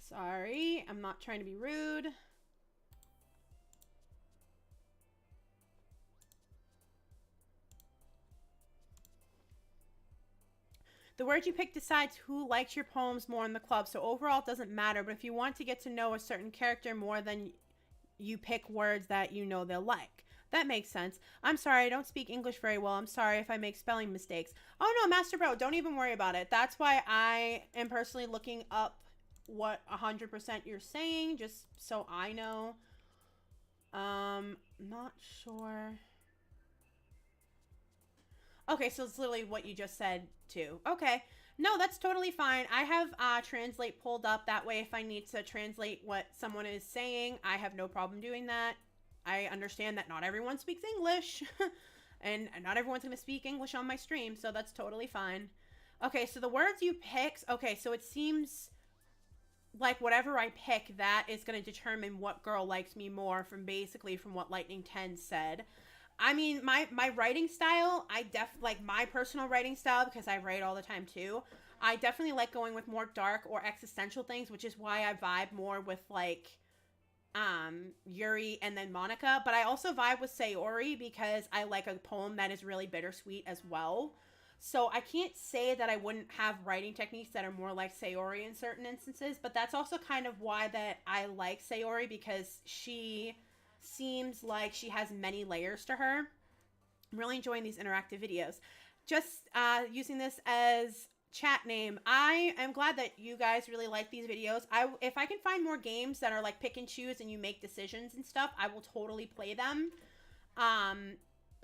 Sorry, I'm not trying to be rude. The word you pick decides who likes your poems more in the club, so overall it doesn't matter, but if you want to get to know a certain character more, then you pick words that you know they'll like. That makes sense. I'm sorry, I don't speak English very well. I'm sorry if I make spelling mistakes. Oh no, Master Bro, don't even worry about it. That's why I am personally looking up what 100% you're saying, just so I know. Not sure. Okay, so it's literally what you just said too. Okay. No, that's totally fine. I have translate pulled up. That way if I need to translate what someone is saying, I have no problem doing that. I understand that not everyone speaks English. and not everyone's going to speak English on my stream, so that's totally fine. Okay, so the words you pick. Okay, so it seems like whatever I pick, that is going to determine what girl likes me more from what Lightning 10 said. I mean, my writing style, like my personal writing style, because I write all the time too, I definitely like going with more dark or existential things, which is why I vibe more with like Yuri and then Monica, but I also vibe with Sayori because I like a poem that is really bittersweet as well. So I can't say that I wouldn't have writing techniques that are more like Sayori in certain instances, but that's also kind of why that I like Sayori, because she seems like she has many layers to her. I'm really enjoying these interactive videos. Just using this as chat name. I am glad that you guys really like these videos. If I can find more games that are like pick and choose and you make decisions and stuff, I will totally play them.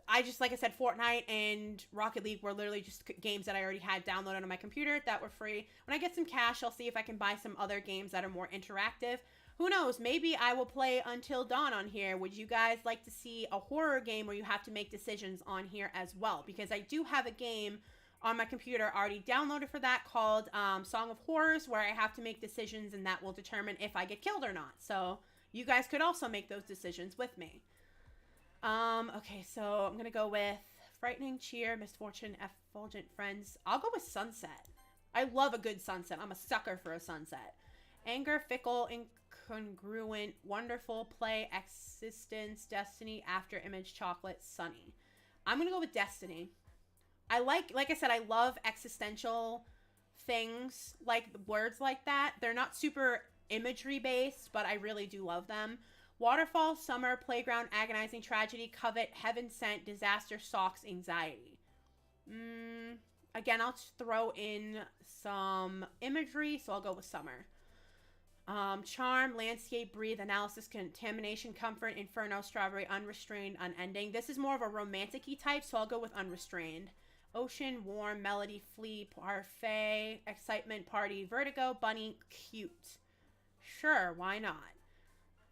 I just, like I said, Fortnite and Rocket League were literally just games that I already had downloaded on my computer that were free. When I get some cash, I'll see if I can buy some other games that are more interactive. Who knows? Maybe I will play Until Dawn on here. Would you guys like to see a horror game where you have to make decisions on here as well? Because I do have a game on my computer already downloaded for that called Song of Horrors, where I have to make decisions and that will determine if I get killed or not. So you guys could also make those decisions with me. Okay, so I'm going to go with Frightening, Cheer, Misfortune, Effulgent, Friends. I'll go with Sunset. I love a good sunset. I'm a sucker for a sunset. Anger, Fickle, Incongruent, Wonderful, Play, Existence, Destiny, After Image, Chocolate, Sunny. I'm going to go with Destiny. I like I said, I love existential things, like words like that. They're not super imagery based, but I really do love them. Waterfall, Summer, Playground, Agonizing, Tragedy, Covet, Heaven Sent, Disaster, Socks, Anxiety. Again, I'll just throw in some imagery, so I'll go with Summer. Charm, landscape, breathe, analysis, contamination, comfort, inferno, strawberry, unrestrained, unending. This is more of a romantic-y type, so I'll go with unrestrained. Ocean, warm, melody, flea, parfait, excitement, party, vertigo, bunny, cute. Sure, why not?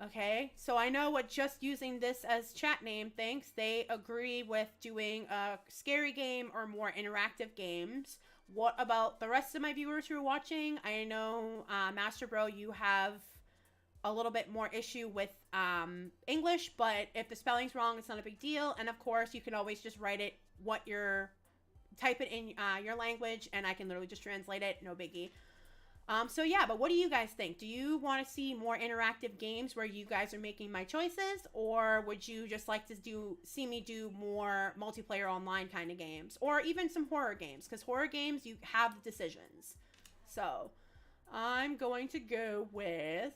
Okay, so I know what just using this as chat name thinks. They agree with doing a scary game or more interactive games. What about the rest of my viewers who are watching? I know, Master Bro, you have a little bit more issue with English, but if the spelling's wrong, it's not a big deal. And of course, you can always just write it type it in your language, and I can literally just translate it, no biggie. So yeah, but what do you guys think? Do you want to see more interactive games where you guys are making my choices, or would you just like to see me do more multiplayer online kind of games, or even some horror games? Because horror games, you have the decisions. So I'm going to go with,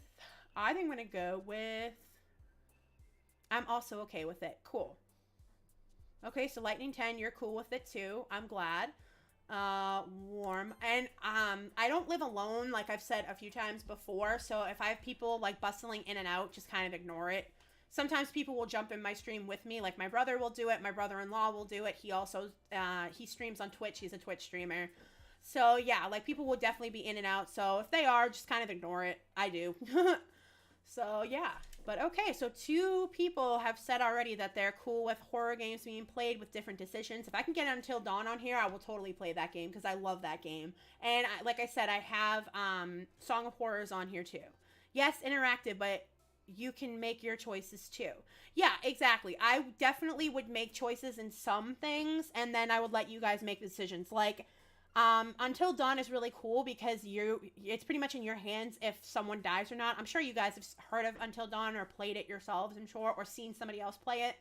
I'm also okay with it. Cool. Okay, so Lightning 10, you're cool with it too. I'm glad. Warm. And I don't live alone, like I've said a few times before, so if I have people like bustling in and out, just kind of ignore it. Sometimes people will jump in my stream with me, like my brother will do it, my brother-in-law will do it. He also he streams on Twitch. He's a Twitch streamer. So yeah, like people will definitely be in and out, so if they are, just kind of ignore it. I do. So yeah, but okay, so 2 people have said already that they're cool with horror games being played with different decisions. If I can get Until Dawn on here, I will totally play that game because I love that game. And like I said, I have Song of Horrors on here too. Yes, interactive, but you can make your choices too. Yeah, exactly. I definitely would make choices in some things, and then I would let you guys make decisions. Like, Until Dawn is really cool because it's pretty much in your hands if someone dies or not. I'm sure you guys have heard of Until Dawn or played it yourselves, I'm sure, or seen somebody else play it.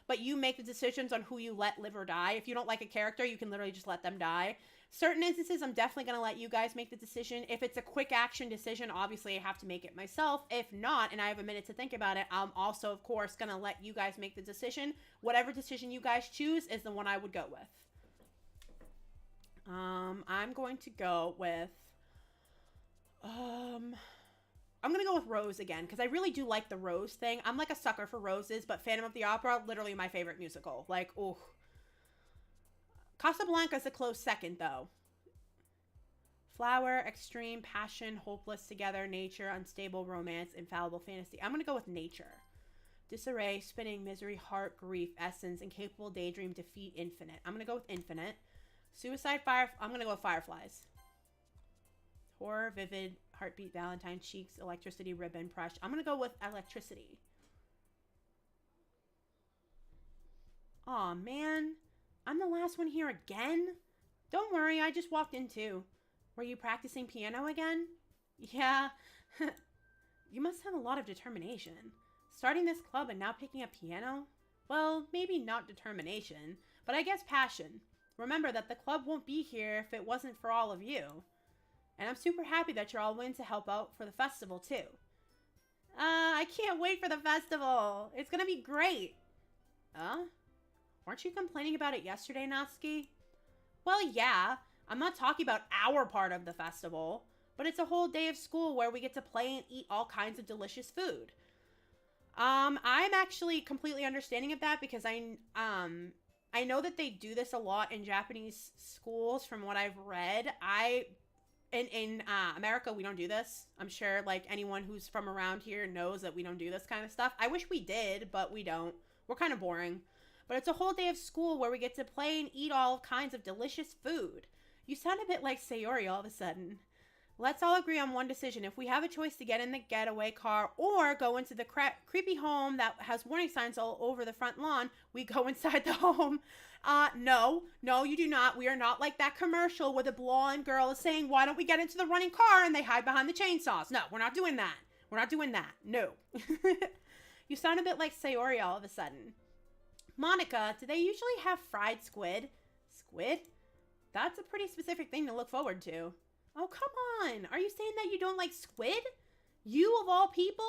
But you make the decisions on who you let live or die. If you don't like a character, you can literally just let them die. Certain instances, I'm definitely going to let you guys make the decision. If it's a quick action decision, obviously I have to make it myself. If not, and I have a minute to think about it, I'm also, of course, going to let you guys make the decision. Whatever decision you guys choose is the one I would go with. I'm going to go with, I'm going to go with Rose again, because I really do like the Rose thing. I'm like a sucker for roses, but Phantom of the Opera, literally my favorite musical. Like, ooh. Casablanca's a close second, though. Flower, extreme, passion, hopeless, together, nature, unstable, romance, infallible, fantasy. I'm going to go with nature. Disarray, spinning, misery, heart, grief, essence, incapable, daydream, defeat, infinite. I'm going to go with infinite. Suicide, fire. I'm going to go with fireflies. Horror, vivid, heartbeat, Valentine, cheeks, electricity, ribbon, brush. I'm going to go with electricity. Aw, man. I'm the last one here again? Don't worry, I just walked in too. Were you practicing piano again? Yeah. You must have a lot of determination. Starting this club and now picking up piano? Well, maybe not determination, but I guess passion. Remember that the club won't be here if it wasn't for all of you. And I'm super happy that you're all willing to help out for the festival, too. I can't wait for the festival. It's gonna be great. Weren't you complaining about it yesterday, Natsuki? Well, yeah. I'm not talking about our part of the festival, but it's a whole day of school where we get to play and eat all kinds of delicious food. I'm actually completely understanding of that because I know that they do this a lot in Japanese schools from what I've read. In America, we don't do this. I'm sure like anyone who's from around here knows that we don't do this kind of stuff. I wish we did, but we don't. We're kind of boring. But it's a whole day of school where we get to play and eat all kinds of delicious food. You sound a bit like Sayori all of a sudden. Let's all agree on one decision. If we have a choice to get in the getaway car or go into the creepy home that has warning signs all over the front lawn, we go inside the home. No, you do not. We are not like that commercial where the blonde girl is saying, why don't we get into the running car and they hide behind the chainsaws. No, we're not doing that. We're not doing that. No. You sound a bit like Sayori all of a sudden. Monica, do they usually have fried squid? Squid? That's a pretty specific thing to look forward to. Oh, come on. Are you saying that you don't like squid? You of all people?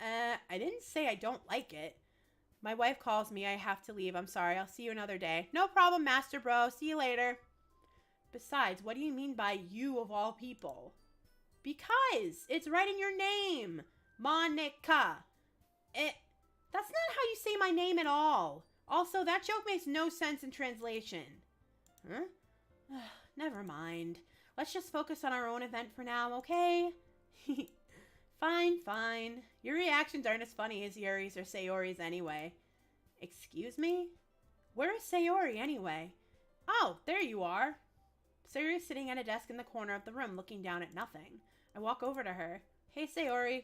I didn't say I don't like it. My wife calls me. I have to leave. I'm sorry. I'll see you another day. No problem, Master Bro. See you later. Besides, what do you mean by you of all people? Because it's right in your name. Monica. That's not how you say my name at all. Also, that joke makes no sense in translation. Huh? Never mind. Let's just focus on our own event for now, okay? Fine, fine. Your reactions aren't as funny as Yuri's or Sayori's anyway. Excuse me? Where is Sayori anyway? Oh, there you are. Sayori is sitting at a desk in the corner of the room looking down at nothing. I walk over to her. Hey, Sayori.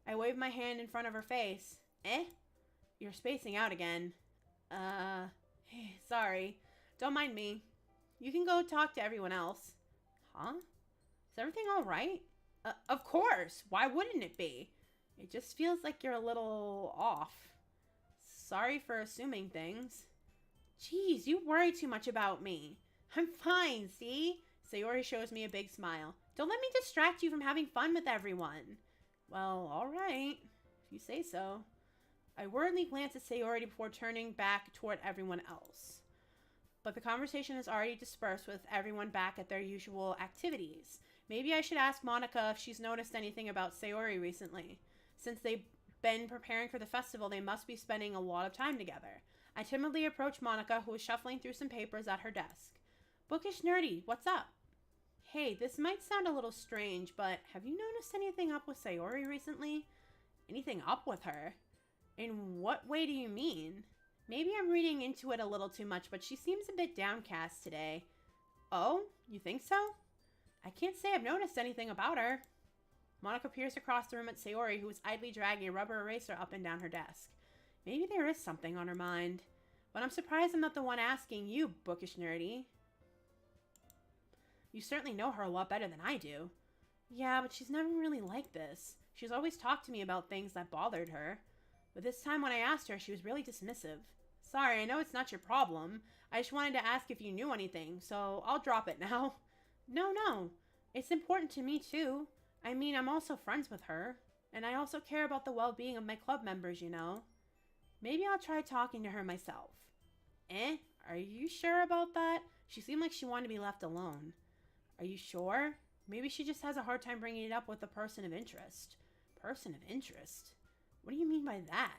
I wave my hand in front of her face. You're spacing out again. Sorry. Don't mind me. You can go talk to everyone else. Huh? Is everything all right? Of course. Why wouldn't it be? It just feels like you're a little off. Sorry for assuming things. Jeez, you worry too much about me. I'm fine, see? Sayori shows me a big smile. Don't let me distract you from having fun with everyone. Well, all right. If you say so. I worriedly glance at Sayori before turning back toward everyone else. But the conversation has already dispersed with everyone back at their usual activities. Maybe I should ask Monica if she's noticed anything about Sayori recently. Since they've been preparing for the festival, they must be spending a lot of time together. I timidly approach Monica, who is shuffling through some papers at her desk. Bookish Nerdy, what's up? Hey, this might sound a little strange, but have you noticed anything up with Sayori recently? Anything up with her? In what way do you mean? Maybe I'm reading into it a little too much, but she seems a bit downcast today. Oh, you think so? I can't say I've noticed anything about her. Monica peers across the room at Sayori, who is idly dragging a rubber eraser up and down her desk. Maybe there is something on her mind. But I'm surprised I'm not the one asking you, Bookish Nerdy. You certainly know her a lot better than I do. Yeah, but she's never really like this. She's always talked to me about things that bothered her. But this time when I asked her, she was really dismissive. Sorry, I know it's not your problem. I just wanted to ask if you knew anything, so I'll drop it now. No. It's important to me, too. I mean, I'm also friends with her. And I also care about the well-being of my club members, you know. Maybe I'll try talking to her myself. Are you sure about that? She seemed like she wanted to be left alone. Are you sure? Maybe she just has a hard time bringing it up with a person of interest. Person of interest? What do you mean by that?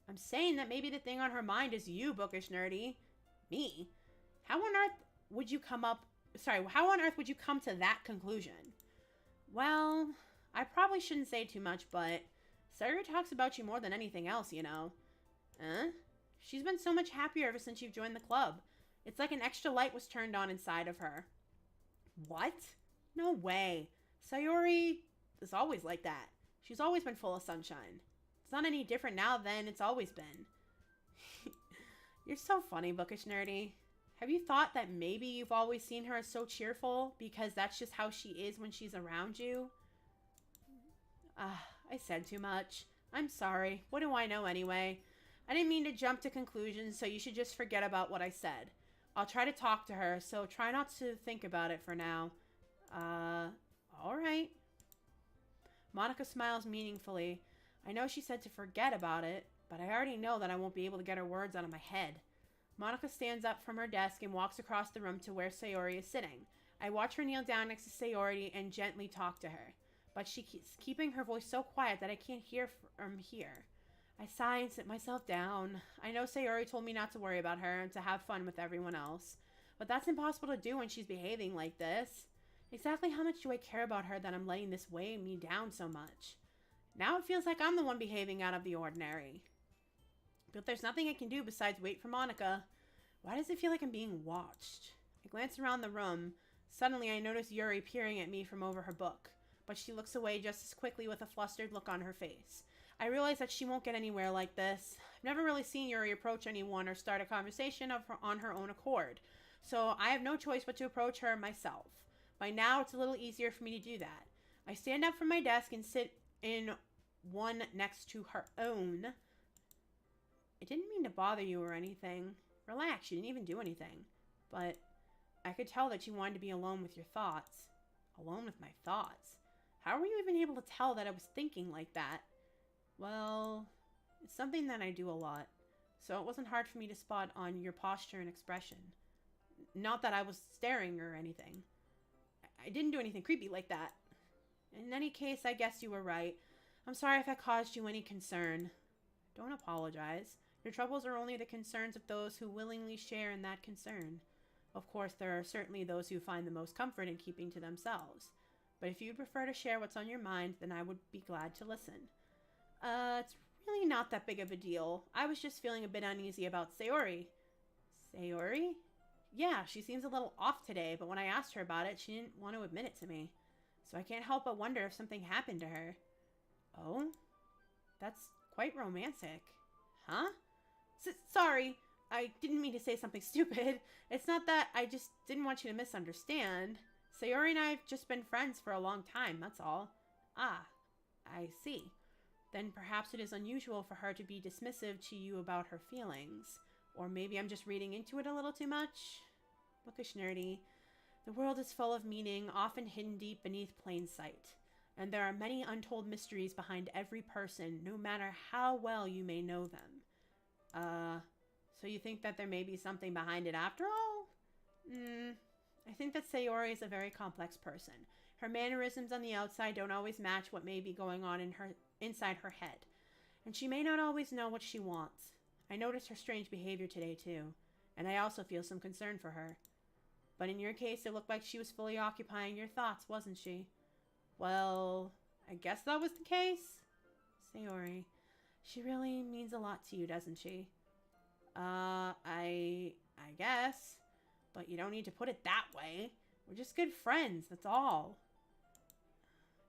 I'm saying that maybe the thing on her mind is you, Bookish Nerdy. Me? How on earth would you come to that conclusion? Well, I probably shouldn't say too much, but Sayori talks about you more than anything else, you know. She's been so much happier ever since you've joined the club. It's like an extra light was turned on inside of her. What? No way. Sayori is always like that. She's always been full of sunshine. It's not any different now than it's always been. You're so funny, Bookish Nerdy. Have you thought that maybe you've always seen her as so cheerful because that's just how she is when she's around you? I said too much. I'm sorry. What do I know anyway? I didn't mean to jump to conclusions, so you should just forget about what I said. I'll try to talk to her, so try not to think about it for now. Alright. Monica smiles meaningfully. I know she said to forget about it, but I already know that I won't be able to get her words out of my head. Monica stands up from her desk and walks across the room to where Sayori is sitting. I watch her kneel down next to Sayori and gently talk to her, but she keeps keeping her voice so quiet that I can't hear from here. I sigh and sit myself down. I know Sayori told me not to worry about her and to have fun with everyone else, but that's impossible to do when she's behaving like this. Exactly how much do I care about her that I'm letting this weigh me down so much? Now it feels like I'm the one behaving out of the ordinary. But there's nothing I can do besides wait for Monica. Why does it feel like I'm being watched? I glance around the room. Suddenly I notice Yuri peering at me from over her book, but she looks away just as quickly with a flustered look on her face. I realize that she won't get anywhere like this. I've never really seen Yuri approach anyone or start a conversation on her own accord, so I have no choice but to approach her myself. By now, it's a little easier for me to do that. I stand up from my desk and sit in one next to her own. I didn't mean to bother you or anything. Relax, you didn't even do anything. But I could tell that you wanted to be alone with your thoughts. Alone with my thoughts? How were you even able to tell that I was thinking like that? Well, it's something that I do a lot, so it wasn't hard for me to spot on your posture and expression. Not that I was staring or anything. I didn't do anything creepy like that. In any case, I guess you were right. I'm sorry if I caused you any concern. Don't apologize. Your troubles are only the concerns of those who willingly share in that concern. Of course, there are certainly those who find the most comfort in keeping to themselves. But if you'd prefer to share what's on your mind, then I would be glad to listen. It's really not that big of a deal. I was just feeling a bit uneasy about Sayori. Sayori? Yeah, she seems a little off today, but when I asked her about it, she didn't want to admit it to me. So I can't help but wonder if something happened to her. Oh? That's quite romantic. Huh? Sorry, I didn't mean to say something stupid. It's not that, I just didn't want you to misunderstand. Sayori and I have just been friends for a long time, that's all. Ah, I see. Then perhaps it is unusual for her to be dismissive to you about her feelings. Or maybe I'm just reading into it a little too much. Bookish nerdy. The world is full of meaning, often hidden deep beneath plain sight. And there are many untold mysteries behind every person, no matter how well you may know them. So you think that there may be something behind it after all? I think that Sayori is a very complex person. Her mannerisms on the outside don't always match what may be going on inside her head. And she may not always know what she wants. I noticed her strange behavior today too, and I also feel some concern for her. But in your case, it looked like she was fully occupying your thoughts, wasn't she? Well, I guess that was the case. Sayori, she really means a lot to you, doesn't she? I guess. But you don't need to put it that way. We're just good friends, that's all.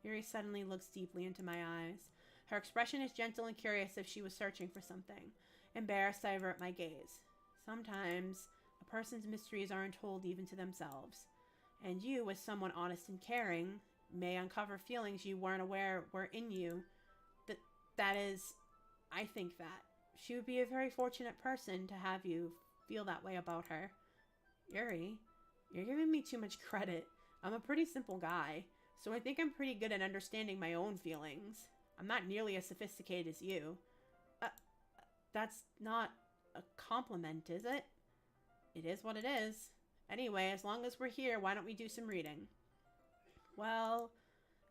Yuri suddenly looks deeply into my eyes. Her expression is gentle and curious, if she was searching for something. Embarrassed, I avert my gaze. Sometimes, a person's mysteries aren't told even to themselves. And you, as someone honest and caring, may uncover feelings you weren't aware were in you. That is, I think that. She would be a very fortunate person to have you feel that way about her. Yuri, you're giving me too much credit. I'm a pretty simple guy, so I think I'm pretty good at understanding my own feelings. I'm not nearly as sophisticated as you. That's not a compliment, is it? It is what it is. Anyway, as long as we're here, why don't we do some reading? Well,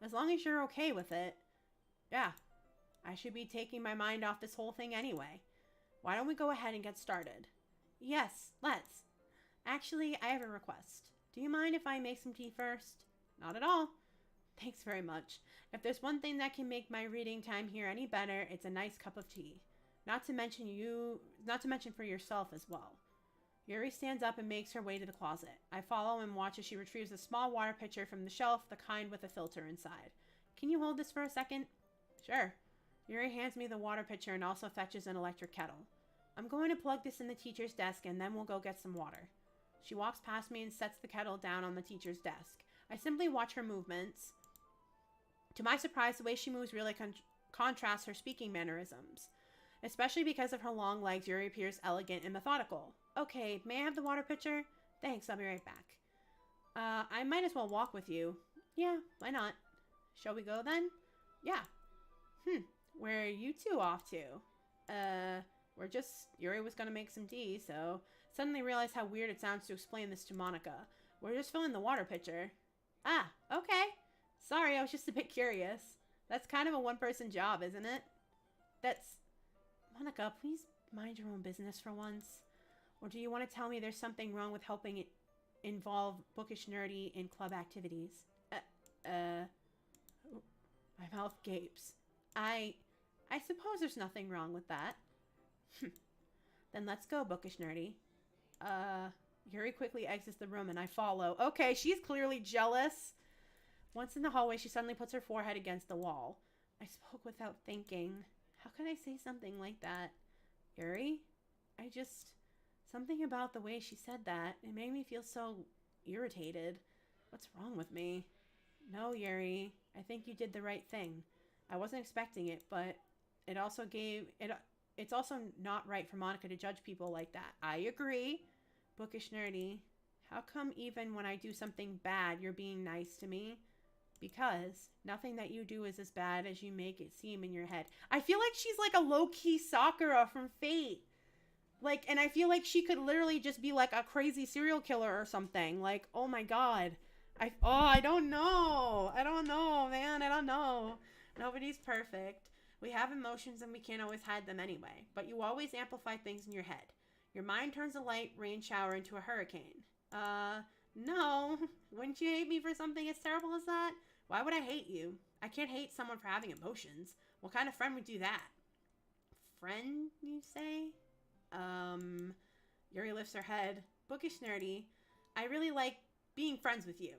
as long as you're okay with it. Yeah, I should be taking my mind off this whole thing anyway. Why don't we go ahead and get started? Yes, let's. Actually, I have a request. Do you mind if I make some tea first? Not at all. Thanks very much. If there's one thing that can make my reading time here any better, it's a nice cup of tea. Not to mention for yourself as well. Yuri stands up and makes her way to the closet. I follow and watch as she retrieves a small water pitcher from the shelf, the kind with a filter inside. Can you hold this for a second? Sure. Yuri hands me the water pitcher and also fetches an electric kettle. I'm going to plug this in the teacher's desk and then we'll go get some water. She walks past me and sets the kettle down on the teacher's desk. I simply watch her movements. To my surprise, the way she moves really contrasts her speaking mannerisms. Especially because of her long legs, Yuri appears elegant and methodical. Okay, may I have the water pitcher? Thanks, I'll be right back. I might as well walk with you. Yeah, why not? Shall we go then? Yeah. Where are you two off to? Yuri was gonna make some tea, so suddenly realized how weird it sounds to explain this to Monica. We're just filling the water pitcher. Ah, okay. Sorry, I was just a bit curious. That's kind of a one-person job, isn't it? Monica, please mind your own business for once. Or do you want to tell me there's something wrong with helping it involve bookish nerdy in club activities? My mouth gapes. I suppose there's nothing wrong with that. Then let's go, bookish nerdy. Yuri quickly exits the room and I follow. Okay, she's clearly jealous. Once in the hallway, she suddenly puts her forehead against the wall. I spoke without thinking. How could I say something like that? Yuri? Something about the way she said that. It made me feel so irritated. What's wrong with me? No, Yuri. I think you did the right thing. I wasn't expecting it, but it's also not right for Monica to judge people like that. I agree. Bookish nerdy. How come even when I do something bad, you're being nice to me? Because nothing that you do is as bad as you make it seem in your head. I feel like she's like a low-key Sakura from Fate. Like, and I feel like she could literally just be like a crazy serial killer or something. Like, oh my god. I don't know. I don't know, man. I don't know. Nobody's perfect. We have emotions and we can't always hide them anyway. But you always amplify things in your head. Your mind turns a light rain shower into a hurricane. No. Wouldn't you hate me for something as terrible as that? Why would I hate you? I can't hate someone for having emotions. What kind of friend would do that? Friend, you say? Yuri lifts her head. Bookish nerdy. I really like being friends with you.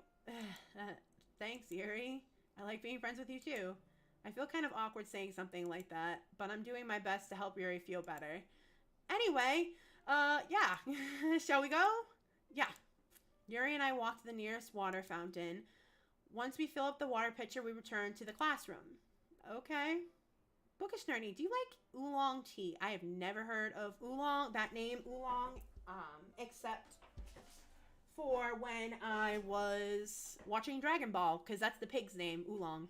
Thanks, Yuri. I like being friends with you too. I feel kind of awkward saying something like that, but I'm doing my best to help Yuri feel better. Anyway, yeah. Shall we go? Yeah. Yuri and I walk to the nearest water fountain. Once we fill up the water pitcher, we return to the classroom. Okay. Bookish nerdy, do you like oolong tea? I have never heard of oolong, that name, oolong, except for when I was watching Dragon Ball, because that's the pig's name, oolong.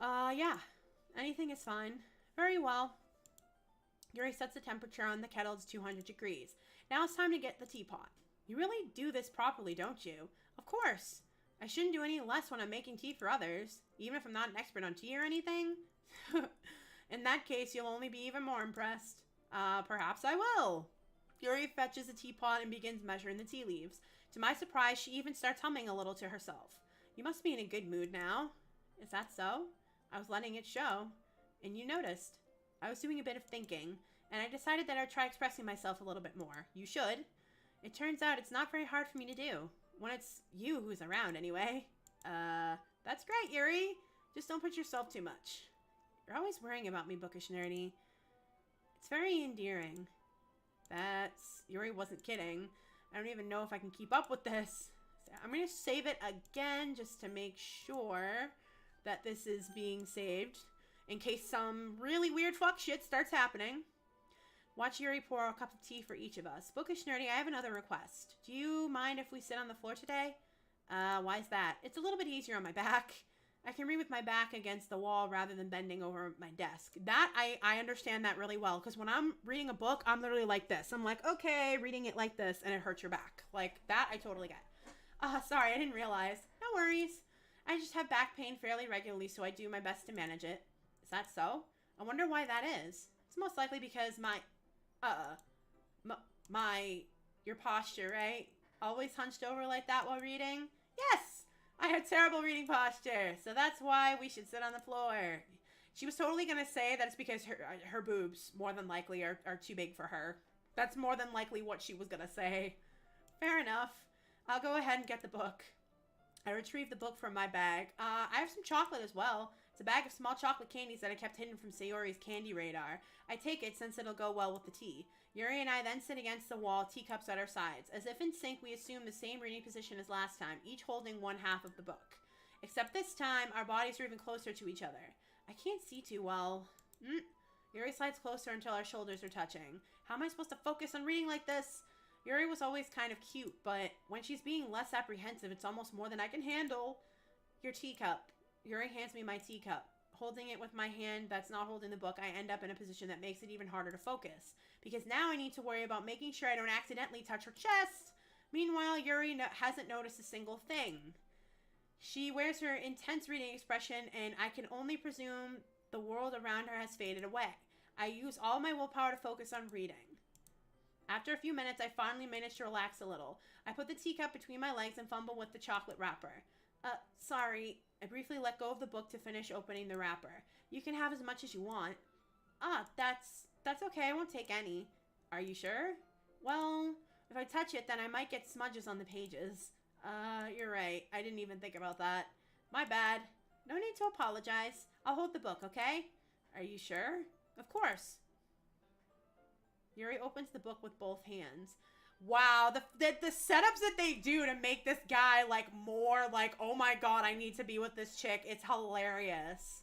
Yeah. Anything is fine. Very well. Yuri sets the temperature on the kettle to 200 degrees. Now it's time to get the teapot. You really do this properly, don't you? Of course. I shouldn't do any less when I'm making tea for others, even if I'm not an expert on tea or anything. In that case, you'll only be even more impressed. Perhaps I will. Yuri fetches a teapot and begins measuring the tea leaves. To my surprise, she even starts humming a little to herself. You must be in a good mood now. Is that so? I was letting it show. And you noticed. I was doing a bit of thinking, and I decided that I'd try expressing myself a little bit more. You should. It turns out it's not very hard for me to do. When it's you who's around, anyway. That's great, Yuri. Just don't put yourself too much. You're always worrying about me, bookish nerdy. It's very endearing. Yuri wasn't kidding. I don't even know if I can keep up with this. So I'm going to save it again just to make sure that this is being saved. In case some really weird fuck shit starts happening. Watch Yuri pour a cup of tea for each of us. Bookish nerdy, I have another request. Do you mind if we sit on the floor today? Why is that? It's a little bit easier on my back. I can read with my back against the wall rather than bending over my desk. That, I understand that really well. Because when I'm reading a book, I'm literally like this. I'm like, okay, reading it like this, and it hurts your back. Like, that I totally get. Sorry, I didn't realize. No worries. I just have back pain fairly regularly, so I do my best to manage it. Is that so? I wonder why that is. It's most likely because your posture, right? Always hunched over like that while reading? Yes! I have terrible reading posture, so that's why we should sit on the floor. She was totally going to say that it's because her boobs, more than likely, are too big for her. That's more than likely what she was going to say. Fair enough. I'll go ahead and get the book. I retrieved the book from my bag. I have some chocolate as well. It's a bag of small chocolate candies that I kept hidden from Sayori's candy radar. I take it since it'll go well with the tea. Yuri and I then sit against the wall, teacups at our sides. As if in sync, we assume the same reading position as last time, each holding one half of the book. Except this time, our bodies are even closer to each other. I can't see too well. Yuri slides closer until our shoulders are touching. How am I supposed to focus on reading like this? Yuri was always kind of cute, but when she's being less apprehensive, it's almost more than I can handle. Your teacup. Yuri hands me my teacup. Holding it with my hand that's not holding the book, I end up in a position that makes it even harder to focus. Because now I need to worry about making sure I don't accidentally touch her chest. Meanwhile, Yuri hasn't noticed a single thing. She wears her intense reading expression, and I can only presume the world around her has faded away. I use all my willpower to focus on reading. After a few minutes, I finally manage to relax a little. I put the teacup between my legs and fumble with the chocolate wrapper. Sorry. I briefly let go of the book to finish opening the wrapper. You can have as much as you want. That's okay. I won't take any. Are you sure? Well, if I touch it, then I might get smudges on the pages. You're right. I didn't even think about that. My bad. No need to apologize. I'll hold the book, okay? Are you sure? Of course. Yuri opens the book with both hands. Wow, the setups that they do to make this guy, like, more, like, oh my god, I need to be with this chick. It's hilarious.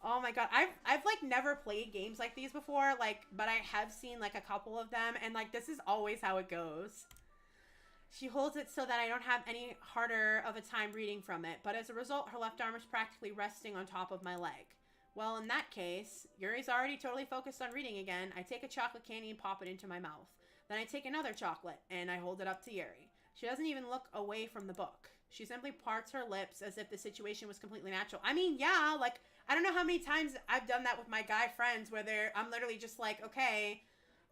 Oh my god, I've like, never played games like these before, like, but I have seen, like, a couple of them, and, like, this is always how it goes. She holds it so that I don't have any harder of a time reading from it, but as a result, her left arm is practically resting on top of my leg. Well, in that case, Yuri's already totally focused on reading again. I take a chocolate candy and pop it into my mouth. Then I take another chocolate, and I hold it up to Yuri. She doesn't even look away from the book. She simply parts her lips as if the situation was completely natural. I mean, yeah, like, I don't know how many times I've done that with my guy friends where I'm literally just like, okay,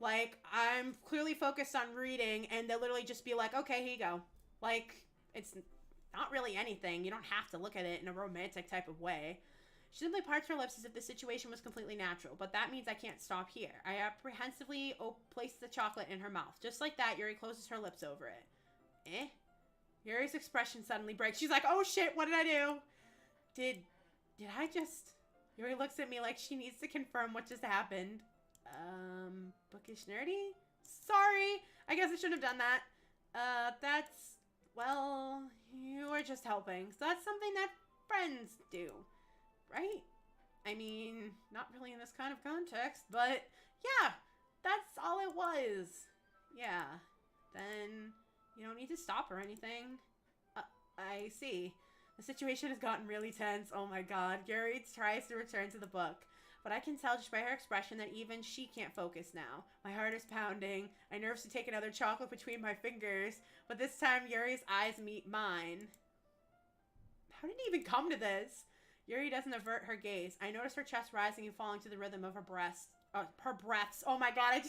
like, I'm clearly focused on reading, and they'll literally just be like, okay, here you go. Like, it's not really anything. You don't have to look at it in a romantic type of way. She simply parts her lips as if the situation was completely natural, but that means I can't stop here. I apprehensively place the chocolate in her mouth. Just like that, Yuri closes her lips over it. Eh? Yuri's expression suddenly breaks. She's like, oh shit, what did I do? Did I just... Yuri looks at me like she needs to confirm what just happened. Bookish nerdy? Sorry, I guess I shouldn't have done that. That's... Well, you were just helping. So that's something that friends do. Right? I mean, not really in this kind of context, but yeah, that's all it was. Yeah. Then you don't need to stop or anything. I see. The situation has gotten really tense. Oh my god. Yuri tries to return to the book, but I can tell just by her expression that even she can't focus now. My heart is pounding. I nervously take another chocolate between my fingers, but this time Yuri's eyes meet mine. How did it even come to this? Yuri doesn't avert her gaze. I notice her chest rising and falling to the rhythm of her breaths. Her breaths. Oh my god,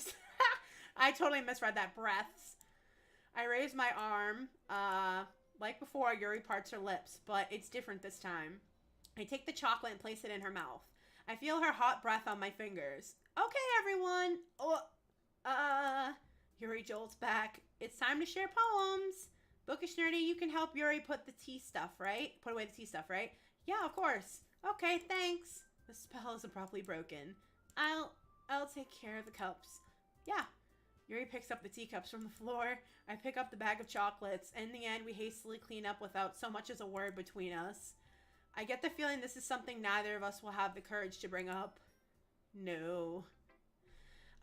I totally misread that. Breaths. I raise my arm. Like before, Yuri parts her lips, but it's different this time. I take the chocolate and place it in her mouth. I feel her hot breath on my fingers. Okay, everyone. Yuri jolts back. It's time to share poems. Bookish nerdy, you can help Yuri put the tea stuff, right? Put away the tea stuff, right? Yeah, of course. Okay, thanks. The spell is abruptly broken. I'll take care of the cups. Yeah. Yuri picks up the teacups from the floor. I pick up the bag of chocolates. In the end, we hastily clean up without so much as a word between us. I get the feeling this is something neither of us will have the courage to bring up. No.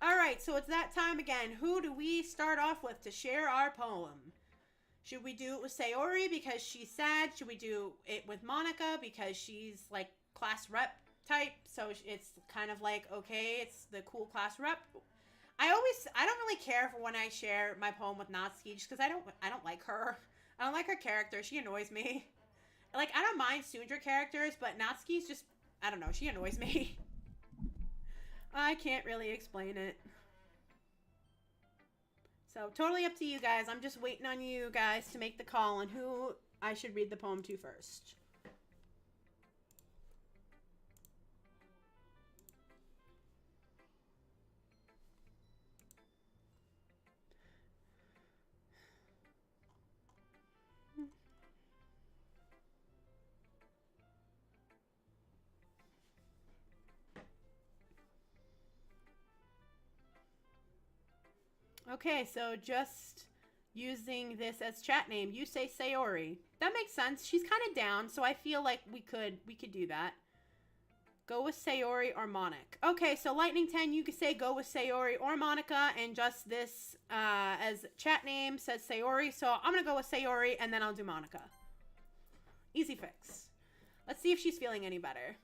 Alright, so it's that time again. Who do we start off with to share our poem? Should we do it with Sayori because she's sad? Should we do it with Monica because she's like class rep type? So it's kind of like, okay, it's the cool class rep. I don't really care for when I share my poem with Natsuki just because I don't like her. I don't like her character. She annoys me. Like, I don't mind Sundra characters, but Natsuki's just, I don't know, she annoys me. I can't really explain it. So, totally up to you guys. I'm just waiting on you guys to make the call on who I should read the poem to first. Okay, so just using this as chat name, you say Sayori. That makes sense. She's kind of down, so I feel like we could do that. Go with Sayori or Monica. Okay, so Lightning 10, you could say go with Sayori or Monica, and just this as chat name says Sayori. So I'm going to go with Sayori, and then I'll do Monica. Easy fix. Let's see if she's feeling any better.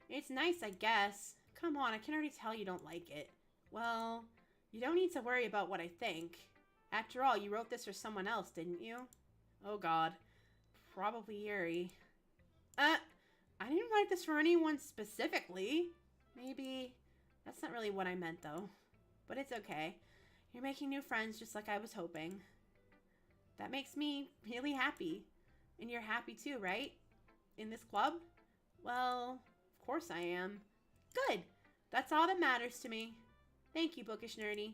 It's nice, I guess. Come on, I can already tell you don't like it. Well, you don't need to worry about what I think. After all, you wrote this for someone else, didn't you? Oh god. Probably Yuri. I didn't write this for anyone specifically. Maybe. That's not really what I meant, though. But it's okay. You're making new friends just like I was hoping. That makes me really happy. And you're happy too, right? In this club? Well, of course I am. Good. That's all that matters to me. Thank you, Bookish Nerdy.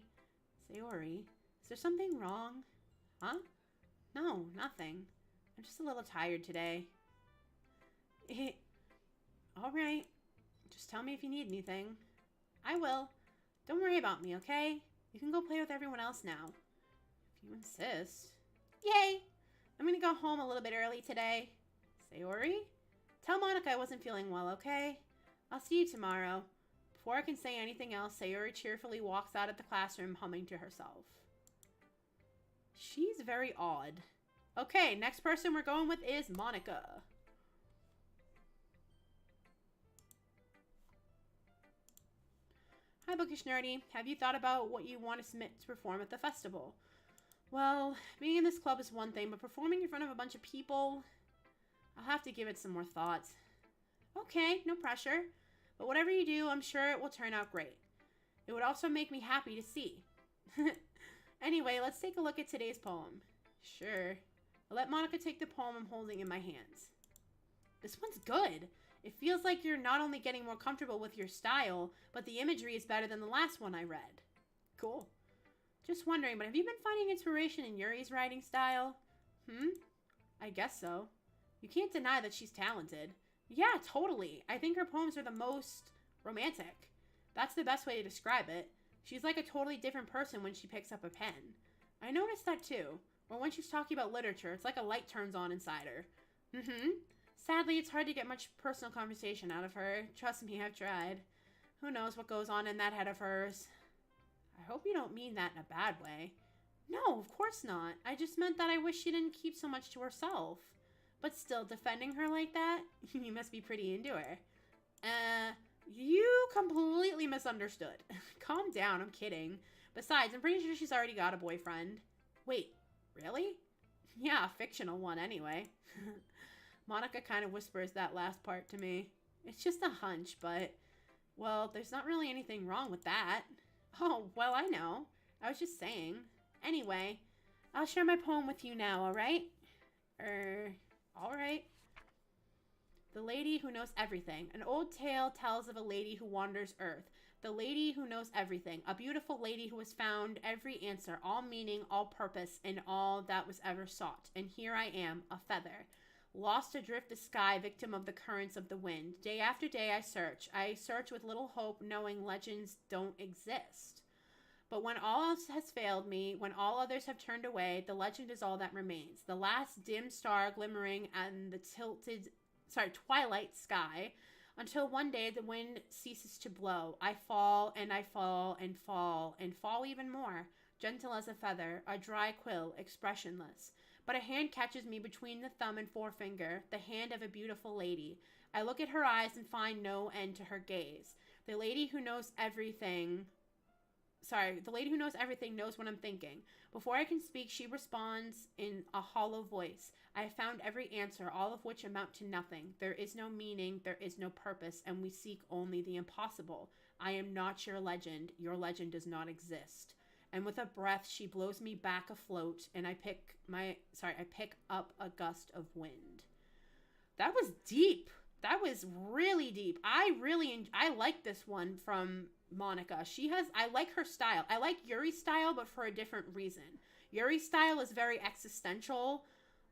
Sayori, is there something wrong? Huh? No, nothing. I'm just a little tired today. Alright. Just tell me if you need anything. I will. Don't worry about me, okay? You can go play with everyone else now. If you insist. Yay! I'm gonna go home a little bit early today. Sayori? Tell Monica I wasn't feeling well, okay? I'll see you tomorrow. Before I can say anything else, Sayori cheerfully walks out of the classroom humming to herself. She's very odd. Okay, next person we're going with is Monica. Hi, Bookish Nerdy. Have you thought about what you want to submit to perform at the festival? Well, being in this club is one thing, but performing in front of a bunch of people, I'll have to give it some more thought. Okay, no pressure. But whatever you do, I'm sure it will turn out great. It would also make me happy to see. Anyway, let's take a look at today's poem. Sure. I'll let Monica take the poem I'm holding in my hands. This one's good. It feels like you're not only getting more comfortable with your style, but the imagery is better than the last one I read. Cool. Just wondering, but have you been finding inspiration in Yuri's writing style? I guess so. You can't deny that she's talented. Yeah, totally. I think her poems are the most romantic. That's the best way to describe it. She's like a totally different person when she picks up a pen. I noticed that too. Or when she's talking about literature, it's like a light turns on inside her. Sadly, it's hard to get much personal conversation out of her. Trust me, I've tried. Who knows what goes on in that head of hers. I hope you don't mean that in a bad way. No, of course not. I just meant that I wish she didn't keep so much to herself. But still, defending her like that? You must be pretty into her. You completely misunderstood. Calm down, I'm kidding. Besides, I'm pretty sure she's already got a boyfriend. Wait, really? Yeah, a fictional one anyway. Monica kind of whispers that last part to me. It's just a hunch, but, well, there's not really anything wrong with that. Oh, well, I know. I was just saying. Anyway, I'll share my poem with you now, alright? Alright. The Lady Who Knows Everything. An old tale tells of a lady who wanders earth. The lady who knows everything. A beautiful lady who has found every answer, all meaning, all purpose, in all that was ever sought. And here I am, a feather. Lost adrift the sky, victim of the currents of the wind. Day after day I search. I search with little hope, knowing legends don't exist. But when all else has failed me, when all others have turned away, the legend is all that remains. The last dim star glimmering in the twilight sky, until one day the wind ceases to blow. I fall and I fall and fall and fall even more, gentle as a feather, a dry quill, expressionless. But a hand catches me between the thumb and forefinger, the hand of a beautiful lady. I look at her eyes and find no end to her gaze. The lady who knows everything knows what I'm thinking. Before I can speak, she responds in a hollow voice. I have found every answer, all of which amount to nothing. There is no meaning, there is no purpose, and we seek only the impossible. I am not your legend. Your legend does not exist. And with a breath, she blows me back afloat, and I pick up a gust of wind. That was deep. That was really deep. I like this one from Monica. I like her style. I like Yuri's style, but for a different reason. Yuri's style is very existential,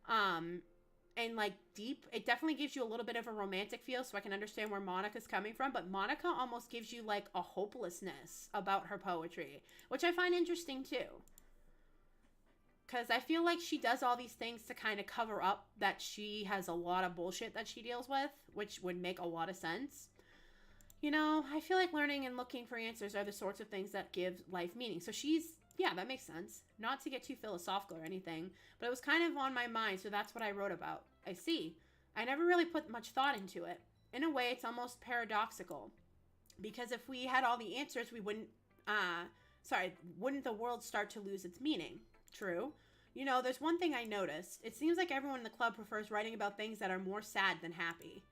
and like deep. It definitely gives you a little bit of a romantic feel, so I can understand where Monica's coming from, but Monica almost gives you like a hopelessness about her poetry, which I find interesting too. Because I feel like she does all these things to kind of cover up that she has a lot of bullshit that she deals with, which would make a lot of sense. You know, I feel like learning and looking for answers are the sorts of things that give life meaning. So yeah, that makes sense. Not to get too philosophical or anything, but it was kind of on my mind, so that's what I wrote about. I see. I never really put much thought into it. In a way, it's almost paradoxical. Because if we had all the answers, wouldn't the world start to lose its meaning? True. You know, there's one thing I noticed. It seems like everyone in the club prefers writing about things that are more sad than happy.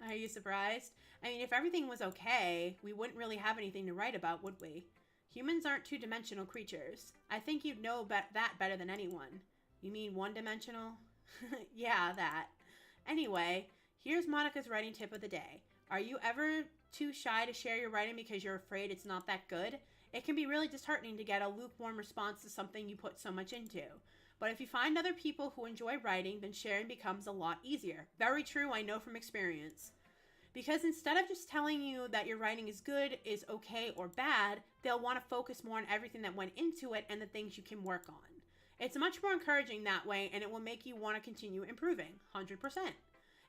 Are you surprised? I mean, if everything was okay, we wouldn't really have anything to write about, would we? Humans aren't two-dimensional creatures. I think you'd know that better than anyone. You mean one-dimensional? Yeah, that. Anyway, here's Monica's writing tip of the day. Are you ever too shy to share your writing because you're afraid it's not that good? It can be really disheartening to get a lukewarm response to something you put so much into. But if you find other people who enjoy writing, then sharing becomes a lot easier. Very true, I know from experience. Because instead of just telling you that your writing is good, is okay, or bad, they'll want to focus more on everything that went into it and the things you can work on. It's much more encouraging that way, and it will make you want to continue improving, 100%.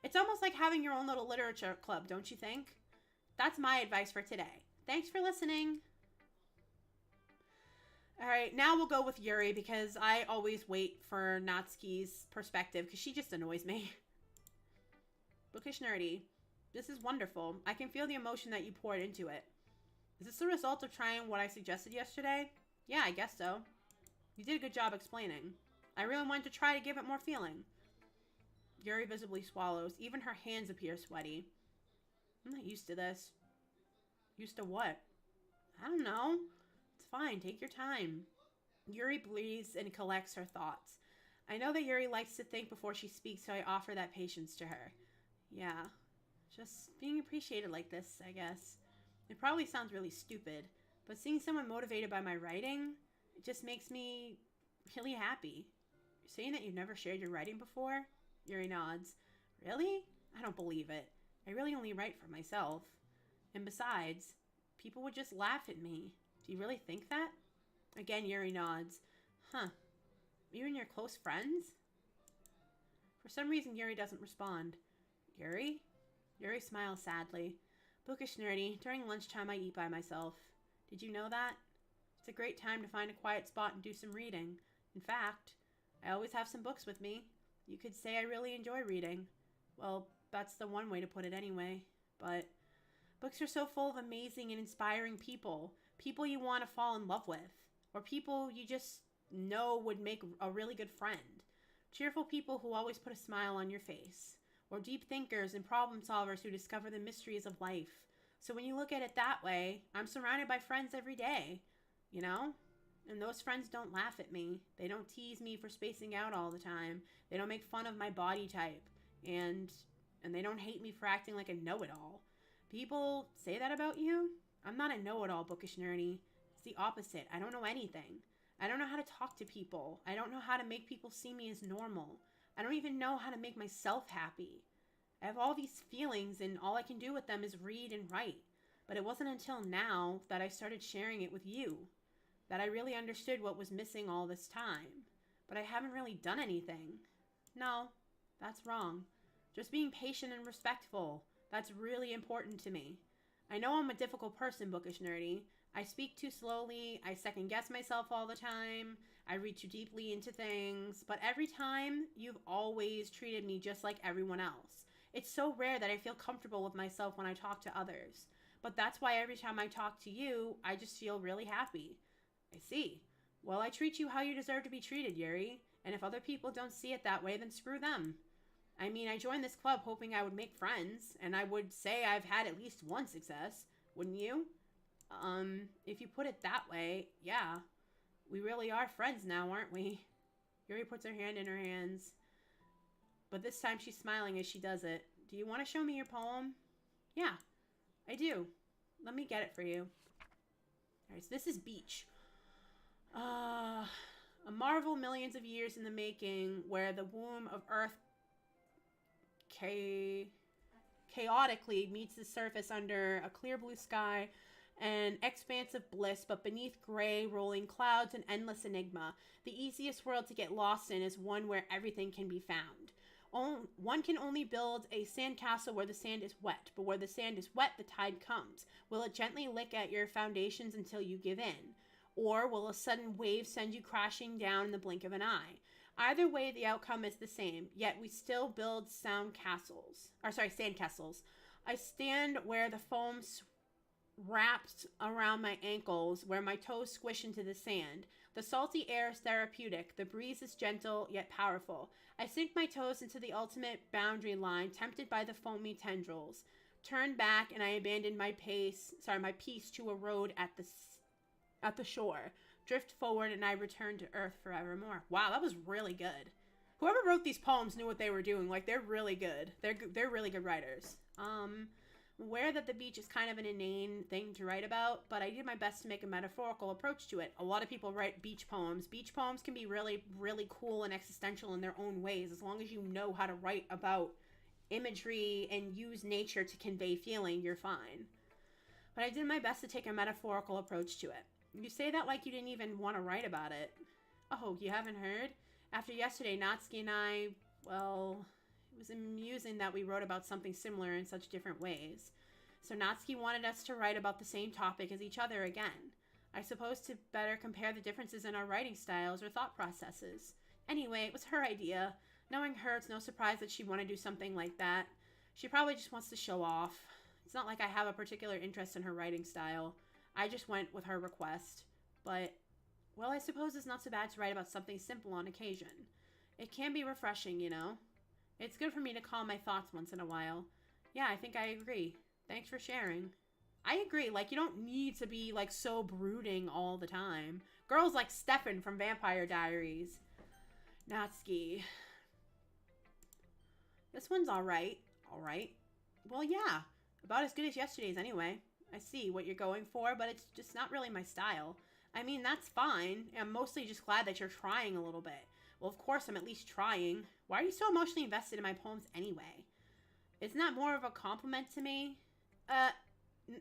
It's almost like having your own little literature club, don't you think? That's my advice for today. Thanks for listening. Alright, now we'll go with Yuri, because I always wait for Natsuki's perspective, because she just annoys me. Bookish Nerdy. This is wonderful. I can feel the emotion that you poured into it. Is this the result of trying what I suggested yesterday? Yeah, I guess so. You did a good job explaining. I really wanted to try to give it more feeling. Yuri visibly swallows. Even her hands appear sweaty. I'm not used to this. Used to what? I don't know. It's fine. Take your time. Yuri breathes and collects her thoughts. I know that Yuri likes to think before she speaks, so I offer that patience to her. Yeah. Just being appreciated like this, I guess. It probably sounds really stupid, but seeing someone motivated by my writing, it just makes me really happy. You're saying that you've never shared your writing before? Yuri nods. Really? I don't believe it. I really only write for myself. And besides, people would just laugh at me. Do you really think that? Again, Yuri nods. Huh. You and your close friends? For some reason, Yuri doesn't respond. Yuri? Yuri smiles sadly. Bookish nerdy. During lunchtime, I eat by myself. Did you know that? It's a great time to find a quiet spot and do some reading. In fact, I always have some books with me. You could say I really enjoy reading. Well, that's the one way to put it anyway. But books are so full of amazing and inspiring people. People you want to fall in love with. Or people you just know would make a really good friend. Cheerful people who always put a smile on your face. Or deep thinkers and problem solvers who discover the mysteries of life. So when you look at it that way, I'm surrounded by friends every day. You know? And those friends don't laugh at me. They don't tease me for spacing out all the time. They don't make fun of my body type. And they don't hate me for acting like a know-it-all. People say that about you? I'm not a know-it-all, bookish nerdy. It's the opposite. I don't know anything. I don't know how to talk to people. I don't know how to make people see me as normal. I don't even know how to make myself happy. I have all these feelings and all I can do with them is read and write. But it wasn't until now that I started sharing it with you that I really understood what was missing all this time. But I haven't really done anything. No, that's wrong. Just being patient and respectful. That's really important to me. I know I'm a difficult person, bookish nerdy. I speak too slowly. I second guess myself all the time. I read too deeply into things. But every time, you've always treated me just like everyone else. It's so rare that I feel comfortable with myself when I talk to others. But that's why every time I talk to you, I just feel really happy. I see. Well, I treat you how you deserve to be treated, Yuri. And if other people don't see it that way, then screw them. I mean, I joined this club hoping I would make friends, and I would say I've had at least one success. Wouldn't you? If you put it that way, yeah. We really are friends now, aren't we? Yuri puts her hand in her hands. But this time she's smiling as she does it. Do you want to show me your poem? Yeah, I do. Let me get it for you. Alright, so this is Beach. A marvel millions of years in the making, where the womb of Earth chaotically meets the surface under a clear blue sky, an expanse of bliss, but beneath gray rolling clouds and endless enigma. The easiest world to get lost in is one where everything can be found. One can only build a sandcastle where the sand is wet, but where the sand is wet, the tide comes. Will it gently lick at your foundations until you give in? Or will a sudden wave send you crashing down in the blink of an eye? Either way, the outcome is the same, yet we still build sandcastles. I stand where the foam wraps around my ankles, where my toes squish into the sand. The salty air is therapeutic. The breeze is gentle, yet powerful. I sink my toes into the ultimate boundary line, tempted by the foamy tendrils. Turn back, and I abandon my piece to a road at the shore. Drift forward, and I return to earth forevermore. Wow, that was really good. Whoever wrote these poems knew what they were doing. Like, they're really good. They're really good writers. I'm aware that the beach is kind of an inane thing to write about, but I did my best to make a metaphorical approach to it. A lot of people write beach poems. Beach poems can be really, really cool and existential in their own ways, as long as you know how to write about imagery and use nature to convey feeling, you're fine. But I did my best to take a metaphorical approach to it. You say that like you didn't even want to write about it. Oh, you haven't heard? After yesterday, Natsuki and I, well, it was amusing that we wrote about something similar in such different ways. So Natsuki wanted us to write about the same topic as each other again. I suppose to better compare the differences in our writing styles or thought processes. Anyway, it was her idea. Knowing her, it's no surprise that she'd want to do something like that. She probably just wants to show off. It's not like I have a particular interest in her writing style. I just went with her request. But Well, I suppose it's not so bad to write about something simple on occasion. It can be refreshing, you know? It's good for me to calm my thoughts once in a while. Yeah, I think I agree. Thanks for sharing. I agree. Like, you don't need to be, like, so brooding all the time. Girls like Stefan from Vampire Diaries. Natsuki. This one's alright. Alright. Well, yeah. About as good as yesterday's anyway. I see what you're going for, but it's just not really my style. I mean, that's fine. I'm mostly just glad that you're trying a little bit. Well, of course, I'm at least trying. Why are you so emotionally invested in my poems anyway? Isn't that more of a compliment to me?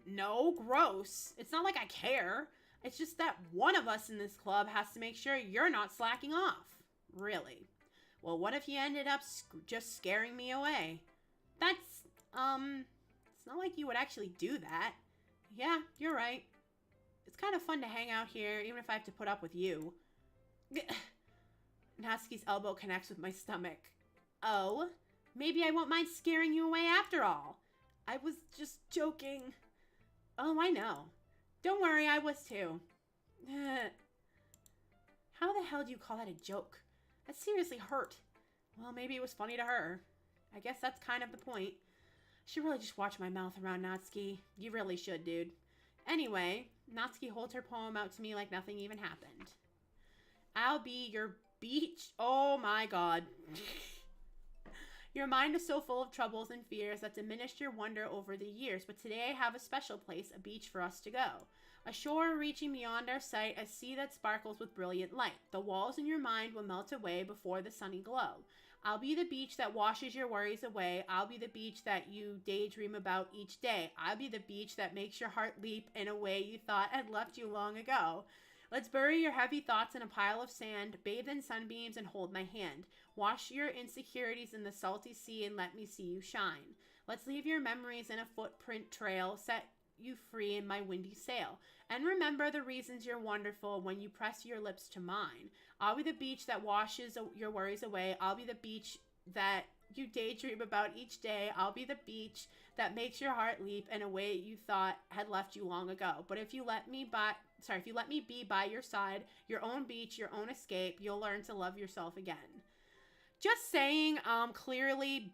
No, gross. It's not like I care. It's just that one of us in this club has to make sure you're not slacking off. Really. Well, what if you ended up just scaring me away? That's, it's not like you would actually do that. Yeah, you're right. It's kind of fun to hang out here, even if I have to put up with you. Natsuki's elbow connects with my stomach. Oh, maybe I won't mind scaring you away after all. I was just joking. Oh, I know. Don't worry, I was too. How the hell do you call that a joke? That seriously hurt. Well, maybe it was funny to her. I guess that's kind of the point. I should really just watch my mouth around Natsuki. You really should, dude. Anyway, Natsuki holds her poem out to me like nothing even happened. I'll be your beach. Oh my god. Your mind is so full of troubles and fears that diminished your wonder over the years, but today I have a special place, a beach for us to go. A shore reaching beyond our sight, a sea that sparkles with brilliant light. The walls in your mind will melt away before the sunny glow. I'll be the beach that washes your worries away. I'll be the beach that you daydream about each day. I'll be the beach that makes your heart leap in a way you thought had left you long ago. Let's bury your heavy thoughts in a pile of sand, bathe in sunbeams, and hold my hand. Wash your insecurities in the salty sea and let me see you shine. Let's leave your memories in a footprint trail, set you free in my windy sail. And remember the reasons you're wonderful when you press your lips to mine. I'll be the beach that washes your worries away. I'll be the beach that you daydream about each day. I'll be the beach that makes your heart leap in a way you thought had left you long ago. But if you let me be by your side, your own beach, your own escape, you'll learn to love yourself again. Just saying, clearly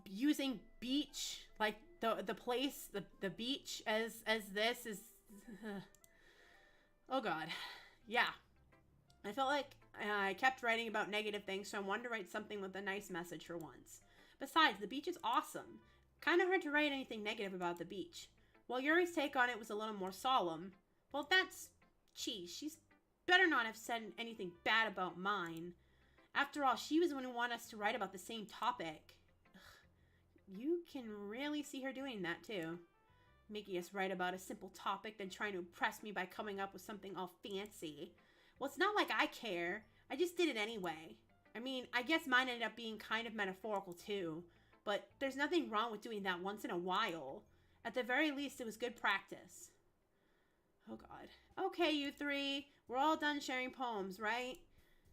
using beach, like the place, the beach as this is, oh god. Yeah. I felt like I kept writing about negative things, so I wanted to write something with a nice message for once. Besides, the beach is awesome. Kind of hard to write anything negative about the beach. While Yuri's take on it was a little more solemn, well, that's... Geez, she's better not have said anything bad about mine. After all, she was the one who wanted us to write about the same topic. Ugh. You can really see her doing that, too. Making us write about a simple topic, then trying to impress me by coming up with something all fancy. Well, it's not like I care. I just did it anyway. I mean, I guess mine ended up being kind of metaphorical, too. But there's nothing wrong with doing that once in a while. At the very least, it was good practice. Oh, God. Okay, you three. We're all done sharing poems, right?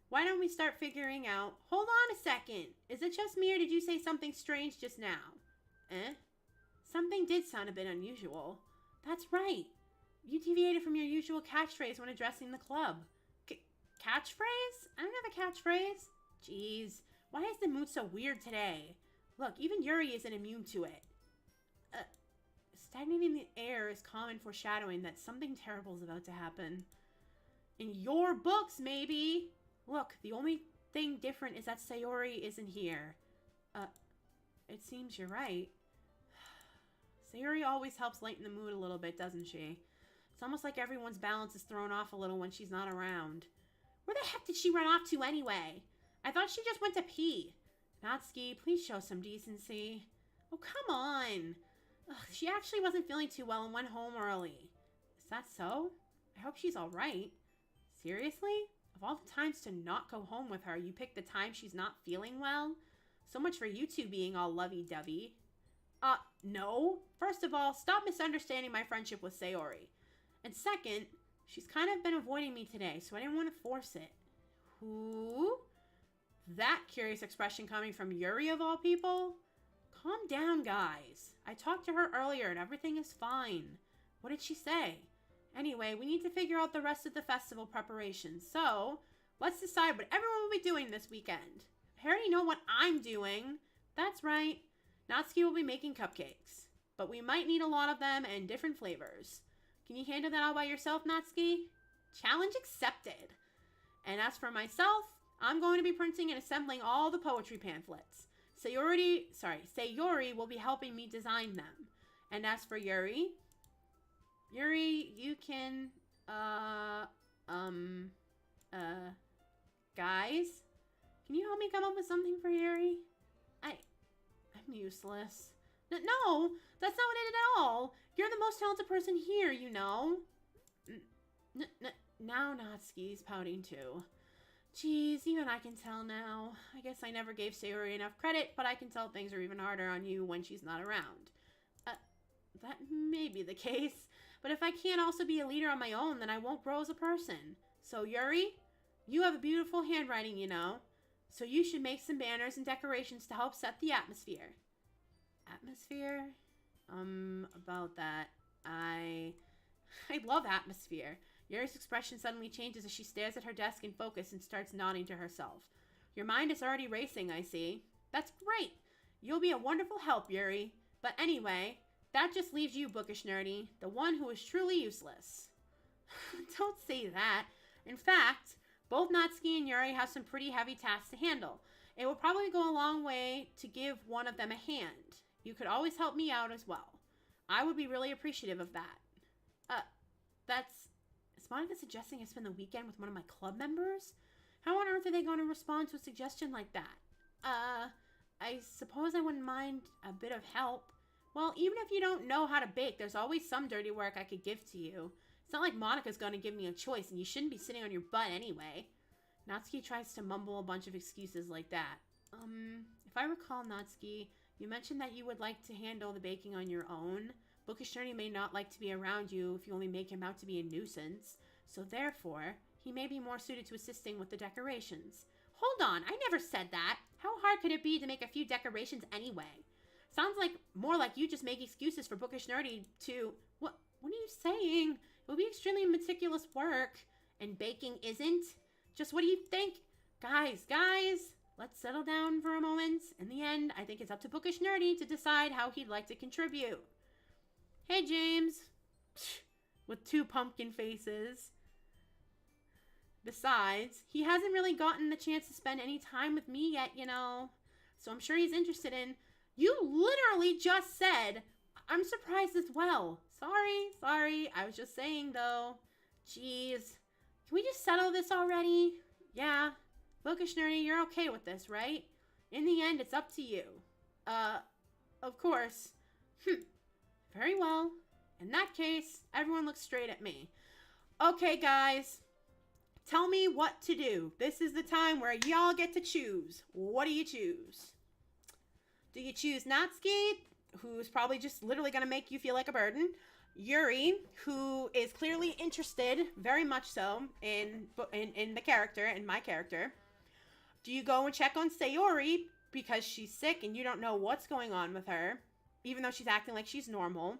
Why don't we start figuring out... Hold on a second. Is it just me or did you say something strange just now? Eh? Something did sound a bit unusual. That's right. You deviated from your usual catchphrase when addressing the club. Catchphrase? I don't have a catchphrase. Jeez. Why is the mood so weird today? Look, even Yuri isn't immune to it. Stagnating the air is common foreshadowing that something terrible is about to happen. In your books, maybe. Look, the only thing different is that Sayori isn't here. It seems you're right. Sayori always helps lighten the mood a little bit, doesn't she? It's almost like everyone's balance is thrown off a little when she's not around. Where the heck did she run off to anyway? I thought she just went to pee. Natsuki, please show some decency. Oh, come on. Ugh, she actually wasn't feeling too well and went home early. Is that so? I hope she's alright. Seriously? Of all the times to not go home with her, you picked the time she's not feeling well? So much for you two being all lovey-dovey. No. First of all, stop misunderstanding my friendship with Sayori. And second, she's kind of been avoiding me today, so I didn't want to force it. Who? That curious expression coming from Yuri of all people? Calm down, guys. I talked to her earlier and everything is fine. What did she say? Anyway, we need to figure out the rest of the festival preparations. So, let's decide what everyone will be doing this weekend. I already know what I'm doing. That's right. Natsuki will be making cupcakes. But we might need a lot of them and different flavors. Can you handle that all by yourself, Natsuki? Challenge accepted. And as for myself, I'm going to be printing and assembling all the poetry pamphlets. Sayori will be helping me design them. And as for Yuri, you can, guys, can you help me come up with something for Yuri? I'm useless. No, that's not what I did at all. You're the most talented person here, you know. Now Natsuki's pouting too. Jeez, even I can tell now. I guess I never gave Sayori enough credit, but I can tell things are even harder on you when she's not around. That may be the case, but if I can't also be a leader on my own, then I won't grow as a person. So Yuri, you have a beautiful handwriting, you know. So you should make some banners and decorations to help set the atmosphere. Atmosphere? About that. I love atmosphere. Yuri's expression suddenly changes as she stares at her desk in focus and starts nodding to herself. Your mind is already racing, I see. That's great. You'll be a wonderful help, Yuri. But anyway, that just leaves you, bookish nerdy, the one who is truly useless. Don't say that. In fact, both Natsuki and Yuri have some pretty heavy tasks to handle. It will probably go a long way to give one of them a hand. You could always help me out as well. I would be really appreciative of that. Is Monica suggesting I spend the weekend with one of my club members? How on earth are they going to respond to a suggestion like that? I suppose I wouldn't mind a bit of help. Well, even if you don't know how to bake, there's always some dirty work I could give to you. It's not like Monica's going to give me a choice, and you shouldn't be sitting on your butt anyway. Natsuki tries to mumble a bunch of excuses like that. If I recall, Natsuki, you mentioned that you would like to handle the baking on your own. Bookish Nerdy may not like to be around you if you only make him out to be a nuisance. So therefore, he may be more suited to assisting with the decorations. Hold on, I never said that. How hard could it be to make a few decorations anyway? Sounds like more like you just make excuses for Bookish Nerdy to... What are you saying? It will be extremely meticulous work. And baking isn't? Just what do you think? Guys, let's settle down for a moment. In the end, I think it's up to Bookish Nerdy to decide how he'd like to contribute. Hey, James. With two pumpkin faces. Besides, he hasn't really gotten the chance to spend any time with me yet, you know. So I'm sure he's interested in... You literally just said, I'm surprised as well. Sorry. I was just saying, though. Jeez. Can we just settle this already? Yeah. Bookish Nerdy, you're okay with this, right? In the end, it's up to you. Of course. Very well. In that case, everyone looks straight at me. Okay, guys. Tell me what to do. This is the time where y'all get to choose. What do you choose? Do you choose Natsuki, who's probably just literally going to make you feel like a burden? Yuri, who is clearly interested, very much so, in the character, in my character. Do you go and check on Sayori because she's sick and you don't know what's going on with her, even though she's acting like she's normal?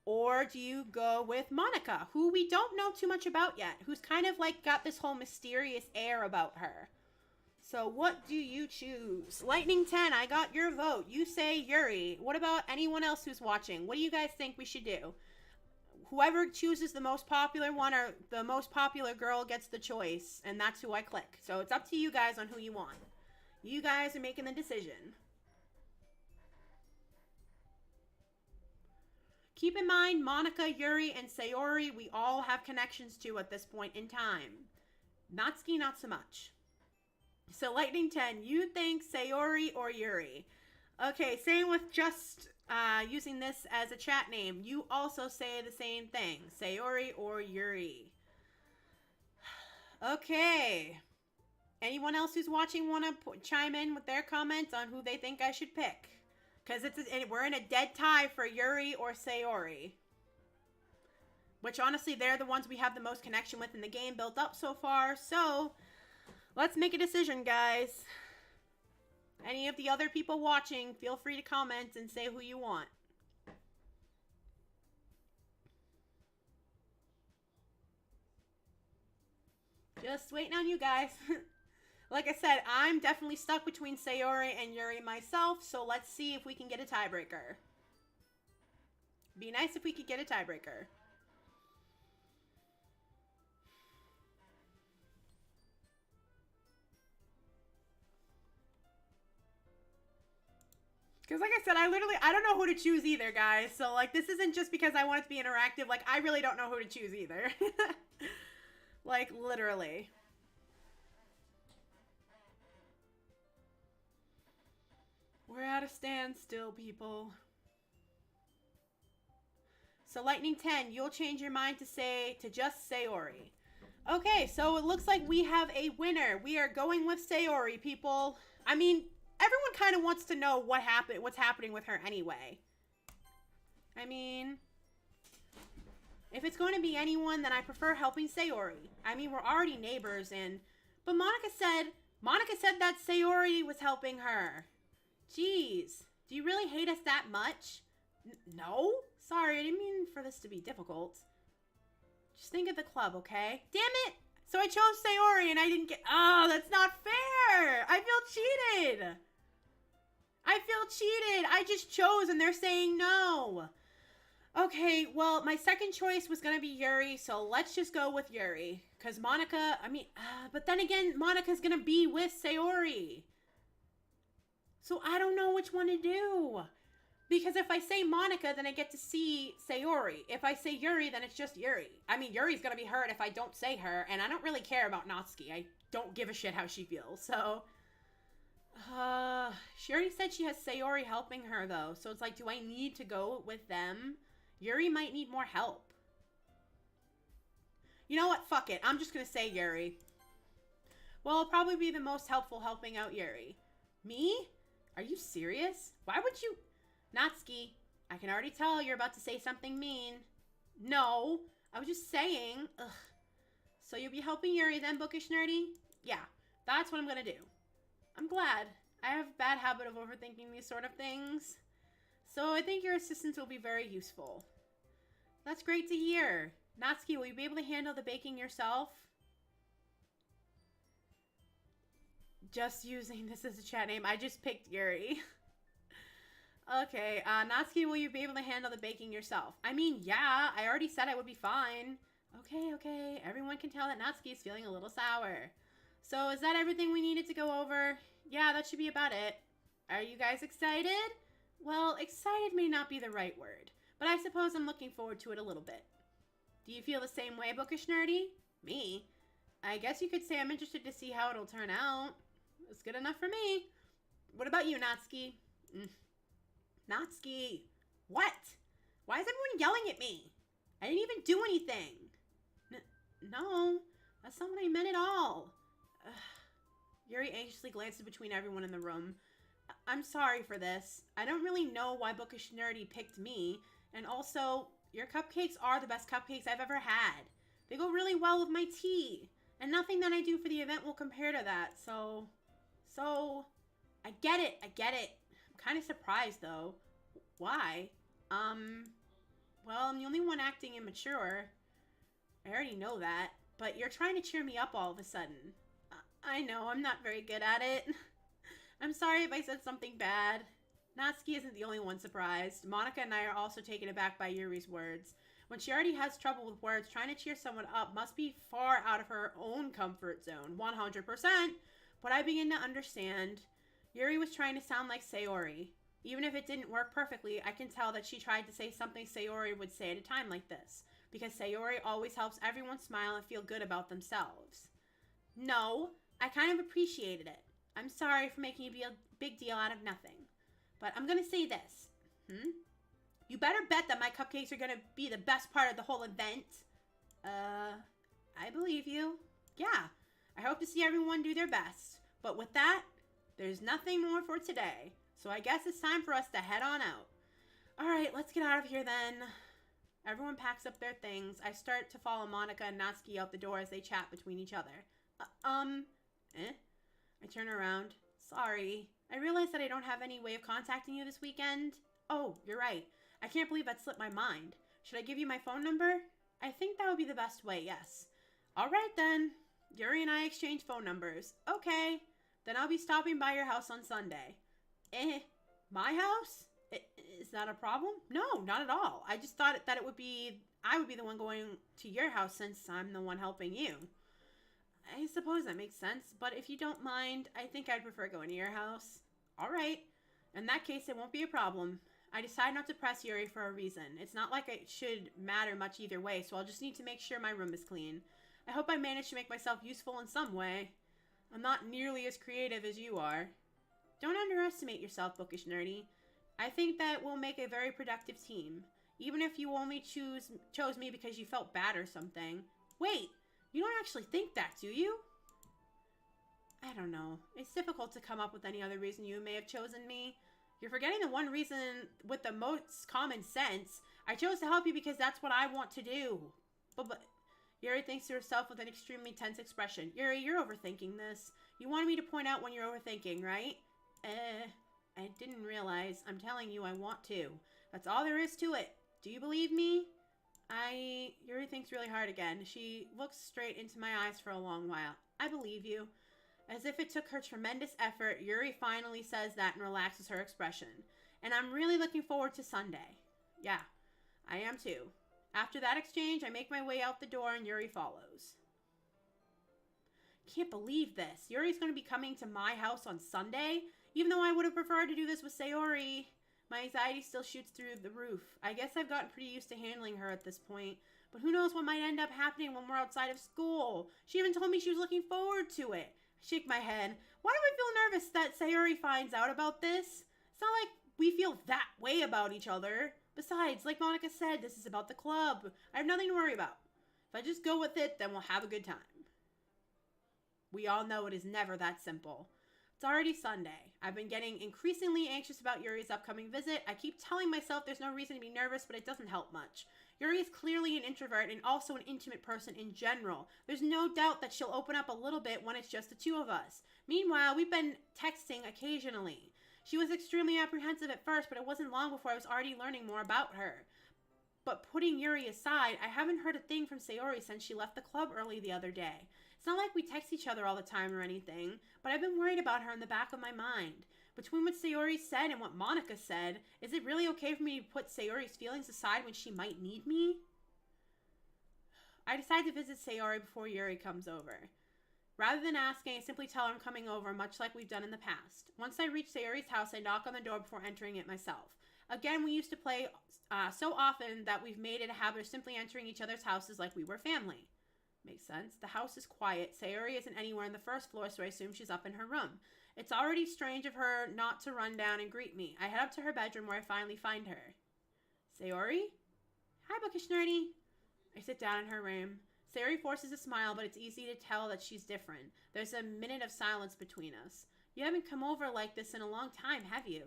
Or do you go with Monica, who we don't know too much about yet, who's kind of like got this whole mysterious air about her? So what do you choose? Lightning 10, I got your vote. You say Yuri. What about anyone else who's watching? What do you guys think we should do? Whoever chooses the most popular one or the most popular girl gets the choice, and that's who I click. So it's up to you guys on who you want. You guys are making the decision. Keep in mind, Monica, Yuri, and Sayori, we all have connections to at this point in time. Natsuki, not so much. So, Lightning 10, you think Sayori or Yuri? Okay, same with just using this as a chat name. You also say the same thing. Sayori or Yuri. Okay. Anyone else who's watching want to chime in with their comments on who they think I should pick? Because we're in a dead tie for Yuri or Sayori. Which, honestly, they're the ones we have the most connection with in the game built up so far. So, let's make a decision, guys. Any of the other people watching, feel free to comment and say who you want. Just waiting on you guys. Like I said, I'm definitely stuck between Sayori and Yuri myself, so let's see if we can get a tiebreaker. Be nice if we could get a tiebreaker. Because like I said, I don't know who to choose either, guys. So, like, this isn't just because I want it to be interactive. Like, I really don't know who to choose either. Like, literally. We're at a standstill, people. So, Lightning 10, you'll change your mind to just Sayori. Okay, so it looks like we have a winner. We are going with Sayori, people. I mean, everyone kind of wants to know what's happening with her anyway. I mean, if it's going to be anyone, then I prefer helping Sayori. I mean, we're already neighbors, but Monica said that Sayori was helping her. Jeez, do you really hate us that much? No? Sorry, I didn't mean for this to be difficult. Just think of the club, okay? Damn it! So I chose Sayori and I didn't get... Oh, that's not fair! I feel cheated! I just chose and they're saying no. Okay, well, my second choice was gonna be Yuri, so let's just go with Yuri. Because Monica, but then again, Monica's gonna be with Sayori. So I don't know which one to do. Because if I say Monica, then I get to see Sayori. If I say Yuri, then it's just Yuri. I mean, Yuri's gonna be hurt if I don't say her, and I don't really care about Natsuki. I don't give a shit how she feels, so... she already said she has Sayori helping her, though. So it's like, do I need to go with them? Yuri might need more help. You know what? Fuck it. I'm just gonna say Yuri. Well, I'll probably be the most helpful helping out Yuri. Me? Are you serious? Why would you... Natsuki, I can already tell you're about to say something mean. No, I was just saying. Ugh. So you'll be helping Yuri then, Bookish Nerdy? Yeah, that's what I'm gonna do. I'm glad. I have a bad habit of overthinking these sort of things. So I think your assistance will be very useful. That's great to hear. Natsuki, will you be able to handle the baking yourself? Just using this as a chat name. I just picked Yuri. Okay, Natsuki, will you be able to handle the baking yourself? I mean, yeah, I already said I would be fine. Okay. Everyone can tell that Natsuki is feeling a little sour. So, is that everything we needed to go over? Yeah, that should be about it. Are you guys excited? Well, excited may not be the right word, but I suppose I'm looking forward to it a little bit. Do you feel the same way, Bookish Nerdy? Me? I guess you could say I'm interested to see how it'll turn out. It's good enough for me. What about you, Natsuki? Natsuki, what? Why is everyone yelling at me? I didn't even do anything. No, that's not what I meant at all. Yuri anxiously glances between everyone in the room. I'm sorry for this. I don't really know why Bookish Nerdy picked me, and also, your cupcakes are the best cupcakes I've ever had. They go really well with my tea, and nothing that I do for the event will compare to that, so, I get it. I'm kind of surprised, though. Why? Well, I'm the only one acting immature. I already know that, but you're trying to cheer me up all of a sudden. I know, I'm not very good at it. I'm sorry if I said something bad. Natsuki isn't the only one surprised. Monica and I are also taken aback by Yuri's words. When she already has trouble with words, trying to cheer someone up must be far out of her own comfort zone. 100%. But I begin to understand. Yuri was trying to sound like Sayori. Even if it didn't work perfectly, I can tell that she tried to say something Sayori would say at a time like this. Because Sayori always helps everyone smile and feel good about themselves. No, I kind of appreciated it. I'm sorry for making a big deal out of nothing. But I'm gonna say this. You better bet that my cupcakes are gonna be the best part of the whole event. I believe you. Yeah, I hope to see everyone do their best. But with that, there's nothing more for today. So I guess it's time for us to head on out. Alright, let's get out of here then. Everyone packs up their things. I start to follow Monica and Natsuki out the door as they chat between each other. I turn around. Sorry. I realize that I don't have any way of contacting you this weekend. Oh, you're right. I can't believe that slipped my mind. Should I give you my phone number? I think that would be the best way, yes. Alright then. Yuri and I exchanged phone numbers. Okay. Then I'll be stopping by your house on Sunday. My house? Is that a problem? No, not at all. I just thought that I would be the one going to your house since I'm the one helping you. I suppose that makes sense, but if you don't mind, I think I'd prefer going to your house. All right. In that case, it won't be a problem. I decided not to press Yuri for a reason. It's not like it should matter much either way, so I'll just need to make sure my room is clean. I hope I manage to make myself useful in some way. I'm not nearly as creative as you are. Don't underestimate yourself, bookish nerdy. I think that we'll make a very productive team. Even if you only chose me because you felt bad or something. Wait, you don't actually think that, do you? I don't know. It's difficult to come up with any other reason you may have chosen me. You're forgetting the one reason with the most common sense. I chose to help you because that's what I want to do. But Yuri thinks to herself with an extremely tense expression. Yuri, you're overthinking this. You wanted me to point out when you're overthinking, right? I didn't realize. I'm telling you I want to. That's all there is to it. Do you believe me? Yuri thinks really hard again. She looks straight into my eyes for a long while. I believe you. As if it took her tremendous effort, Yuri finally says that and relaxes her expression. And I'm really looking forward to Sunday. Yeah, I am too. After that exchange, I make my way out the door and Yuri follows. Can't believe this. Yuri's going to be coming to my house on Sunday? Even though I would have preferred to do this with Sayori. My anxiety still shoots through the roof. I guess I've gotten pretty used to handling her at this point. But who knows what might end up happening when we're outside of school. She even told me she was looking forward to it. I shake my head. Why do I feel nervous that Sayori finds out about this? It's not like we feel that way about each other. Besides, like Monica said, this is about the club. I have nothing to worry about. If I just go with it, then we'll have a good time. We all know it is never that simple. It's already Sunday. I've been getting increasingly anxious about Yuri's upcoming visit. I keep telling myself there's no reason to be nervous, but it doesn't help much. Yuri is clearly an introvert and also an intimate person in general. There's no doubt that she'll open up a little bit when it's just the two of us. Meanwhile, we've been texting occasionally. She was extremely apprehensive at first, but it wasn't long before I was already learning more about her. But putting Yuri aside, I haven't heard a thing from Sayori since she left the club early the other day. It's not like we text each other all the time or anything, but I've been worried about her in the back of my mind. Between what Sayori said and what Monica said, is it really okay for me to put Sayori's feelings aside when she might need me? I decide to visit Sayori before Yuri comes over. Rather than asking, I simply tell her I'm coming over, much like we've done in the past. Once I reach Sayori's house, I knock on the door before entering it myself. Again, we used to play so often that we've made it a habit of simply entering each other's houses like we were family. Makes sense. The house is quiet. Sayori isn't anywhere on the first floor, so I assume she's up in her room. It's already strange of her not to run down and greet me. I head up to her bedroom where I finally find her. Sayori? Hi, bookish nerdy. I sit down in her room. Sayori forces a smile, but it's easy to tell that she's different. There's a minute of silence between us. You haven't come over like this in a long time, have you?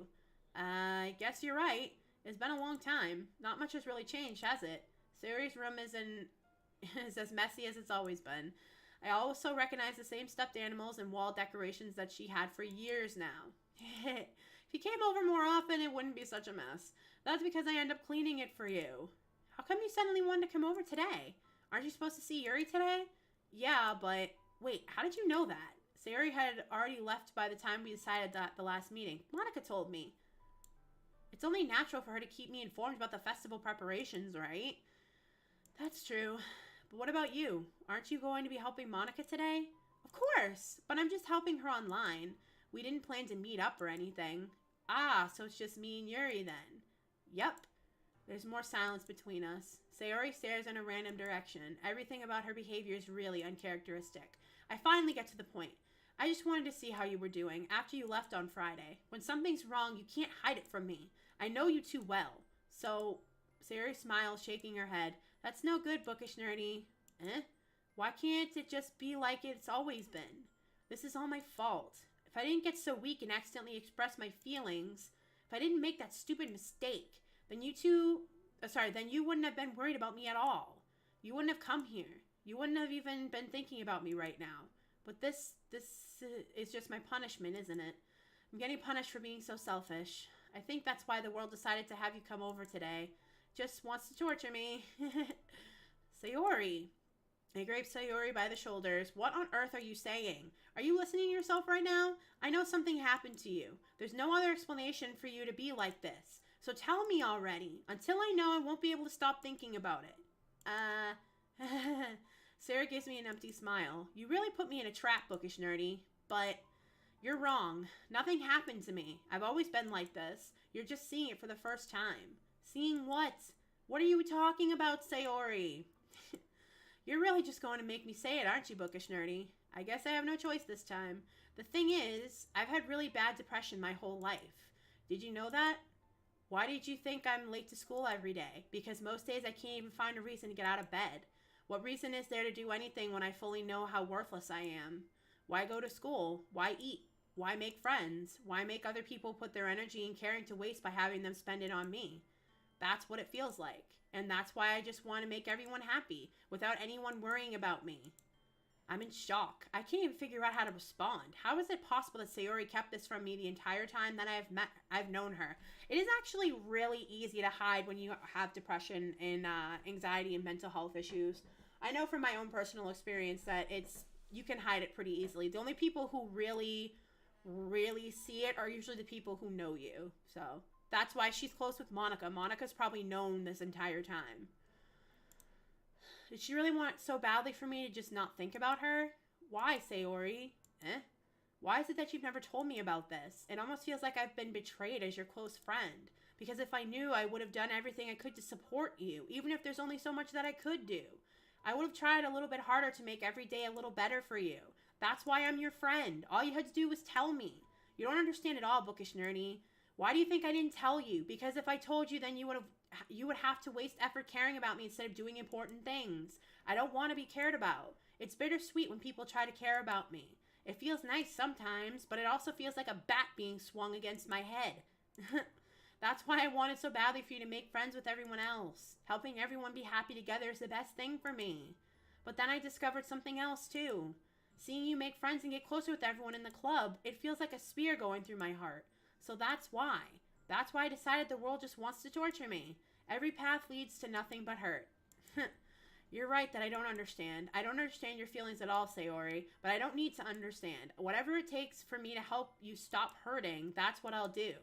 I guess you're right. It's been a long time. Not much has really changed, has it? Sayori's room is as messy as it's always been. I also recognize the same stuffed animals and wall decorations that she had for years now. If you came over more often, it wouldn't be such a mess. That's because I end up cleaning it for you. How come you suddenly wanted to come over today? Aren't you supposed to see Yuri today? Yeah, but wait, how did you know that? Sayori had already left by the time we decided that at the last meeting. Monica told me. It's only natural for her to keep me informed about the festival preparations, right? That's true. But what about you? Aren't you going to be helping Monica today? Of course, but I'm just helping her online. We didn't plan to meet up or anything. Ah, so it's just me and Yuri then. Yep. There's more silence between us. Sayori stares in a random direction. Everything about her behavior is really uncharacteristic. I finally get to the point. I just wanted to see how you were doing after you left on Friday. When something's wrong, you can't hide it from me. I know you too well. So, Sayori smiles, shaking her head. That's no good, bookish nerdy. Why can't it just be like it's always been? This is all my fault. If I didn't get so weak and accidentally express my feelings, if I didn't make that stupid mistake, then then you wouldn't have been worried about me at all. You wouldn't have come here. You wouldn't have even been thinking about me right now. But this is just my punishment, isn't it? I'm getting punished for being so selfish. I think that's why the world decided to have you come over today. Just wants to torture me. Sayori. I graped Sayori by the shoulders. What on earth are you saying? Are you listening to yourself right now? I know something happened to you. There's no other explanation for you to be like this. So tell me already. Until I know, I won't be able to stop thinking about it. Sarah gives me an empty smile. You really put me in a trap, bookish nerdy. But you're wrong. Nothing happened to me. I've always been like this. You're just seeing it for the first time. Seeing what? What are you talking about, Sayori? You're really just going to make me say it, aren't you, bookish nerdy? I guess I have no choice this time. The thing is, I've had really bad depression my whole life. Did you know that? Why did you think I'm late to school every day? Because most days I can't even find a reason to get out of bed. What reason is there to do anything when I fully know how worthless I am? Why go to school? Why eat? Why make friends? Why make other people put their energy and caring to waste by having them spend it on me? That's what it feels like. And that's why I just want to make everyone happy without anyone worrying about me. I'm in shock. I can't even figure out how to respond. How is it possible that Sayori kept this from me the entire time that I've known her? It is actually really easy to hide when you have depression and anxiety and mental health issues. I know from my own personal experience that you can hide it pretty easily. The only people who really see it are usually the people who know you. So that's why she's close with Monica. Monica's probably known this entire time. Did she really want so badly for me to just not think about her? Why, Sayori? Why is it that you've never told me about this? It almost feels like I've been betrayed as your close friend. Because if I knew, I would have done everything I could to support you, even if there's only so much that I could do. I would have tried a little bit harder to make every day a little better for you. That's why I'm your friend. All you had to do was tell me. You don't understand at all, bookish nerdy. Why do you think I didn't tell you? Because if I told you, then you would have to waste effort caring about me instead of doing important things. I don't want to be cared about. It's bittersweet when people try to care about me. It feels nice sometimes, but it also feels like a bat being swung against my head. That's why I wanted so badly for you to make friends with everyone else. Helping everyone be happy together is the best thing for me. But then I discovered something else too. Seeing you make friends and get closer with everyone in the club, it feels like a spear going through my heart. So that's why. That's why I decided the world just wants to torture me. Every path leads to nothing but hurt. You're right that I don't understand. I don't understand your feelings at all, Sayori, but I don't need to understand. Whatever it takes for me to help you stop hurting, that's what I'll do.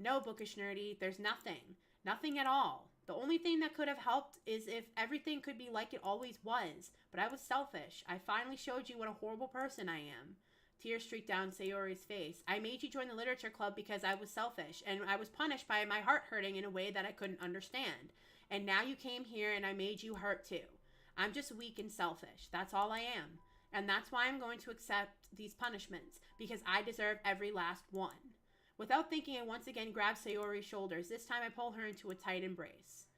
No, bookish nerdy, there's nothing. Nothing at all. The only thing that could have helped is if everything could be like it always was. But I was selfish. I finally showed you what a horrible person I am. Tears streaked down Sayori's face. I made you join the literature club because I was selfish, and I was punished by my heart hurting in a way that I couldn't understand. And now you came here and I made you hurt too. I'm just weak and selfish. That's all I am. And that's why I'm going to accept these punishments, because I deserve every last one. Without thinking, I once again grab Sayori's shoulders. This time I pull her into a tight embrace.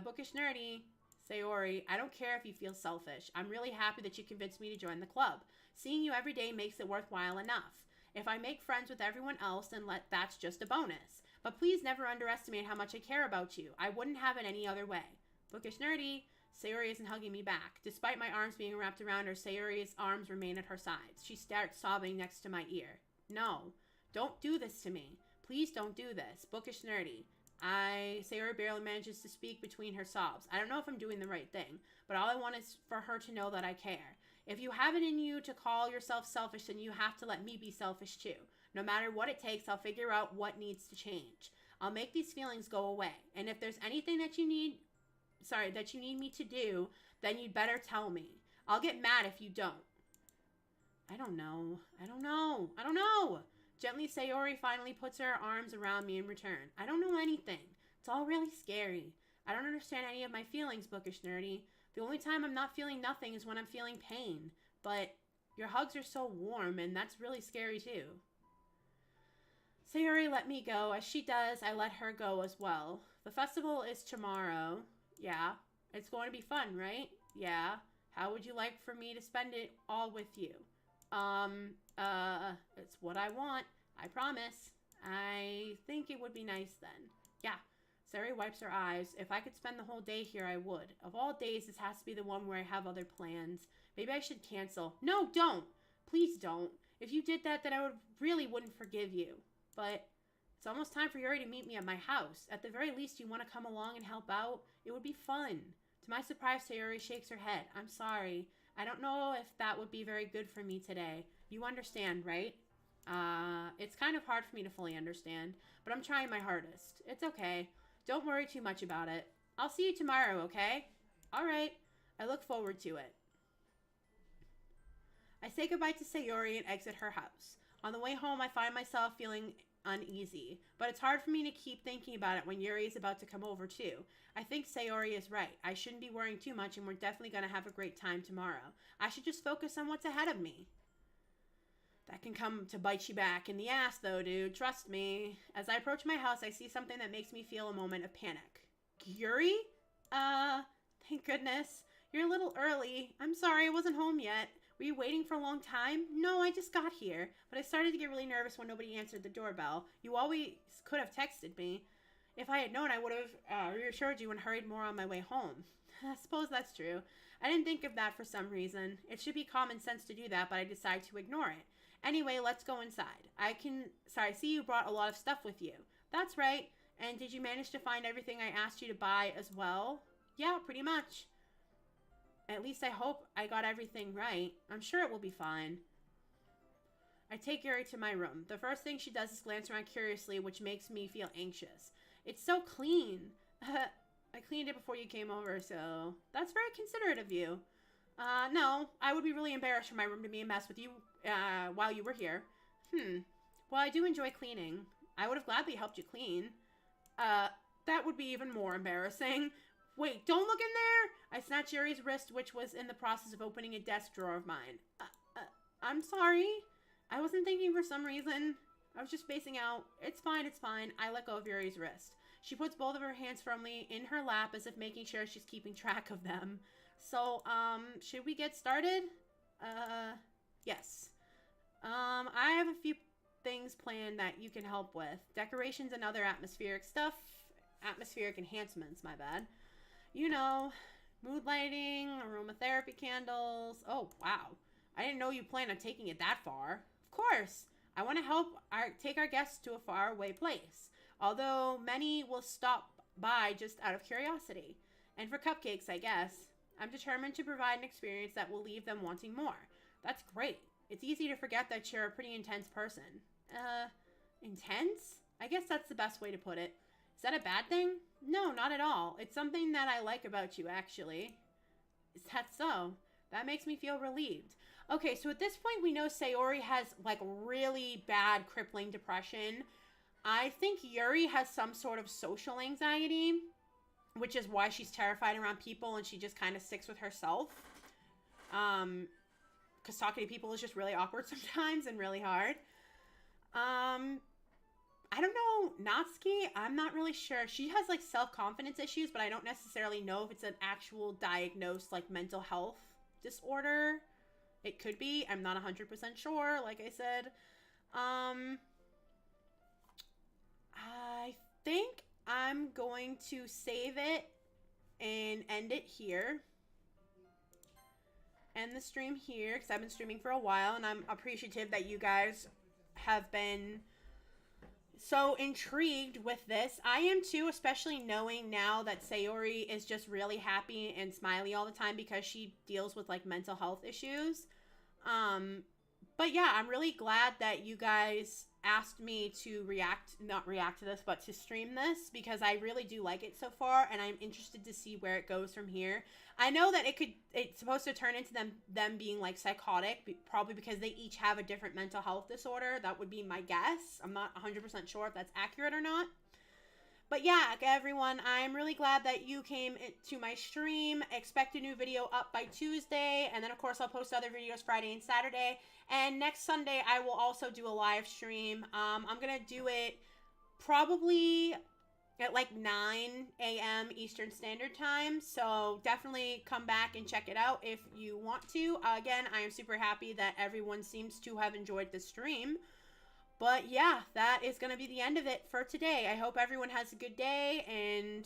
Bookish nerdy. Sayori, I don't care if you feel selfish. I'm really happy that you convinced me to join the club. Seeing you every day makes it worthwhile enough. If I make friends with everyone else, then that's just a bonus. But please never underestimate how much I care about you. I wouldn't have it any other way. Bookish nerdy. Sayori isn't hugging me back. Despite my arms being wrapped around her, Sayori's arms remain at her sides. She starts sobbing next to my ear. No. Don't do this to me. Please don't do this. Bookish nerdy. Sayori barely manages to speak between her sobs. I don't know if I'm doing the right thing, but all I want is for her to know that I care. If you have it in you to call yourself selfish, then you have to let me be selfish too. No matter what it takes, I'll figure out what needs to change. I'll make these feelings go away. And if there's anything that you need me to do, then you'd better tell me. I'll get mad if you don't. I don't know. Gently, Sayori finally puts her arms around me in return. I don't know anything. It's all really scary. I don't understand any of my feelings, bookish nerdy. The only time I'm not feeling nothing is when I'm feeling pain. But your hugs are so warm, and that's really scary too. Sayori let me go. As she does, I let her go as well. The festival is tomorrow. Yeah. It's going to be fun, right? Yeah. How would you like for me to spend it all with you? It's what I want. I promise. I think it would be nice then. Yeah. Sayori wipes her eyes. If I could spend the whole day here, I would. Of all days, this has to be the one where I have other plans. Maybe I should cancel. No, don't. Please don't. If you did that, then I wouldn't forgive you. But it's almost time for Yuri to meet me at my house. At the very least, you want to come along and help out? It would be fun. To my surprise, Sayori shakes her head. I'm sorry. I don't know if that would be very good for me today. You understand, right? It's kind of hard for me to fully understand, but I'm trying my hardest. It's okay. Don't worry too much about it. I'll see you tomorrow, okay? All right. I look forward to it. I say goodbye to Sayori and exit her house. On the way home, I find myself feeling uneasy, but it's hard for me to keep thinking about it when Yuri is about to come over too. I think Sayori is right. I shouldn't be worrying too much, and we're definitely going to have a great time tomorrow. I should just focus on what's ahead of me. That can come to bite you back in the ass, though, dude. Trust me. As I approach my house, I see something that makes me feel a moment of panic. Yuri? Thank goodness. You're a little early. I'm sorry, I wasn't home yet. Were you waiting for a long time? No, I just got here. But I started to get really nervous when nobody answered the doorbell. You always could have texted me. If I had known, I would have reassured you and hurried more on my way home. I suppose that's true. I didn't think of that for some reason. It should be common sense to do that, but I decided to ignore it. Anyway, let's go inside. I see you brought a lot of stuff with you. That's right. And did you manage to find everything I asked you to buy as well? Yeah, pretty much. At least I hope I got everything right. I'm sure it will be fine. I take Yuri to my room. The first thing she does is glance around curiously, which makes me feel anxious. It's so clean. I cleaned it before you came over, so that's very considerate of you. No, I would be really embarrassed for my room to be a mess with you while you were here. Well, I do enjoy cleaning. I would have gladly helped you clean. That would be even more embarrassing. Wait, don't look in there! I snatched Yuri's wrist, which was in the process of opening a desk drawer of mine. I'm sorry. I wasn't thinking for some reason. I was just spacing out. It's fine, it's fine. I let go of Yuri's wrist. She puts both of her hands firmly in her lap as if making sure she's keeping track of them. So, should we get started? Yes. I have a few things planned that you can help with. Decorations and other atmospheric stuff. Atmospheric enhancements, my bad. You know, mood lighting, aromatherapy candles. Oh, wow. I didn't know you planned on taking it that far. Of course. I want to help take our guests to a faraway place. Although many will stop by just out of curiosity. And for cupcakes, I guess. I'm determined to provide an experience that will leave them wanting more. That's great. It's easy to forget that you're a pretty intense person. Intense? I guess that's the best way to put it. Is that a bad thing? No, not at all. It's something that I like about you, actually. Is that so? That makes me feel relieved. Okay, so at this point, we know Sayori has, like, really bad crippling depression. I think Yuri has some sort of social anxiety, which is why she's terrified around people and she just kind of sticks with herself. Because talking to people is just really awkward sometimes and really hard. I don't know, Natsuki, I'm not really sure. She has, like, self-confidence issues, but I don't necessarily know if it's an actual diagnosed, like, mental health disorder. It could be. I'm not 100% sure, like I said. I think I'm going to save it and end it here. End the stream here, because I've been streaming for a while, and I'm appreciative that you guys have been so intrigued with this. I am too, especially knowing now that Sayori is just really happy and smiley all the time because she deals with, like, mental health issues. But yeah, I'm really glad that you guys asked me to not react to this, but to stream this, because I really do like it so far, and I'm interested to see where it goes from here. I know that it's supposed to turn into them being, like, psychotic, probably because they each have a different mental health disorder. That would be my guess. I'm not 100% sure if that's accurate or not. But yeah, everyone, I'm really glad that you came to my stream. Expect a new video up by Tuesday, and then, of course, I'll post other videos Friday and Saturday. And next Sunday, I will also do a live stream. I'm going to do it probably at, like, 9 a.m. Eastern Standard Time. So definitely come back and check it out if you want to. Again, I am super happy that everyone seems to have enjoyed the stream. But yeah, that is going to be the end of it for today. I hope everyone has a good day, and